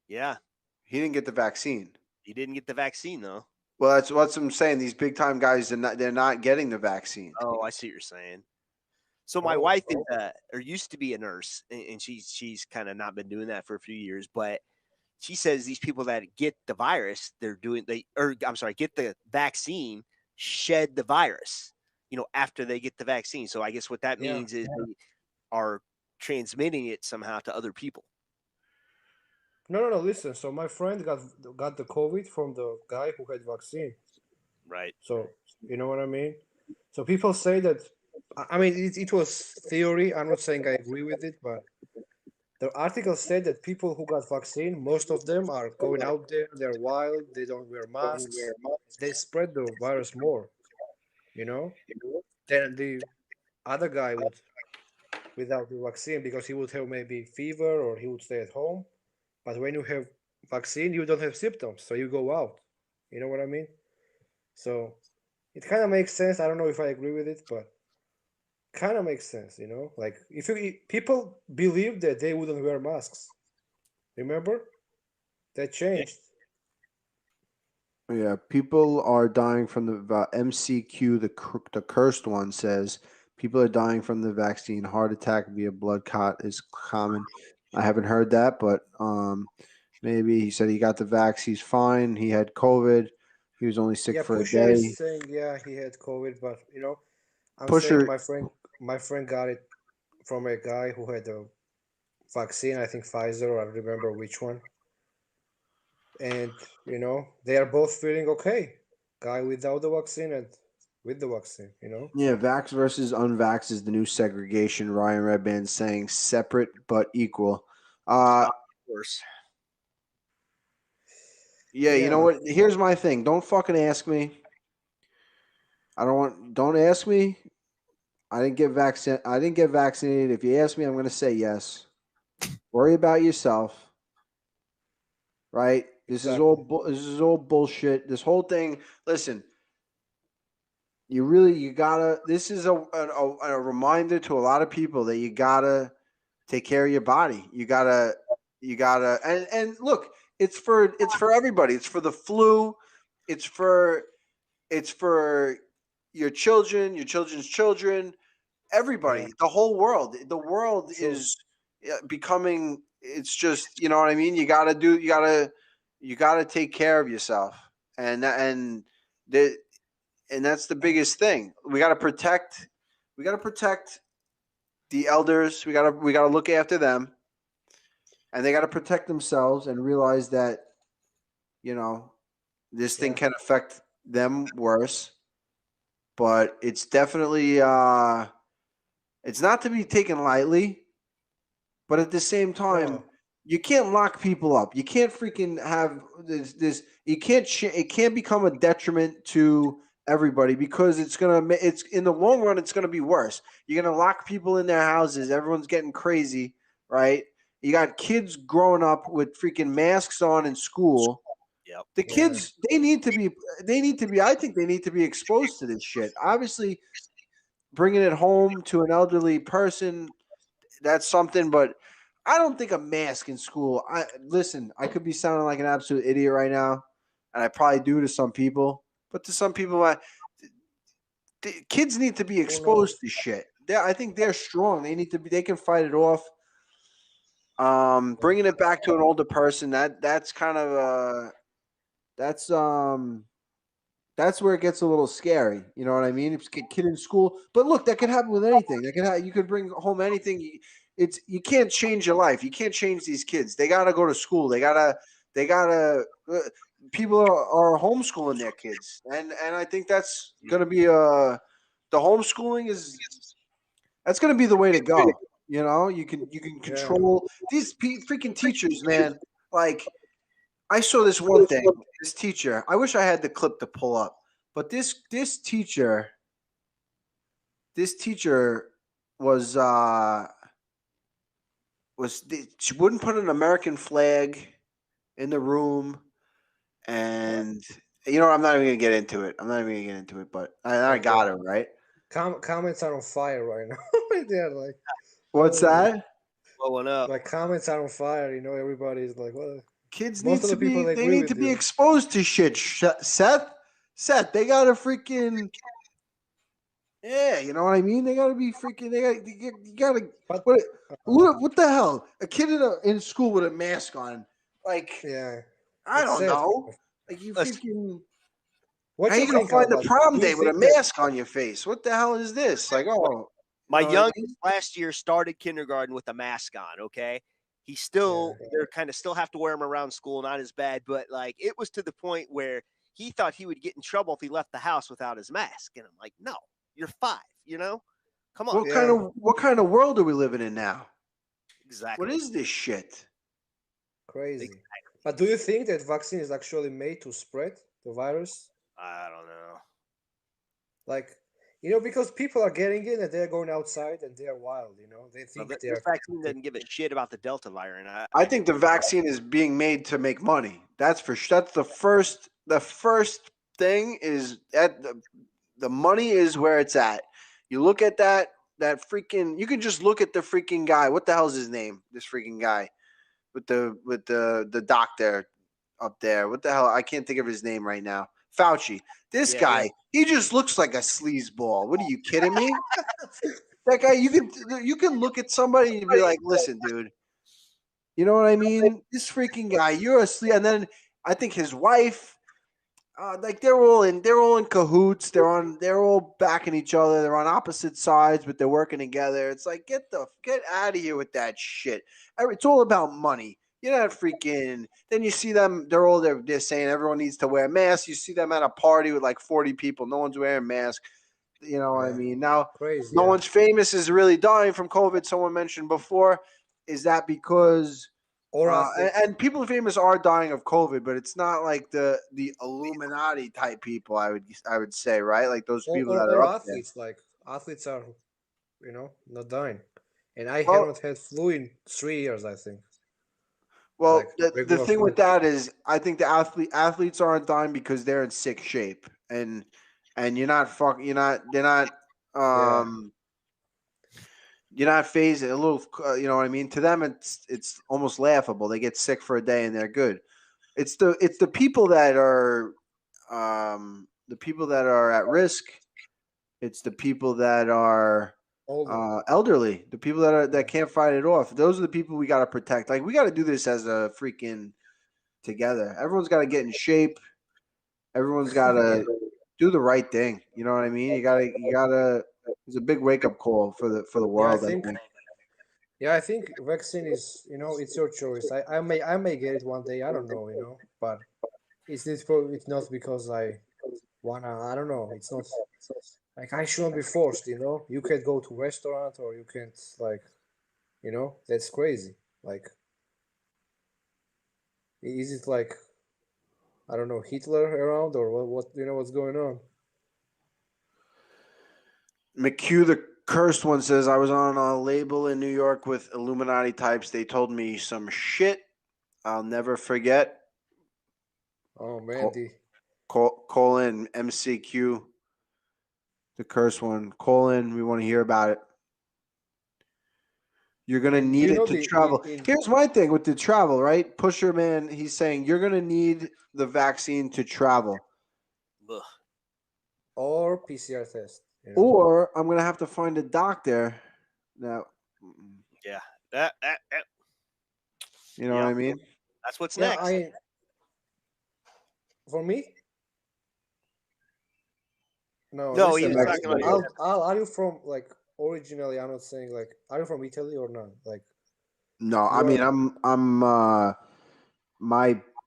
Yeah. He didn't get the vaccine. He didn't get the vaccine, though. Well, that's what I'm saying. These big time guys, they're not getting the vaccine. Oh, I see what you're saying. So my wife is or used to be a nurse, and she's kind of not been doing that for a few years, but she says these people that get the virus, get the vaccine, shed the virus, after they get the vaccine. So I guess what that means is they are transmitting it somehow to other people. No. Listen. So my friend got the COVID from the guy who had vaccine. Right. So you know what I mean. So people say that. I mean, it was theory. I'm not saying I agree with it, but the article said that people who got vaccine, most of them are going out there. They're wild. They don't wear masks. They spread the virus more. Than the other guy would without the vaccine, because he would have maybe fever or he would stay at home. But when you have vaccine, you don't have symptoms, so you go out. You know what I mean? So it kind of makes sense. I don't know if I agree with it, but kind of makes sense. Like if people believe that they wouldn't wear masks. Remember? That changed. Yeah, people are dying from the MCQ. The cursed one says people are dying from the vaccine. Heart attack via blood clot is common. I haven't heard that, but maybe he said he got the vax. He's fine. He had COVID. He was only sick for a Pusher day. is saying he had COVID, but I'm Pusher, saying my friend got it from a guy who had a vaccine. I think Pfizer, or I don't remember which one. And they are both feeling okay. Guy without the vaccine and with the vaccine. Yeah, vax versus unvax is the new segregation. Ryan Redband saying separate but equal. Of course. Yeah, you know what? Here's my thing. Don't fucking ask me. Don't ask me. I didn't get vaccinated. If you ask me, I'm going to say yes. Worry about yourself. Right? This is all bullshit. This whole thing. Listen, you gotta. This is a reminder to a lot of people that you gotta take care of your body. You gotta, and look, it's for everybody. It's for the flu. It's for your children, your children's children, everybody, the whole world. The world is becoming. It's just, you know what I mean. You gotta take care of yourself, and that's the biggest thing. We gotta protect the elders. We gotta look after them, and they gotta protect themselves and realize that, this thing can affect them worse. But it's definitely it's not to be taken lightly. But at the same time, you can't lock people up. You can't freaking have this. You can't. It can't become a detriment to everybody, because it's in the long run, it's gonna be worse. You're gonna lock people in their houses. Everyone's getting crazy, right? You got kids growing up with freaking masks on in school. Yep. The kids, they need to be. I think they need to be exposed to this shit. Obviously, bringing it home to an elderly person, that's something. But I don't think a mask in school. Listen, I could be sounding like an absolute idiot right now, and I probably do to some people. But to some people, the kids need to be exposed to shit. I think they're strong. They need to be. They can fight it off. Bringing it back to an older person, that's kind of that's where it gets a little scary. You know what I mean? If it's a kid in school, but look, that could happen with anything. You could bring home anything. You can't change your life. You can't change these kids. They gotta go to school. They gotta. People are homeschooling their kids, and I think that's gonna be the homeschooling that's gonna be the way to go. You can control these freaking teachers, man. Like, I saw this one thing. This teacher, I wish I had the clip to pull up, but this teacher was she wouldn't put an American flag in the room, and I'm not even gonna get into it. But I got her right. Comments are on fire right now. They're like, what's that? Blowing up. Like, comments are on fire. Everybody's like, what? Kids need to be. They need to be exposed to shit. Seth, Seth, they gotta freaking. Yeah, you know what I mean. They gotta be freaking. You gotta. But What the hell? A kid in school with a mask on, like yeah, I it's don't sad. know. Like you Listen, freaking. What How you you gonna think find the about? prom Do you day with a think that? mask on your face? What the hell is this? Like, oh, you my know what I youngest mean? last year started kindergarten with a mask on. Okay, he Yeah. still they're kind of still have to wear him around school, not as bad, but like it was to the point where he thought he would get in trouble if he left the house without his mask, and I'm like, no, you're 5, you know, come on, Yeah. What kind of world are we living in now? exactly. What is this shit? Crazy. But do you think that vaccine is actually made to spread the virus? I don't know. Like, because people are getting it and they're going outside and they're wild. They Well, think this vaccine doesn't give a shit about the Delta variant. I think the vaccine is being made to make money. That's the first. The first thing is that the money is where it's at. You look at that freaking. You can just look at the freaking guy. What the hell's his name? This freaking guy with the doctor up there. What the hell? I can't think of his name right now. Fauci. This guy, he just looks like a sleazeball. What are you kidding me? That guy, you can look at somebody and be like, listen, dude. You know what I mean? This freaking guy, you're asleep. And then I think his wife, like they're all in cahoots. They're all backing each other. They're on opposite sides, but they're working together. It's like get out of here with that shit. It's all about money. You're not freaking. Then you see them. They're saying everyone needs to wear masks. You see them at a party with like 40 people. No one's wearing masks. You know what I mean? Now, Crazy. no one's famous is really dying from COVID. Someone mentioned before. Is that because? And people famous are dying of COVID, but it's not like the Illuminati type people. I would say, right? Like those people that are or up athletes. Like athletes are, not dying. And I there. Well, haven't had flu in 3 years. I think. well, Like the regular thing flu. with that is, I think the athletes aren't dying because they're in sick shape, and you're not they're not Yeah. you're not phasing a little. You know what I mean? To them, it's almost laughable. They get sick for a day and they're good. It's the people that are at risk. It's the people that are elderly. The people that can't fight it off. Those are the people we got to protect. Like we got to do this as a freaking together. Everyone's got to get in shape. Everyone's got to do the right thing. You know what I mean? You gotta. It's a big wake up call for the world. I think. Yeah, I think vaccine is, it's your choice. I may get it one day. I don't know, but it's not because I wanna. I don't know. It's not like I shouldn't be forced. You can't go to restaurant or you can't like, that's crazy. Like, is it like, I don't know, Hitler around or what? What's going on? McHugh, the cursed one, says, I was on a label in New York with Illuminati types. They told me some shit I'll never forget. Oh, man. Call in, MCQ, the cursed one. Call in. We want to hear about it. You're going to need it to travel. Here's my thing with the travel, right? Pusher Man, he's saying you're going to need the vaccine to travel. Ugh. Or PCR test. Or I'm going to have to find a doctor. Now, yeah, that. You know what I mean? That's what's next. For me? No, he's talking about you. Are you from, like, originally, I'm not saying, like, are you from Italy or not? Like, no, I mean, I'm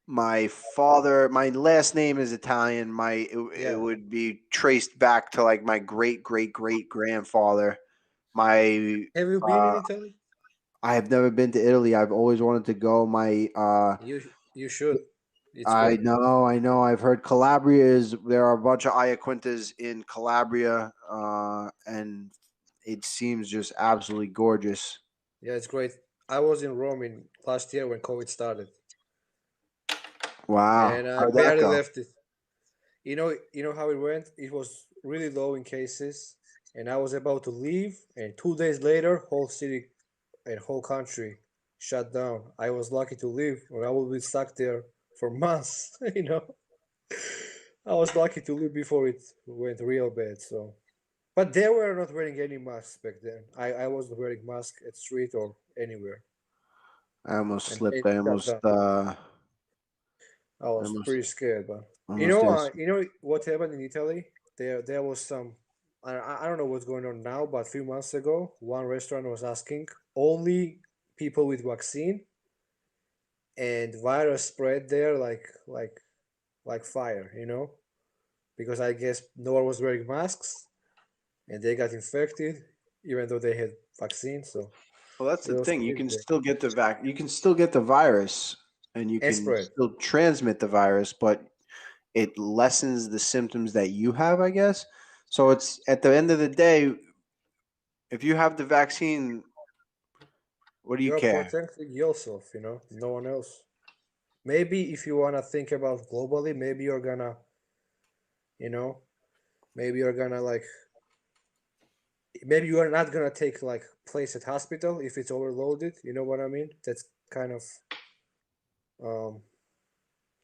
my father, my last name is Italian. It would be traced back to like my great grandfather. Have you been in Italy? I have never been to Italy. I've always wanted to go. You should. I know. I've heard there are a bunch of Iaquintas in Calabria, and it seems just absolutely gorgeous. Yeah, it's great. I was in Rome last year when COVID started. Wow. And I barely left it. You know how it went? It was really low in cases, and I was about to leave, and 2 days later, whole city and whole country shut down. I was lucky to leave, or I would be stuck there for months, I was lucky to live before it went real bad. So, but they were not wearing any masks back then. I wasn't wearing mask at street or anywhere, I almost and slipped. it shut down. I was almost pretty scared, but almost asked. you know what happened in Italy? There was some. I don't know what's going on now, but a few months ago, one restaurant was asking only people with vaccine, and virus spread there like fire. Because I guess no one was wearing masks, and they got infected, even though they had vaccine. So Well, that's it the was thing. You crazy can there. still get you can still get the virus, and you And can spread. still transmit the virus, but it lessens the symptoms that you have, I guess. So it's at the end of the day, if you have the vaccine, what do you You're care? protecting yourself, no one else. Maybe if you wanna think about globally, you know, maybe you're gonna like, maybe you are not gonna take like place at hospital if it's overloaded. You know what I mean? That's um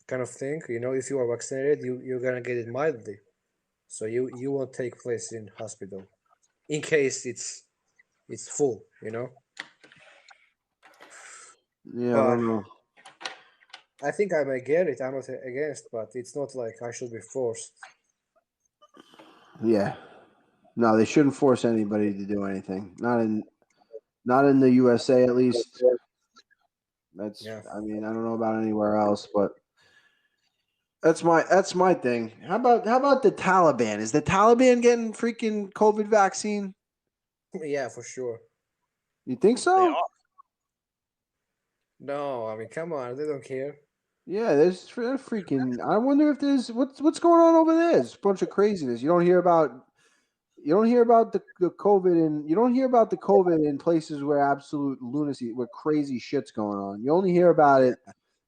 kind of thing. If you are vaccinated, you're gonna get it mildly, so you won't take place in hospital in case it's full. Yeah, I But don't know. I think I may get it. I'm not against, but it's not like I should be forced. Yeah, no, they shouldn't force anybody to do anything. Not in the USA, at least. That's. Yeah. I mean, I don't know about anywhere else, but that's my thing. How about the Taliban? Is the Taliban getting freaking COVID vaccine? Yeah, for sure. You think They so? are. No, I mean, come on, they don't care. Yeah, there's freaking. I wonder if there's what's going on over there. It's a bunch of craziness. You don't hear about the COVID and you don't hear about the COVID in places where absolute lunacy, where crazy shit's going on. You only hear about Yeah, it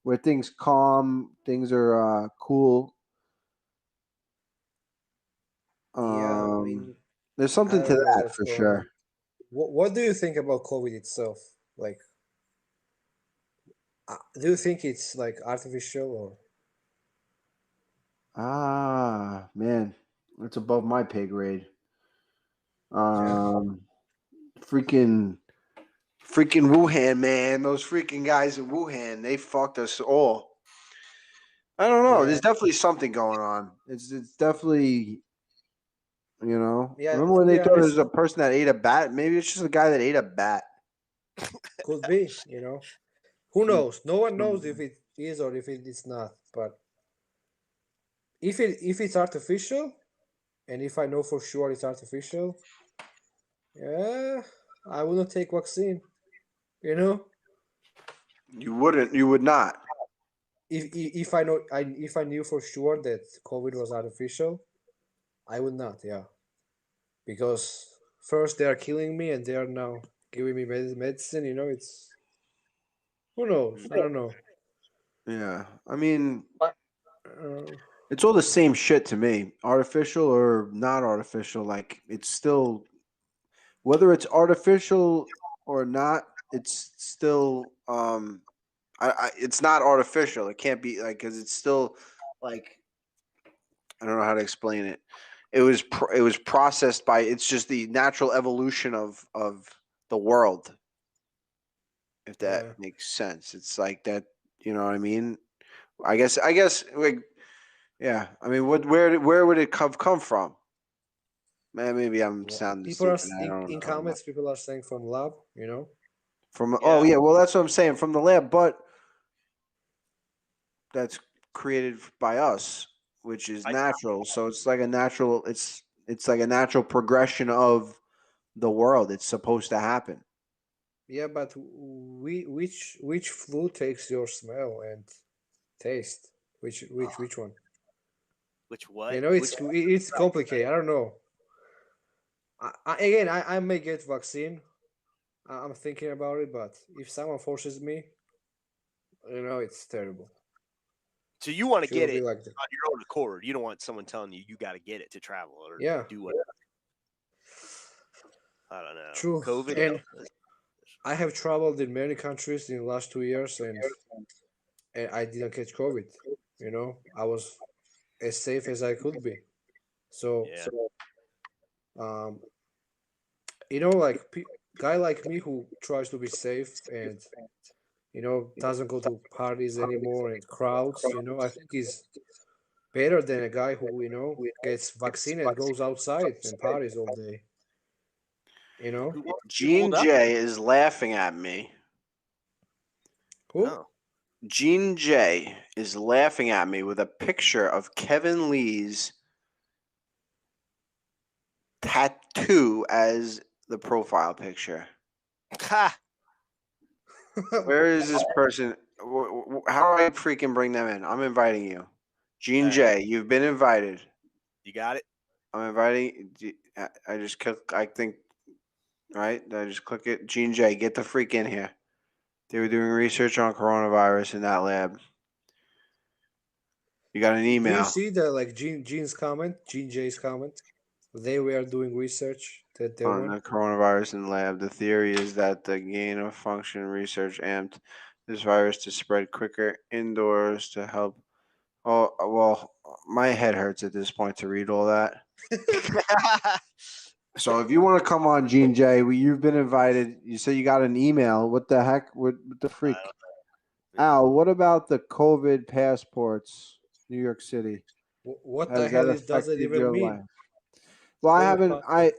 where things calm, things are cool. yeah. I Um, mean, there's I something to don't know that what's for going on. sure. What do you think about COVID itself? Like, do you think it's like artificial or? Ah, man, it's above my pay grade. Yeah. Um, freaking Wuhan, man. Those freaking guys in Wuhan, they fucked us all. I don't know. Yeah. There's definitely something going on. It's definitely, Yeah. remember To when they be thought it was honest, a person that ate a bat? Maybe it's just a guy that ate a bat. could be. Who Some- knows? No one knows if some- it is or if it is not. But if it's artificial, and if I know for sure it's artificial, yeah, I will not take vaccine. You know, You would not. if I know if I knew for sure that COVID was artificial, I would not. Yeah, because first they are killing me, and they are now giving me medicine. It's who knows. I don't know. Yeah. I mean, Uh, it's all the same shit to me. Artificial or not artificial, like it's still whether it's artificial or not, it's still it's not artificial. It can't be like because it's still like I don't know how to explain it. It was processed by. It's just the natural evolution of the world. If that yeah, makes sense, it's like that. You know what I mean? I guess like yeah. I mean, where would it come from? Man, maybe I'm sounding people are stupid. I don't in know. comments. People are saying from lab. From oh Yeah. yeah, well that's what I'm saying from the lab, but that's created by us, which is natural. So it's like a natural. It's like a natural progression of the world. It's supposed to happen. Yeah, but which flu takes your smell and taste? Which one? Which what? It's complicated. I don't know. Again, I may get vaccine. I'm thinking about it, but if someone forces me, it's terrible. So you want to get Shouldn't be it like that. on your own accord. You don't want someone telling you got to get it to travel or Yeah, do whatever. I don't know. true. COVID. And I have traveled in many countries in the last 2 years, and I didn't catch COVID. I was as safe as I could be. So, Yeah. like guy like me who tries to be safe and doesn't go to parties anymore and crowds. I think he's better than a guy who gets vaccine and goes outside and parties all day. Gene J is laughing at me. Who? Oh. Gene J is laughing at me with a picture of Kevin Lee's tattoo as the profile picture. Ha! Where is this person? How do I freaking bring them in? I'm inviting you. Gene J, you've been invited. You got it? I'm inviting. I just click. I think. Right? I just click it. Gene J, get the freak in here. They were doing research on coronavirus in that lab. You got an Do email. you see that Gene J's comment? They were doing research that they On won. the coronavirus in the lab. The theory is that the gain of function research amped this virus to spread quicker indoors to help. Oh, well, my head hurts at this point to read all that. So if you want to come on, Gene J, you've been invited. You say you got an email. What the heck? What the freak? Al, what about the COVID passports, New York City? What Has the hell that does it affected even your mean? life? Well, I COVID haven't.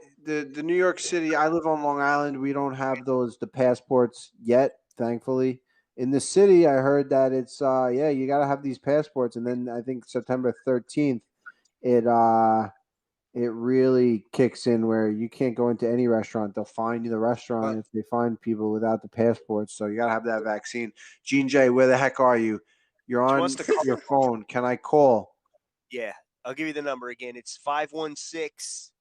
The New York City. I live on Long Island. We don't have the passports yet, thankfully. In the city, I heard that it's you got to have these passports, and then I think September 13th, it really kicks in where you can't go into any restaurant. They'll fine you the restaurant if they find people without the passports. So you got to have that vaccine. Gene J, where the heck are you? You're on your phone. Can I call? Yeah, I'll give you the number again. It's 516-341-1585.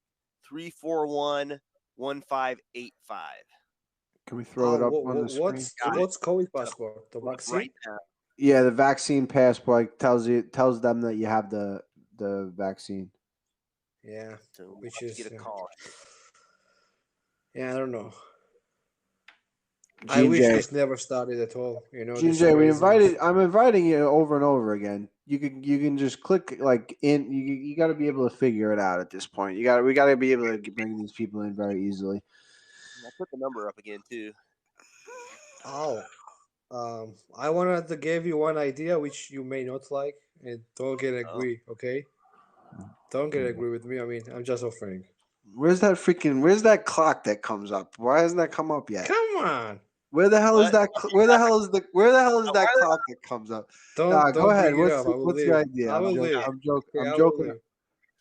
Can we throw it up on the screen? What's COVID passport? The vaccine? Right now. Yeah, the vaccine passport tells them that you have the vaccine. Yeah, So which we'll is get a call. Yeah, I don't know. I Gene wish J. this never started at all. Gene J, I'm inviting you over and over again. You can just click in. You got to be able to figure it out at this point. We got to be able to bring these people in very easily. I put the number up again too. Oh, I wanted to give you one idea which you may not like, and don't get agree. Okay, don't get agree with me. I mean, I'm just offering. Where's that clock that comes up? Why hasn't that come up yet? Come on. Where the hell is that? Where the hell is that clock that comes up? Don't go ahead. bring it up. I will What's leave. your idea? I will leave. I'm joking. Okay, I'm I will joking. leave.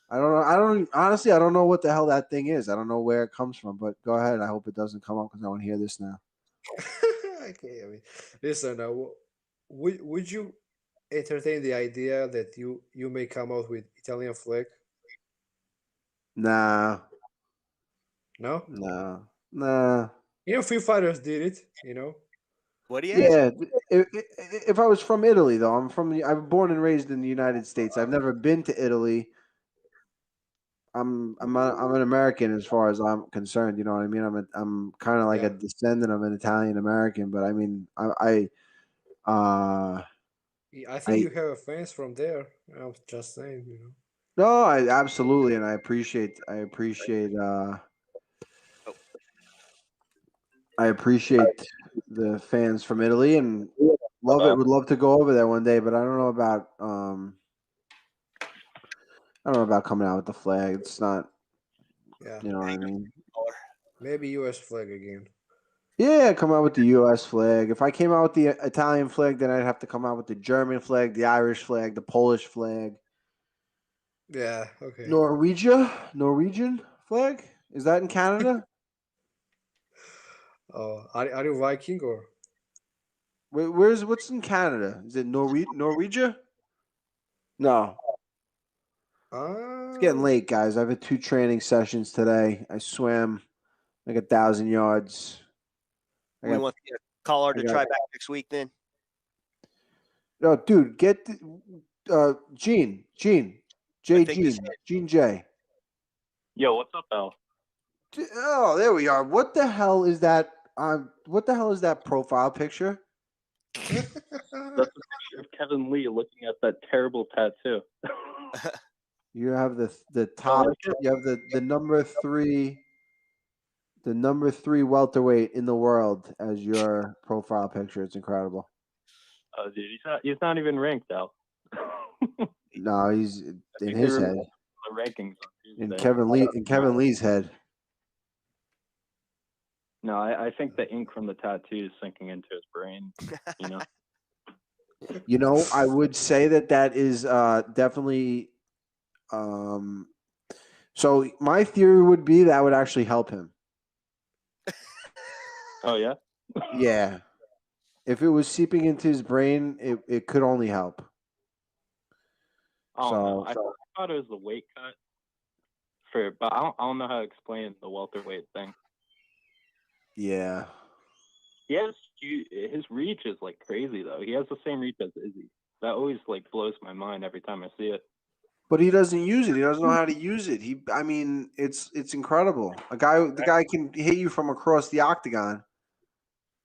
I don't know. Honestly, I don't know what the hell that thing is. I don't know where it comes from, but go ahead. I hope it doesn't come up because I want to hear this now. Okay, I mean, listen. Would you entertain the idea that you may come out with Italian flag? Nah. No. Nah. Few fighters did it. What do you? Yeah. If I was from Italy, though, I'm born and raised in the United States. I've never been to Italy. I'm an American as far as I'm concerned. You know what I mean? I'm kind of like a descendant of an Italian American, but I mean, I think you have fans from there. I'm just saying, No, I absolutely, and I appreciate the fans from Italy and would love to go over there one day, but I don't know about coming out with the flag. It's not, you know what I mean? Maybe U.S. flag again. Yeah, come out with the U.S. flag. If I came out with the Italian flag, then I'd have to come out with the German flag, the Irish flag, the Polish flag. Yeah, okay. Norwegian flag? Is that in Canada? Oh, are you Viking or? What's in Canada? Is it Norwegia? No. It's getting late, guys. I've had 2 training sessions today. I swam like 1,000 yards. We want the caller to try back next week then? No, dude, get Gene J. Yo, what's up, Al? Oh, there we are. What the hell is that? What the hell is that profile picture? That's a picture of Kevin Lee looking at that terrible tattoo. You have the top. You have the number 3. The number 3 welterweight in the world as your profile picture. It's incredible. Oh, dude, he's not even ranked though. No, he's in his head. The rankings on In Tuesday. Kevin Lee's head. No, I think the ink from the tattoo is sinking into his brain. You know. You know, I would say that is definitely. So my theory would be that would actually help him. Oh yeah. Yeah. If it was seeping into his brain, it could only help. No. I thought it was the weight cut. But I don't know how to explain the welterweight thing. Yeah. His reach is like crazy though. He has the same reach as Izzy. That always like blows my mind every time I see it. But he doesn't use it. He doesn't know how to use it. It's incredible. The guy can hit you from across the octagon,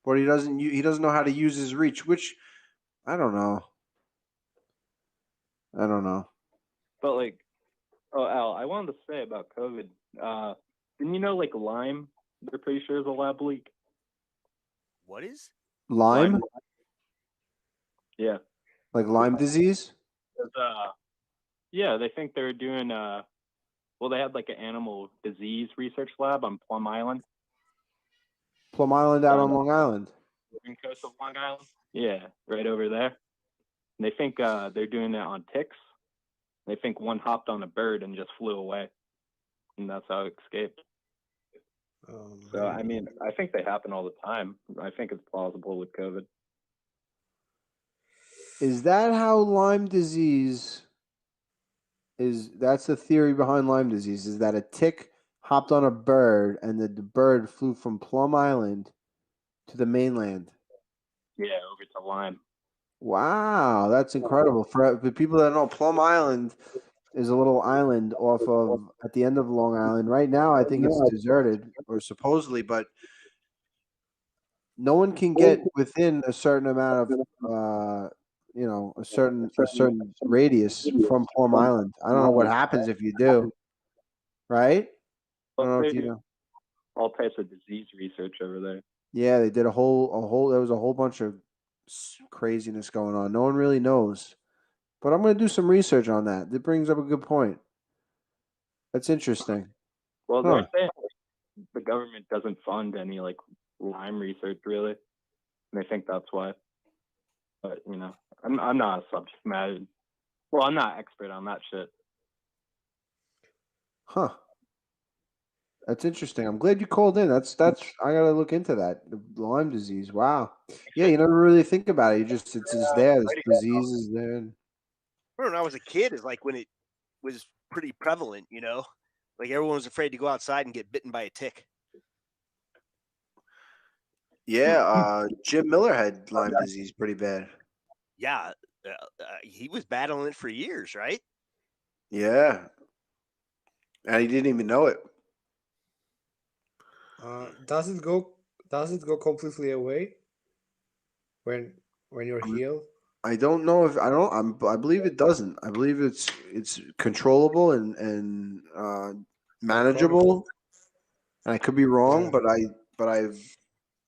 but he doesn't know how to use his reach. Which I don't know. But like, Al, I wanted to say about COVID. Didn't you know like Lyme? They're pretty sure is a lab leak. What is Lyme? Yeah. Like Lyme disease? Yeah, they think they're doing they had like an animal disease research lab on Plum Island. Plum Island out on Long Island. Coast of Long Island. Yeah, right over there. And they think they're doing it on ticks. They think one hopped on a bird and just flew away, and that's how it escaped. So I mean, I think they happen all the time. I think it's plausible with COVID. Is that how Lyme disease is? That's the theory behind Lyme disease, is that a tick hopped on a bird and the bird flew from Plum Island to the mainland. Yeah, over to Lyme. Wow, that's incredible. For the people that know, Plum Island is a little island at the end of Long Island. Right now, I think it's deserted, or supposedly, but no one can get within a certain amount of, a certain radius from Plum Island. I don't know what happens if you do, right? I don't know if you know. All types of disease research over there. Yeah, they did a whole. There was a whole bunch of craziness going on. No one really knows. But I'm going to do some research on that. That brings up a good point. That's interesting. Well, they're saying the government doesn't fund any like Lyme research really, and they think that's why. But I'm not a subject matter. Well, I'm not expert on that shit. Huh. That's interesting. I'm glad you called in. That's I gotta look into that. The Lyme disease. Wow. Yeah, you never really think about it. It's just there. This disease is there. When I was a kid, is like when it was pretty prevalent, like everyone was afraid to go outside and get bitten by a tick. Yeah, Jim Miller had Lyme disease pretty bad. Yeah, he was battling it for years, right? Yeah, and he didn't even know it. Does it go completely away when you're healed? I don't know if I believe it doesn't. I believe it's controllable and manageable. And I could be wrong, but I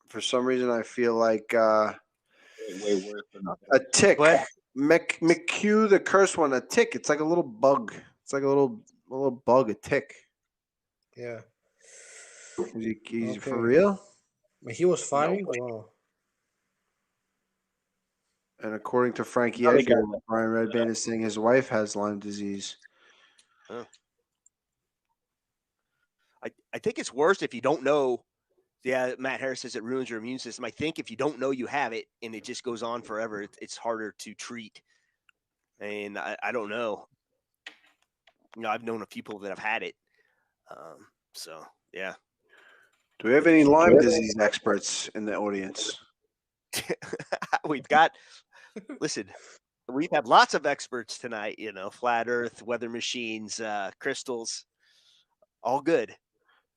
for some reason I feel like way worse than nothing. A tick. McHugh, the cursed one, a tick. It's like a little bug. It's like a little bug, a tick. Yeah. Is he for real? He was fighting? Wow. And according to Frankie Edgar, Brian Redband is saying his wife has Lyme disease. Huh. I think it's worse if you don't know. Yeah, Matt Harris says it ruins your immune system. I think if you don't know you have it and it just goes on forever, it's harder to treat. And I don't know. I've known a few people that have had it. So, yeah. Do we have any Lyme disease experts in the audience? We've got, listen, we've had lots of experts tonight, flat earth, weather machines, crystals, all good.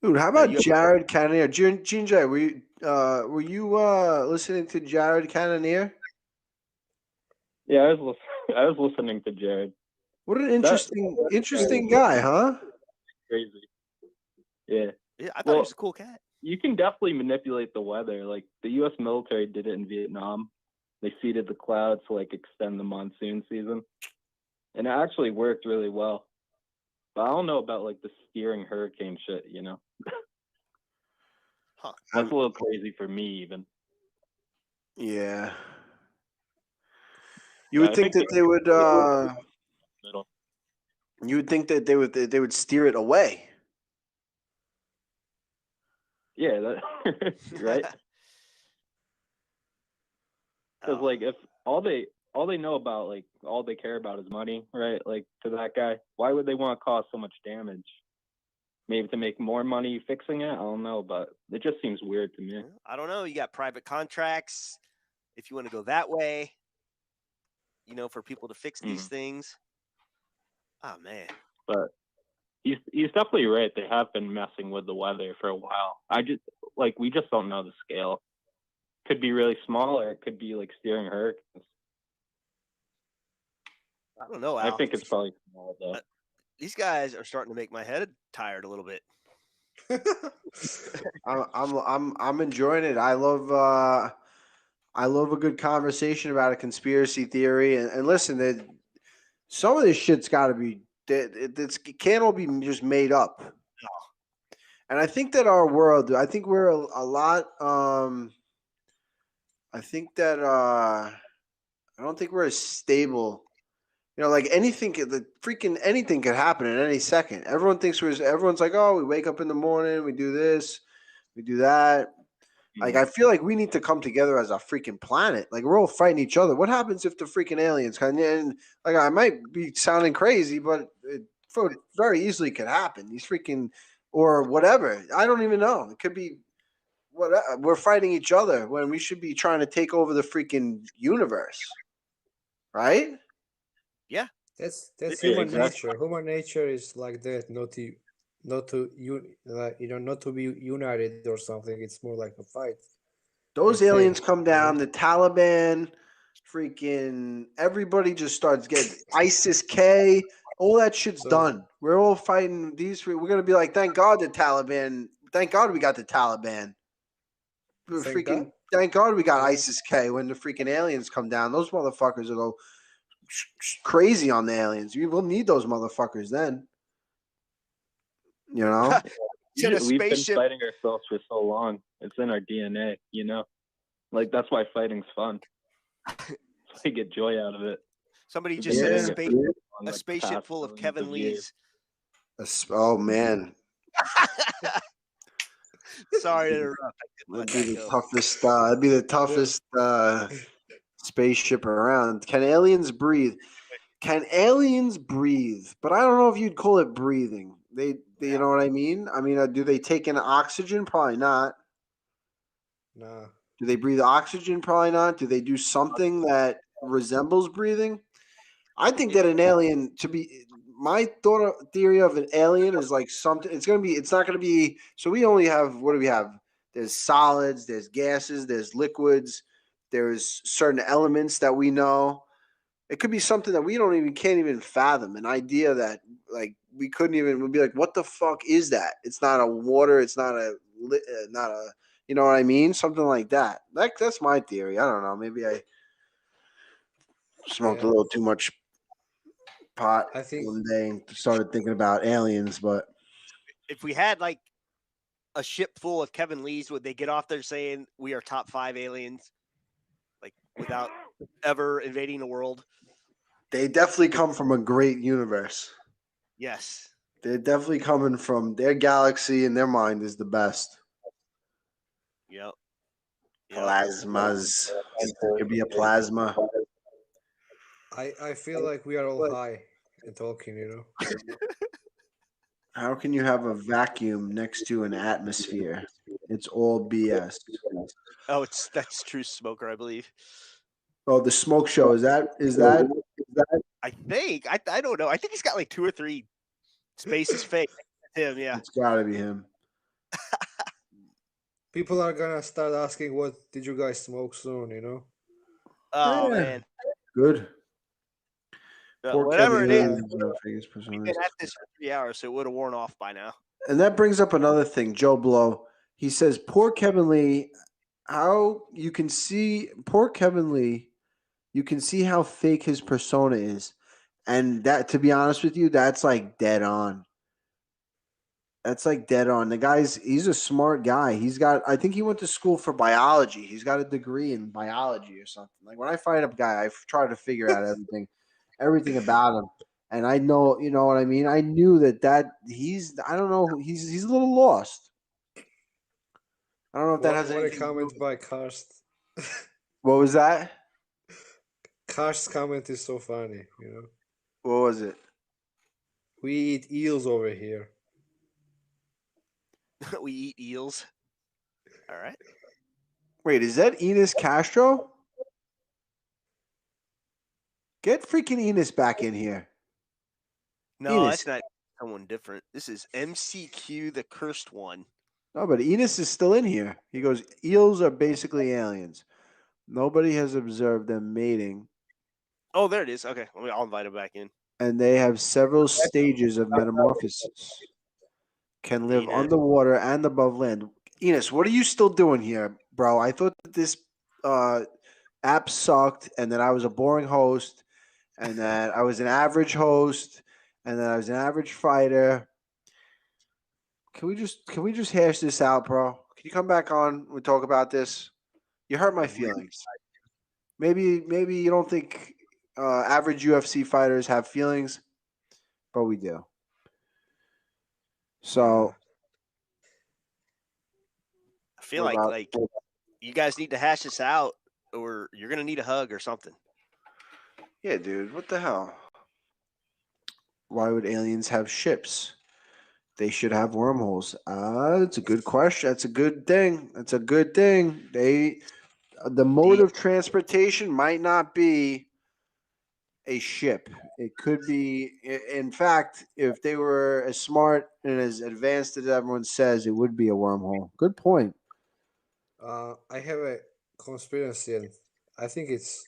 Dude, how about Jared Cannonier? Ginjay, were you listening to Jared Cannonier? Yeah, I was listening to Jared. What an interesting guy, huh? Crazy. Yeah. Yeah, I thought he was a cool cat. You can definitely manipulate the weather. Like the U.S. military did it in Vietnam. They seeded the clouds to like extend the monsoon season, and it actually worked really well. But I don't know about like the steering hurricane shit. You know, that's a little crazy for me even. Yeah. You would think that they would. You would think that they would steer it away. Yeah, that right. Because like if all they know about, like all they care about is money, right? Like to that guy, why would they want to cause so much damage? Maybe to make more money fixing it. I don't know, but it just seems weird to me. I don't know. You got private contracts. If you want to go that way, you know, for people to fix these things. Oh man. But he's definitely right. They have been messing with the weather for a while. We just don't know the scale. Could be really small, or it could be like steering hurricanes. I don't know, Al. I think it's probably small though. These guys are starting to make my head tired a little bit. I'm enjoying it. I love a good conversation about a conspiracy theory. And listen, some of this shit's got to be. It can't all be just made up. No. And I think that our world. I think we're a lot. I think that I don't think we're as stable. You know, like anything could happen at any second. Everyone's like, oh, we wake up in the morning, we do this, we do that. Like, I feel like we need to come together as a freaking planet. Like, we're all fighting each other. What happens if the freaking aliens come in? Like, I might be sounding crazy, but it very easily could happen. These freaking, or whatever. I don't even know. It could be we're fighting each other when we should be trying to take over the freaking universe, right? Yeah, that's human nature. Human nature is like that, not to be united or something. It's more like a fight. Those aliens come down, the Taliban, freaking everybody just starts getting ISIS K. All that shit's done. We're all fighting these. We're gonna be like, thank God the Taliban. Thank God we got the Taliban. Thank God we got ISIS K. When the freaking aliens come down, those motherfuckers will go crazy on the aliens. We will need those motherfuckers then. You know, we've been fighting ourselves for so long. It's in our DNA. You know, like that's why fighting's fun. I get joy out of it. Somebody just said a spaceship full of Kevin Lees. Oh man. Sorry to interrupt. That'd be the toughest spaceship around. Can aliens breathe? Can aliens breathe? But I don't know if you'd call it breathing. You know what I mean? I mean, do they take in oxygen? Probably not. No. Do they breathe oxygen? Probably not. Do they do something that resembles breathing? I think that an alien my theory of an alien is like something. It's not gonna be. So we only have, what do we have? There's solids, there's gases, there's liquids, there's certain elements that we know. It could be something that we can't even fathom. An idea that like we'd be like, what the fuck is that? It's not a water. It's not a, you know what I mean? Something like that. That's my theory. I don't know. Maybe I smoked a little too much pot one day and started thinking about aliens. But if we had like a ship full of Kevin Lees, would they get off there saying we are top 5 aliens, like without ever invading the world? They definitely come from a great universe. Yes. They're definitely coming from their galaxy, and their mind is the best. Yep. Plasmas. It could be a plasma. I feel like we are all high and talking, you know. How can you have a vacuum next to an atmosphere? It's all BS. Oh, that's True Smoker, I believe. Oh, the Smoke Show. Is that? I think. I don't know. I think he's got like 2 or 3 spaces fake. Him, yeah. It's got to be him. People are gonna start asking, "What did you guys smoke soon?" You know. Oh man. Good. Poor Whatever Kevin it is, Williams is our biggest we've personas. been at this for 3 hours, so it would have worn off by now. And that brings up another thing, Joe Blow. He says, poor Kevin Lee, how you can see poor Kevin Lee, you can see how fake his persona is. And that, to be honest with you, that's like dead on. That's like dead on. He's a smart guy. I think he went to school for biology. He's got a degree in biology or something. Like when I fight up a guy, I try to figure out everything about him. And I know, you know what I mean? I knew that I don't know, he's a little lost. I don't know if that has anything a comment by Karst. What was that? Karst's comment is so funny, you know. What was it? We eat eels over here. We eat eels. All right. Wait, is that Enus Castro? Get freaking Enus back in here. No, Enus. that's not someone different. This is MCQ, the cursed one. No, but Enus is still in here. He goes, eels are basically aliens. Nobody has observed them mating. Oh, there it is. Okay, I'll invite him back in. And they have several stages of metamorphosis. Can live underwater and above land. Enus, what are you still doing here, bro? I thought that this app sucked and that I was a boring host and that I was an average host and that I was an average fighter. Can we just hash this out, bro? Can you come back on and talk about this? You hurt my feelings. Maybe you don't think average UFC fighters have feelings, but we do. So I feel like you guys need to hash this out, or you're gonna need a hug or something. Yeah, dude. What the hell? Why would aliens have ships? They should have wormholes. That's a good question. That's a good thing. The mode of transportation might not be a ship. It could be, in fact, if they were as smart and as advanced as everyone says, it would be a wormhole. Good point. I have a conspiracy, and I think it's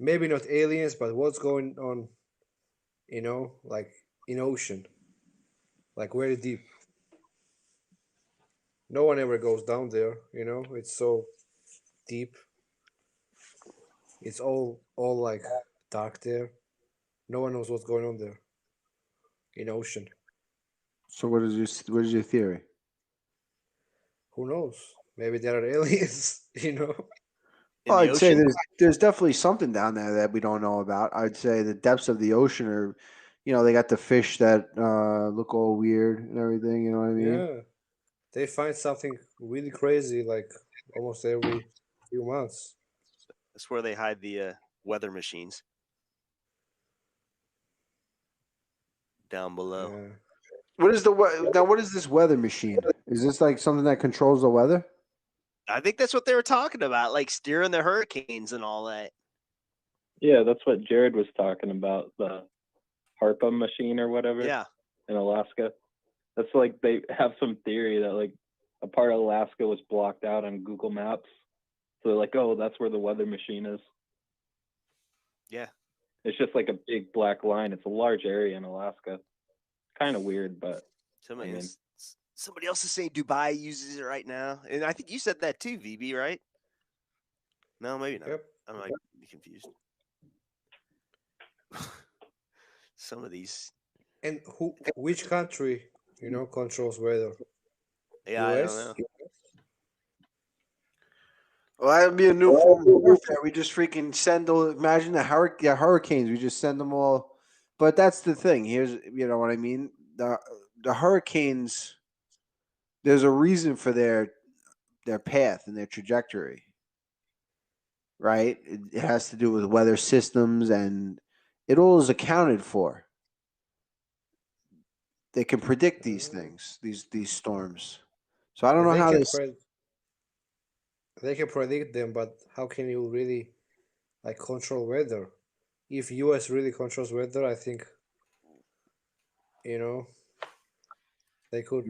maybe not aliens, but what's going on, you know, like in ocean, like very deep. No one ever goes down there, you know. It's so deep. It's all like dark there. No one knows what's going on there in ocean. So what is your theory? Who knows? Maybe there are aliens, you know. Well, I'd say there's definitely something down there that we don't know about. I'd say the depths of the ocean are, you know, they got the fish that look all weird and everything. You know what I mean? Yeah, they find something really crazy like almost every few months. That's where they hide the weather machines. Down below. Yeah. What is this weather machine? Is this like something that controls the weather? I think that's what they were talking about, like steering the hurricanes and all that. Yeah, that's what Jared was talking about, the HARPA machine or whatever. Yeah. In Alaska. That's like they have some theory that like a part of Alaska was blocked out on Google Maps. So they're like, oh, that's where the weather machine is. Yeah. It's just like a big black line. It's a large area in Alaska. Kind of weird, but somebody else is saying Dubai uses it right now. And I think you said that too, VB, right? No, maybe not. Yep. I might be confused. Some of these. And which country, you know, controls weather? Yeah, US? I don't know. Well, that would be a new form of warfare. We just freaking imagine the hurricanes. We just send them all. But that's the thing. Here's, you know what I mean? The hurricanes, there's a reason for their path and their trajectory, right? It has to do with weather systems, and it all is accounted for. They can predict these things, these storms. So I don't know how this. They can predict them, but how can you really like control weather? If US really controls weather, I think, you know, they could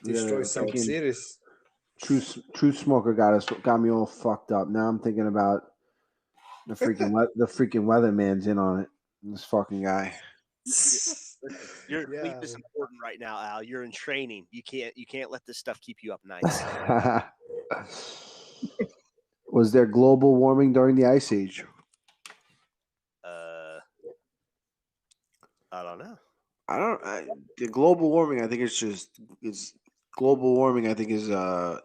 destroy some cities. Truth Smoker got me all fucked up. Now I'm thinking about the freaking weatherman's in on it. This fucking guy. Your Yeah. sleep is important right now, Al. You're in training. You can't let this stuff keep you up nights. Was there global warming during the Ice Age? I don't know. The global warming, I think it's global warming. I think is a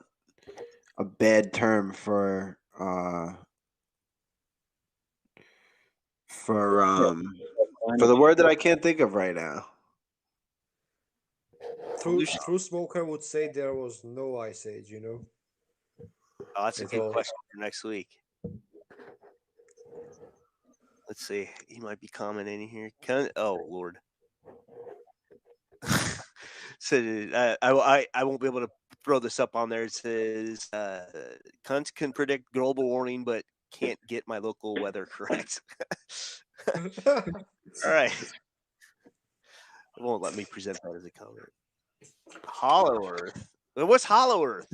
bad term for the word that I can't think of right now. True Smoker would say there was no Ice Age, you know? Oh, that's a At good all. question for next week. Let's see. He might be commenting here. Oh Lord. So I won't be able to throw this up on there. It says cunts can predict global warming, but can't get my local weather correct. All right. It won't let me present that as a comment. Hollow Earth. What's Hollow Earth?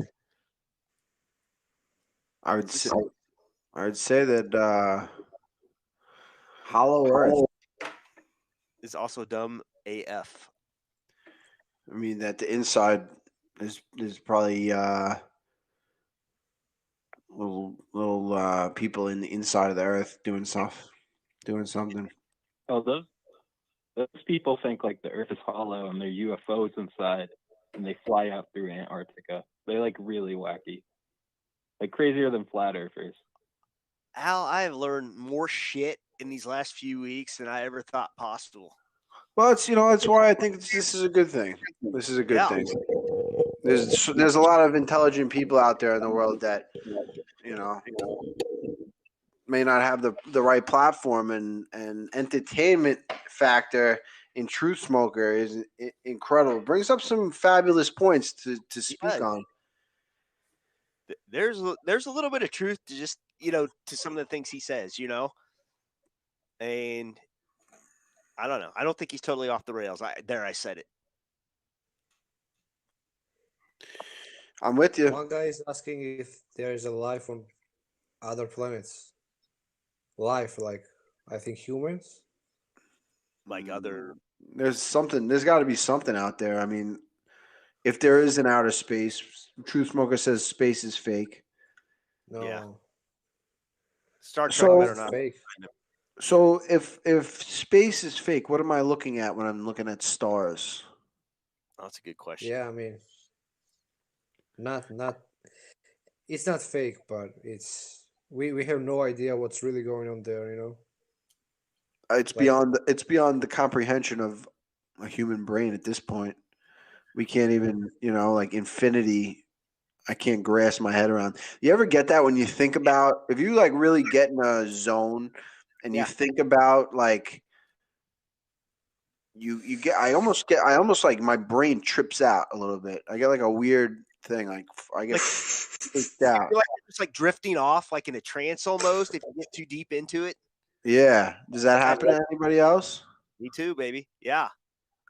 I would say that Hollow Earth is also dumb AF. I mean that the inside is probably little people in the inside of the Earth doing something. Oh, those people think like the Earth is hollow and they're UFOs inside, and they fly out through Antarctica. They're like really wacky, like crazier than flat earthers. Al, I have learned more shit in these last few weeks than I ever thought possible. Well, that's why I think this is a good thing. This is a good thing. There's a lot of intelligent people out there in the world that may not have the right platform, and entertainment factor in Truth Smoker is incredible. Brings up some fabulous points to speak on. There's a little bit of truth to just to some of the things he says, and I don't know. I don't think he's totally off the rails. I said it. I'm with you. One guy is asking if there is a life on other planets. Life, like I think humans. Like other. There's got to be something out there. I mean, if there is an outer space, Truth Smoker says space is fake. No. Yeah. Star Trek better not. Fake. So if space is fake, what am I looking at when I'm looking at stars? Oh, that's a good question. Yeah, I mean, not. It's not fake, but it's we have no idea what's really going on there. It's beyond the comprehension of a human brain at this point. We can't even like infinity. I can't grasp my head around. You ever get that when you think about if you like really get in a zone and you think about like you get I almost like my brain trips out a little bit. I get like a weird thing, like I get freaked out. Like it's like drifting off, like in a trance almost. If you get too deep into it. Yeah, does that happen to anybody else? Me too, baby. Yeah.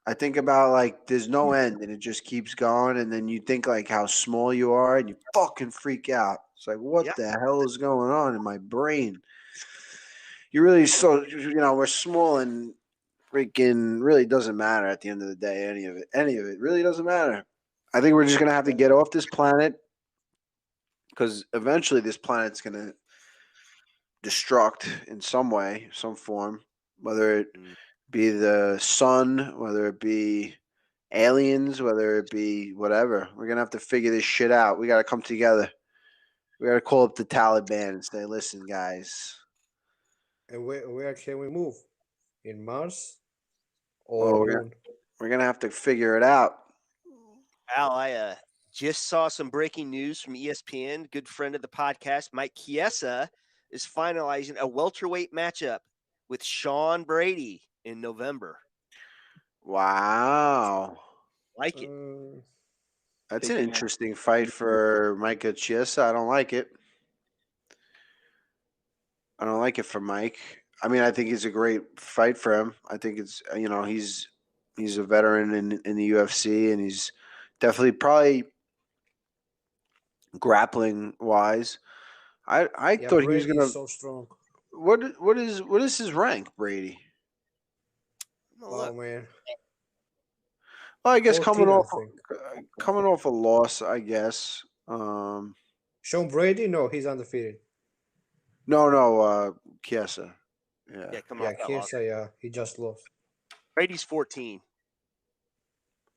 I think about like there's no end and it just keeps going, and then you think like how small you are and you fucking freak out. It's like what the hell is going on in my brain? You really we're small and freaking really doesn't matter at the end of the day. Any of it really doesn't matter. I think we're just gonna have to get off this planet because eventually this planet's gonna destruct in some way, some form, whether it be the sun, whether it be aliens, whether it be whatever. We're gonna have to figure this shit out. We gotta come together. We gotta call up the Taliban and say, "Listen, guys." And where can we move? In Mars? Or we're gonna have to figure it out. Al, I just saw some breaking news from ESPN. Good friend of the podcast, Mike Chiesa, is finalizing a welterweight matchup with Sean Brady in November. Wow. Like it. That's an interesting fight for Mike Chiesa. I don't like it. I don't like it for Mike. I mean, I think it's a great fight for him. I think it's he's a veteran in the UFC, and he's definitely probably grappling wise. I thought he was gonna. So strong. What is his rank, Brady? Oh look. man. Well, I guess 14, I think. coming off a loss, I guess. Sean Brady? No, he's undefeated. No, Chiesa. Yeah. Yeah, come Yeah, on. Chiesa, yeah, he just lost. Brady's 14.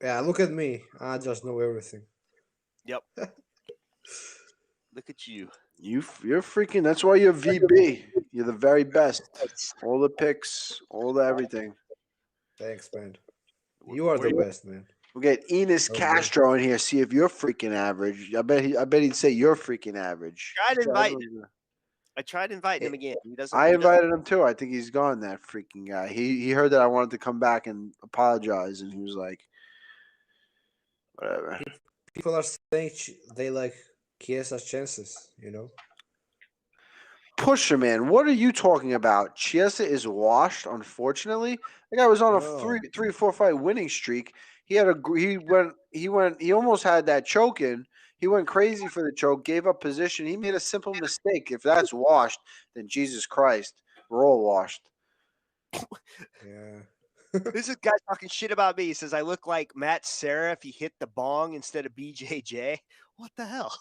Yeah, look at me. I just know everything. Yep. Look at you. You're freaking. That's why you're VB. You're the very best. All the picks, all the everything. Thanks, man. You are the best, man. We'll get Enus Okay. Castro in here. See if you're freaking average. I bet he'd say you're freaking average. I tried inviting him again. He doesn't. I invited him too. I think he's gone. That freaking guy. He heard that I wanted to come back and apologize, and he was like, whatever. People are saying they like Chiesa's chances, you know? Pusher, man, what are you talking about? Chiesa is washed, unfortunately. The guy was on a No. 3-4 fight winning streak. He almost had that choke in. He went crazy for the choke, gave up position. He made a simple mistake. If that's washed, then Jesus Christ, we're all washed. Yeah. This is a guy talking shit about me. He says I look like Matt Serra if he hit the bong instead of BJJ. What the hell?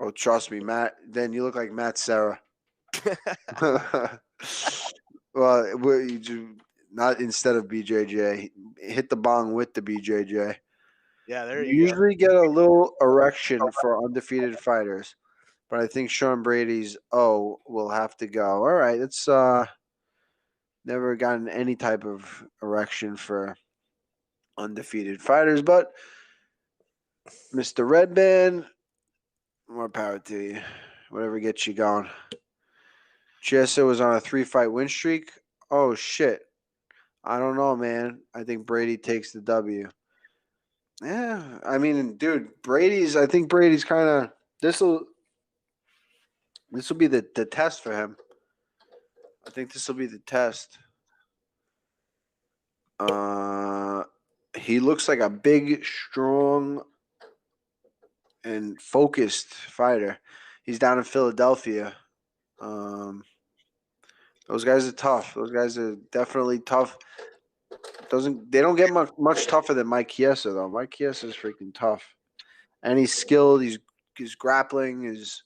Oh, trust me, Matt. Then you look like Matt Serra. Well, not instead of BJJ. Hit the bong with the BJJ. Yeah, there You you go. usually get a little erection for undefeated fighters, but I think Sean Brady's will have to go. All right, it's never gotten any type of erection for undefeated fighters, but Mr. Redband, more power to you. Whatever gets you going. Chiesa was on a 3-fight win streak. Oh shit. I don't know, man. I think Brady takes the W. Yeah, I mean, dude, I think Brady's kind of this will be the test for him. I think this will be the test. He looks like a big, strong, and focused fighter. He's down in Philadelphia. Those guys are tough. Those guys are definitely tough. They don't get much tougher than Mike Chiesa though. Mike Chiesa is freaking tough, and he's skilled. His grappling is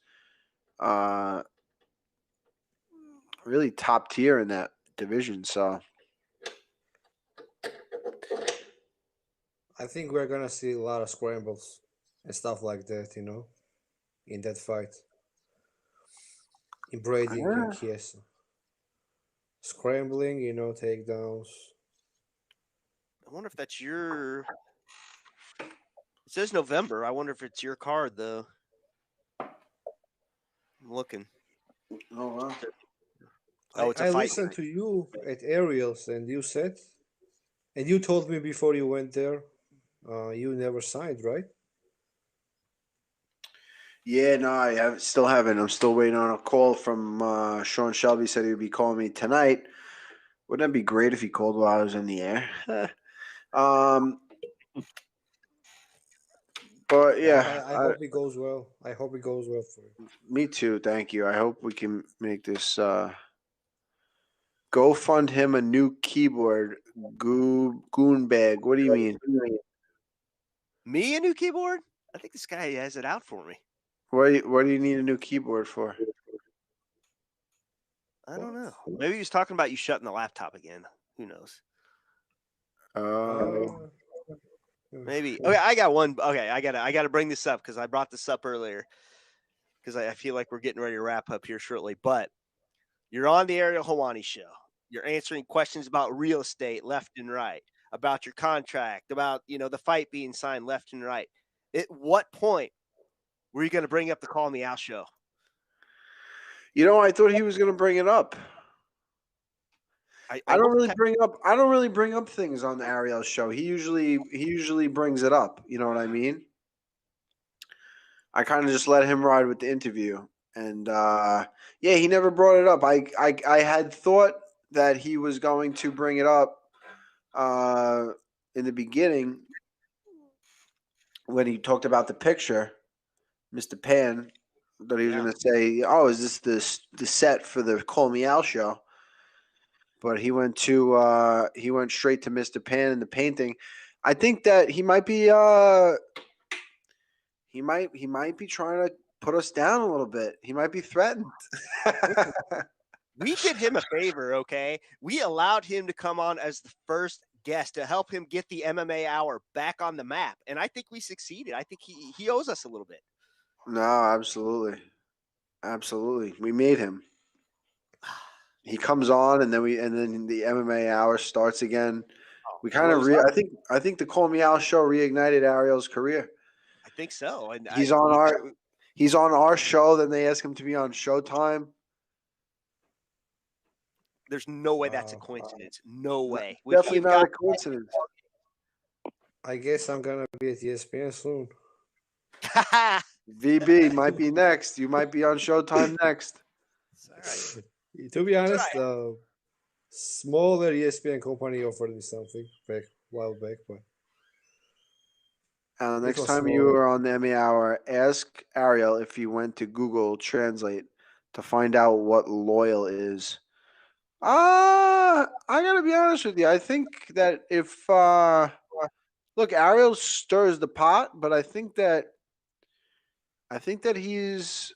really top tier in that division. So I think we're gonna see a lot of scrambles and stuff like that, you know, in that fight. In Brady and Chiesa. Scrambling, you know, takedowns. I wonder if that's your. It says November. I wonder if it's your card though. I'm looking. Oh wow. Oh, it's a I fight. listened to you at Ariel's, and you said, and you told me before you went there, you never signed, right? Yeah, no, still haven't. I'm still waiting on a call from Sean Shelby. Said he would be calling me tonight. Wouldn't that be great if he called while I was in the air? But yeah, I hope it goes well. I hope it goes well for you. Me too. Thank you. I hope we can make this. Go fund him a new keyboard, Goonbag. What do you mean? Me a new keyboard? I think this guy has it out for me. What do you need a new keyboard for? I don't know. Maybe he was talking about you shutting the laptop again. Who knows? Maybe. Okay, I got one. Okay, I gotta bring this up because I brought this up earlier because I feel like we're getting ready to wrap up here shortly. But you're on the Ariel Helwani show. You're answering questions about real estate left and right, about your contract, about the fight being signed left and right. At what point were you going to bring up the Call Me Out show? I thought he was going to bring it up. I don't really bring up things on the Ariel show. He usually brings it up. You know what I mean? I kind of just let him ride with the interview, and he never brought it up. I had thought that he was going to bring it up in the beginning when he talked about the picture, Mr. Pan. That he was going to say, "Oh, is this the set for the Call Me Out show?" but he went straight to Mr. Pan in the painting. I think that he might be trying to put us down a little bit. He might be threatened. We did him a favor, okay? We allowed him to come on as the first guest to help him get the MMA Hour back on the map, and I think we succeeded. I think he owes us a little bit. No, absolutely. We made him. He comes on, and then the MMA Hour starts again. We kind of I think the Call Me Out show reignited Ariel's career. I think so. And he's on our show. Then they ask him to be on Showtime. There's no way that's a coincidence. No way. Definitely not a coincidence. I guess I'm gonna be at ESPN soon. VB might be next. You might be on Showtime next. Right. To be honest, smaller ESPN company offered me something a while back, but next time you are on the Emmy Hour, ask Ariel if he went to Google Translate to find out what loyal is. I gotta be honest with you. I think that if look, Ariel stirs the pot, but I think that he's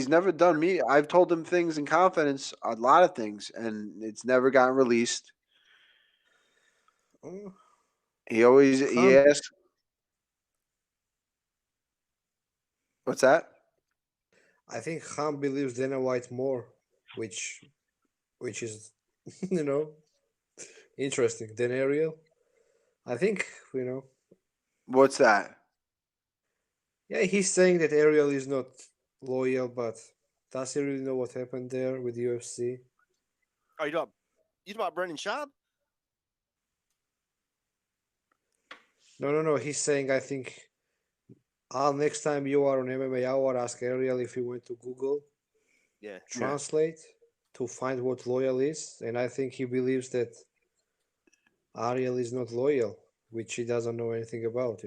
never done me. I've told him things in confidence, a lot of things, and it's never gotten released. He asks. What's that? I think Ham believes Dana White more, which is, interesting than Ariel. I think, What's that? Yeah, he's saying that Ariel is not loyal, but does he really know what happened there with UFC? Oh, you talking about Brendan Schaub? No. He's saying, I think, next time you are on MMA Hour, ask Ariel if he went to Google. Yeah. Translate to find what loyal is. And I think he believes that Ariel is not loyal, which he doesn't know anything about,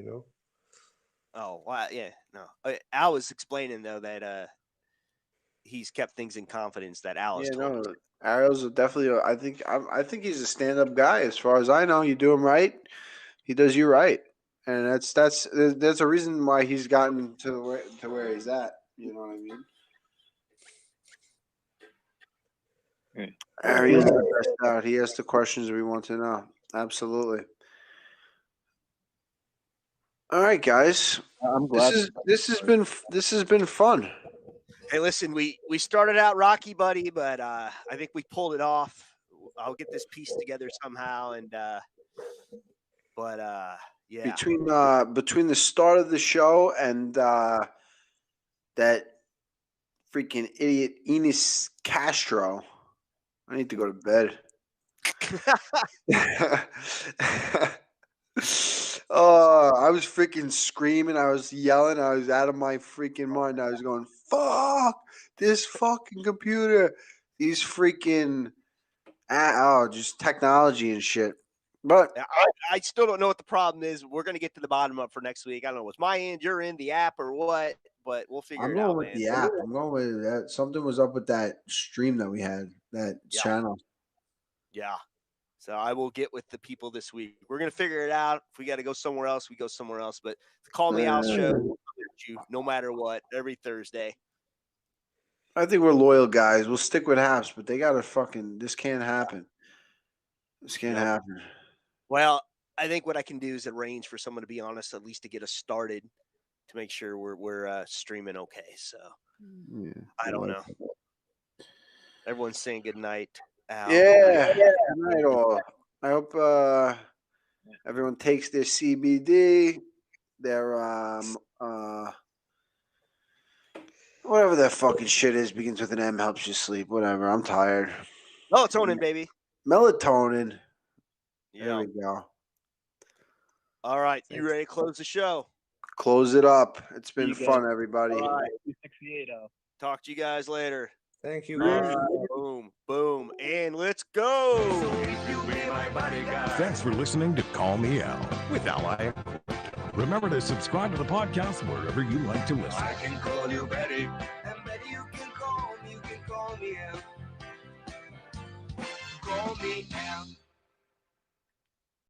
Oh, wow. Yeah. No. Al was explaining, though, that he's kept things in confidence that Al has told him. Ariel's definitely. I think he's a stand-up guy. As far as I know, you do him right, he does you right, and that's a reason why he's gotten to where he's at. You know what I mean? Ariel's the best out. He asks the questions we want to know. Absolutely. All right, guys. I'm glad. This has been fun. Hey, listen, we started out rocky, buddy, but I think we pulled it off. I'll get this piece together somehow, and yeah. Between the start of the show and that freaking idiot Enus Castro, I need to go to bed. I was freaking screaming. I was yelling. I was out of my freaking mind. I was going, fuck this fucking computer. These freaking, just technology and shit. But I still don't know what the problem is. We're going to get to the bottom up for next week. I don't know what's my end, your end, the app, or what, but we'll figure it out. I'm going with the app. I'm going with that. Something was up with that stream that we had, that channel. Yeah. So I will get with the people this week. We're going to figure it out. If we got to go somewhere else, we go somewhere else. But the Call Me Out show, we'll you no matter what, every Thursday. I think we're loyal guys. We'll stick with Happs, but they got to this can't happen. This can't happen. Well, I think what I can do is arrange for someone to be honest, at least to get us started, to make sure we're streaming okay. So I don't know. Everyone's saying good night. Al. Yeah. Good night, all. I hope everyone takes their CBD, their whatever that fucking shit is, begins with an M, helps you sleep. Whatever. I'm tired. Melatonin, baby. Melatonin. Yeah. There we go. All right. You ready to close the show? Close it up. It's been fun, everybody. All right. Talk to you guys later. Thank you. Right. Boom, boom, and let's go. Thanks for listening to Call Me Al with Ally. Remember to subscribe to the podcast wherever you like to listen. I can call you Betty, and Betty you can call me out. call me Al.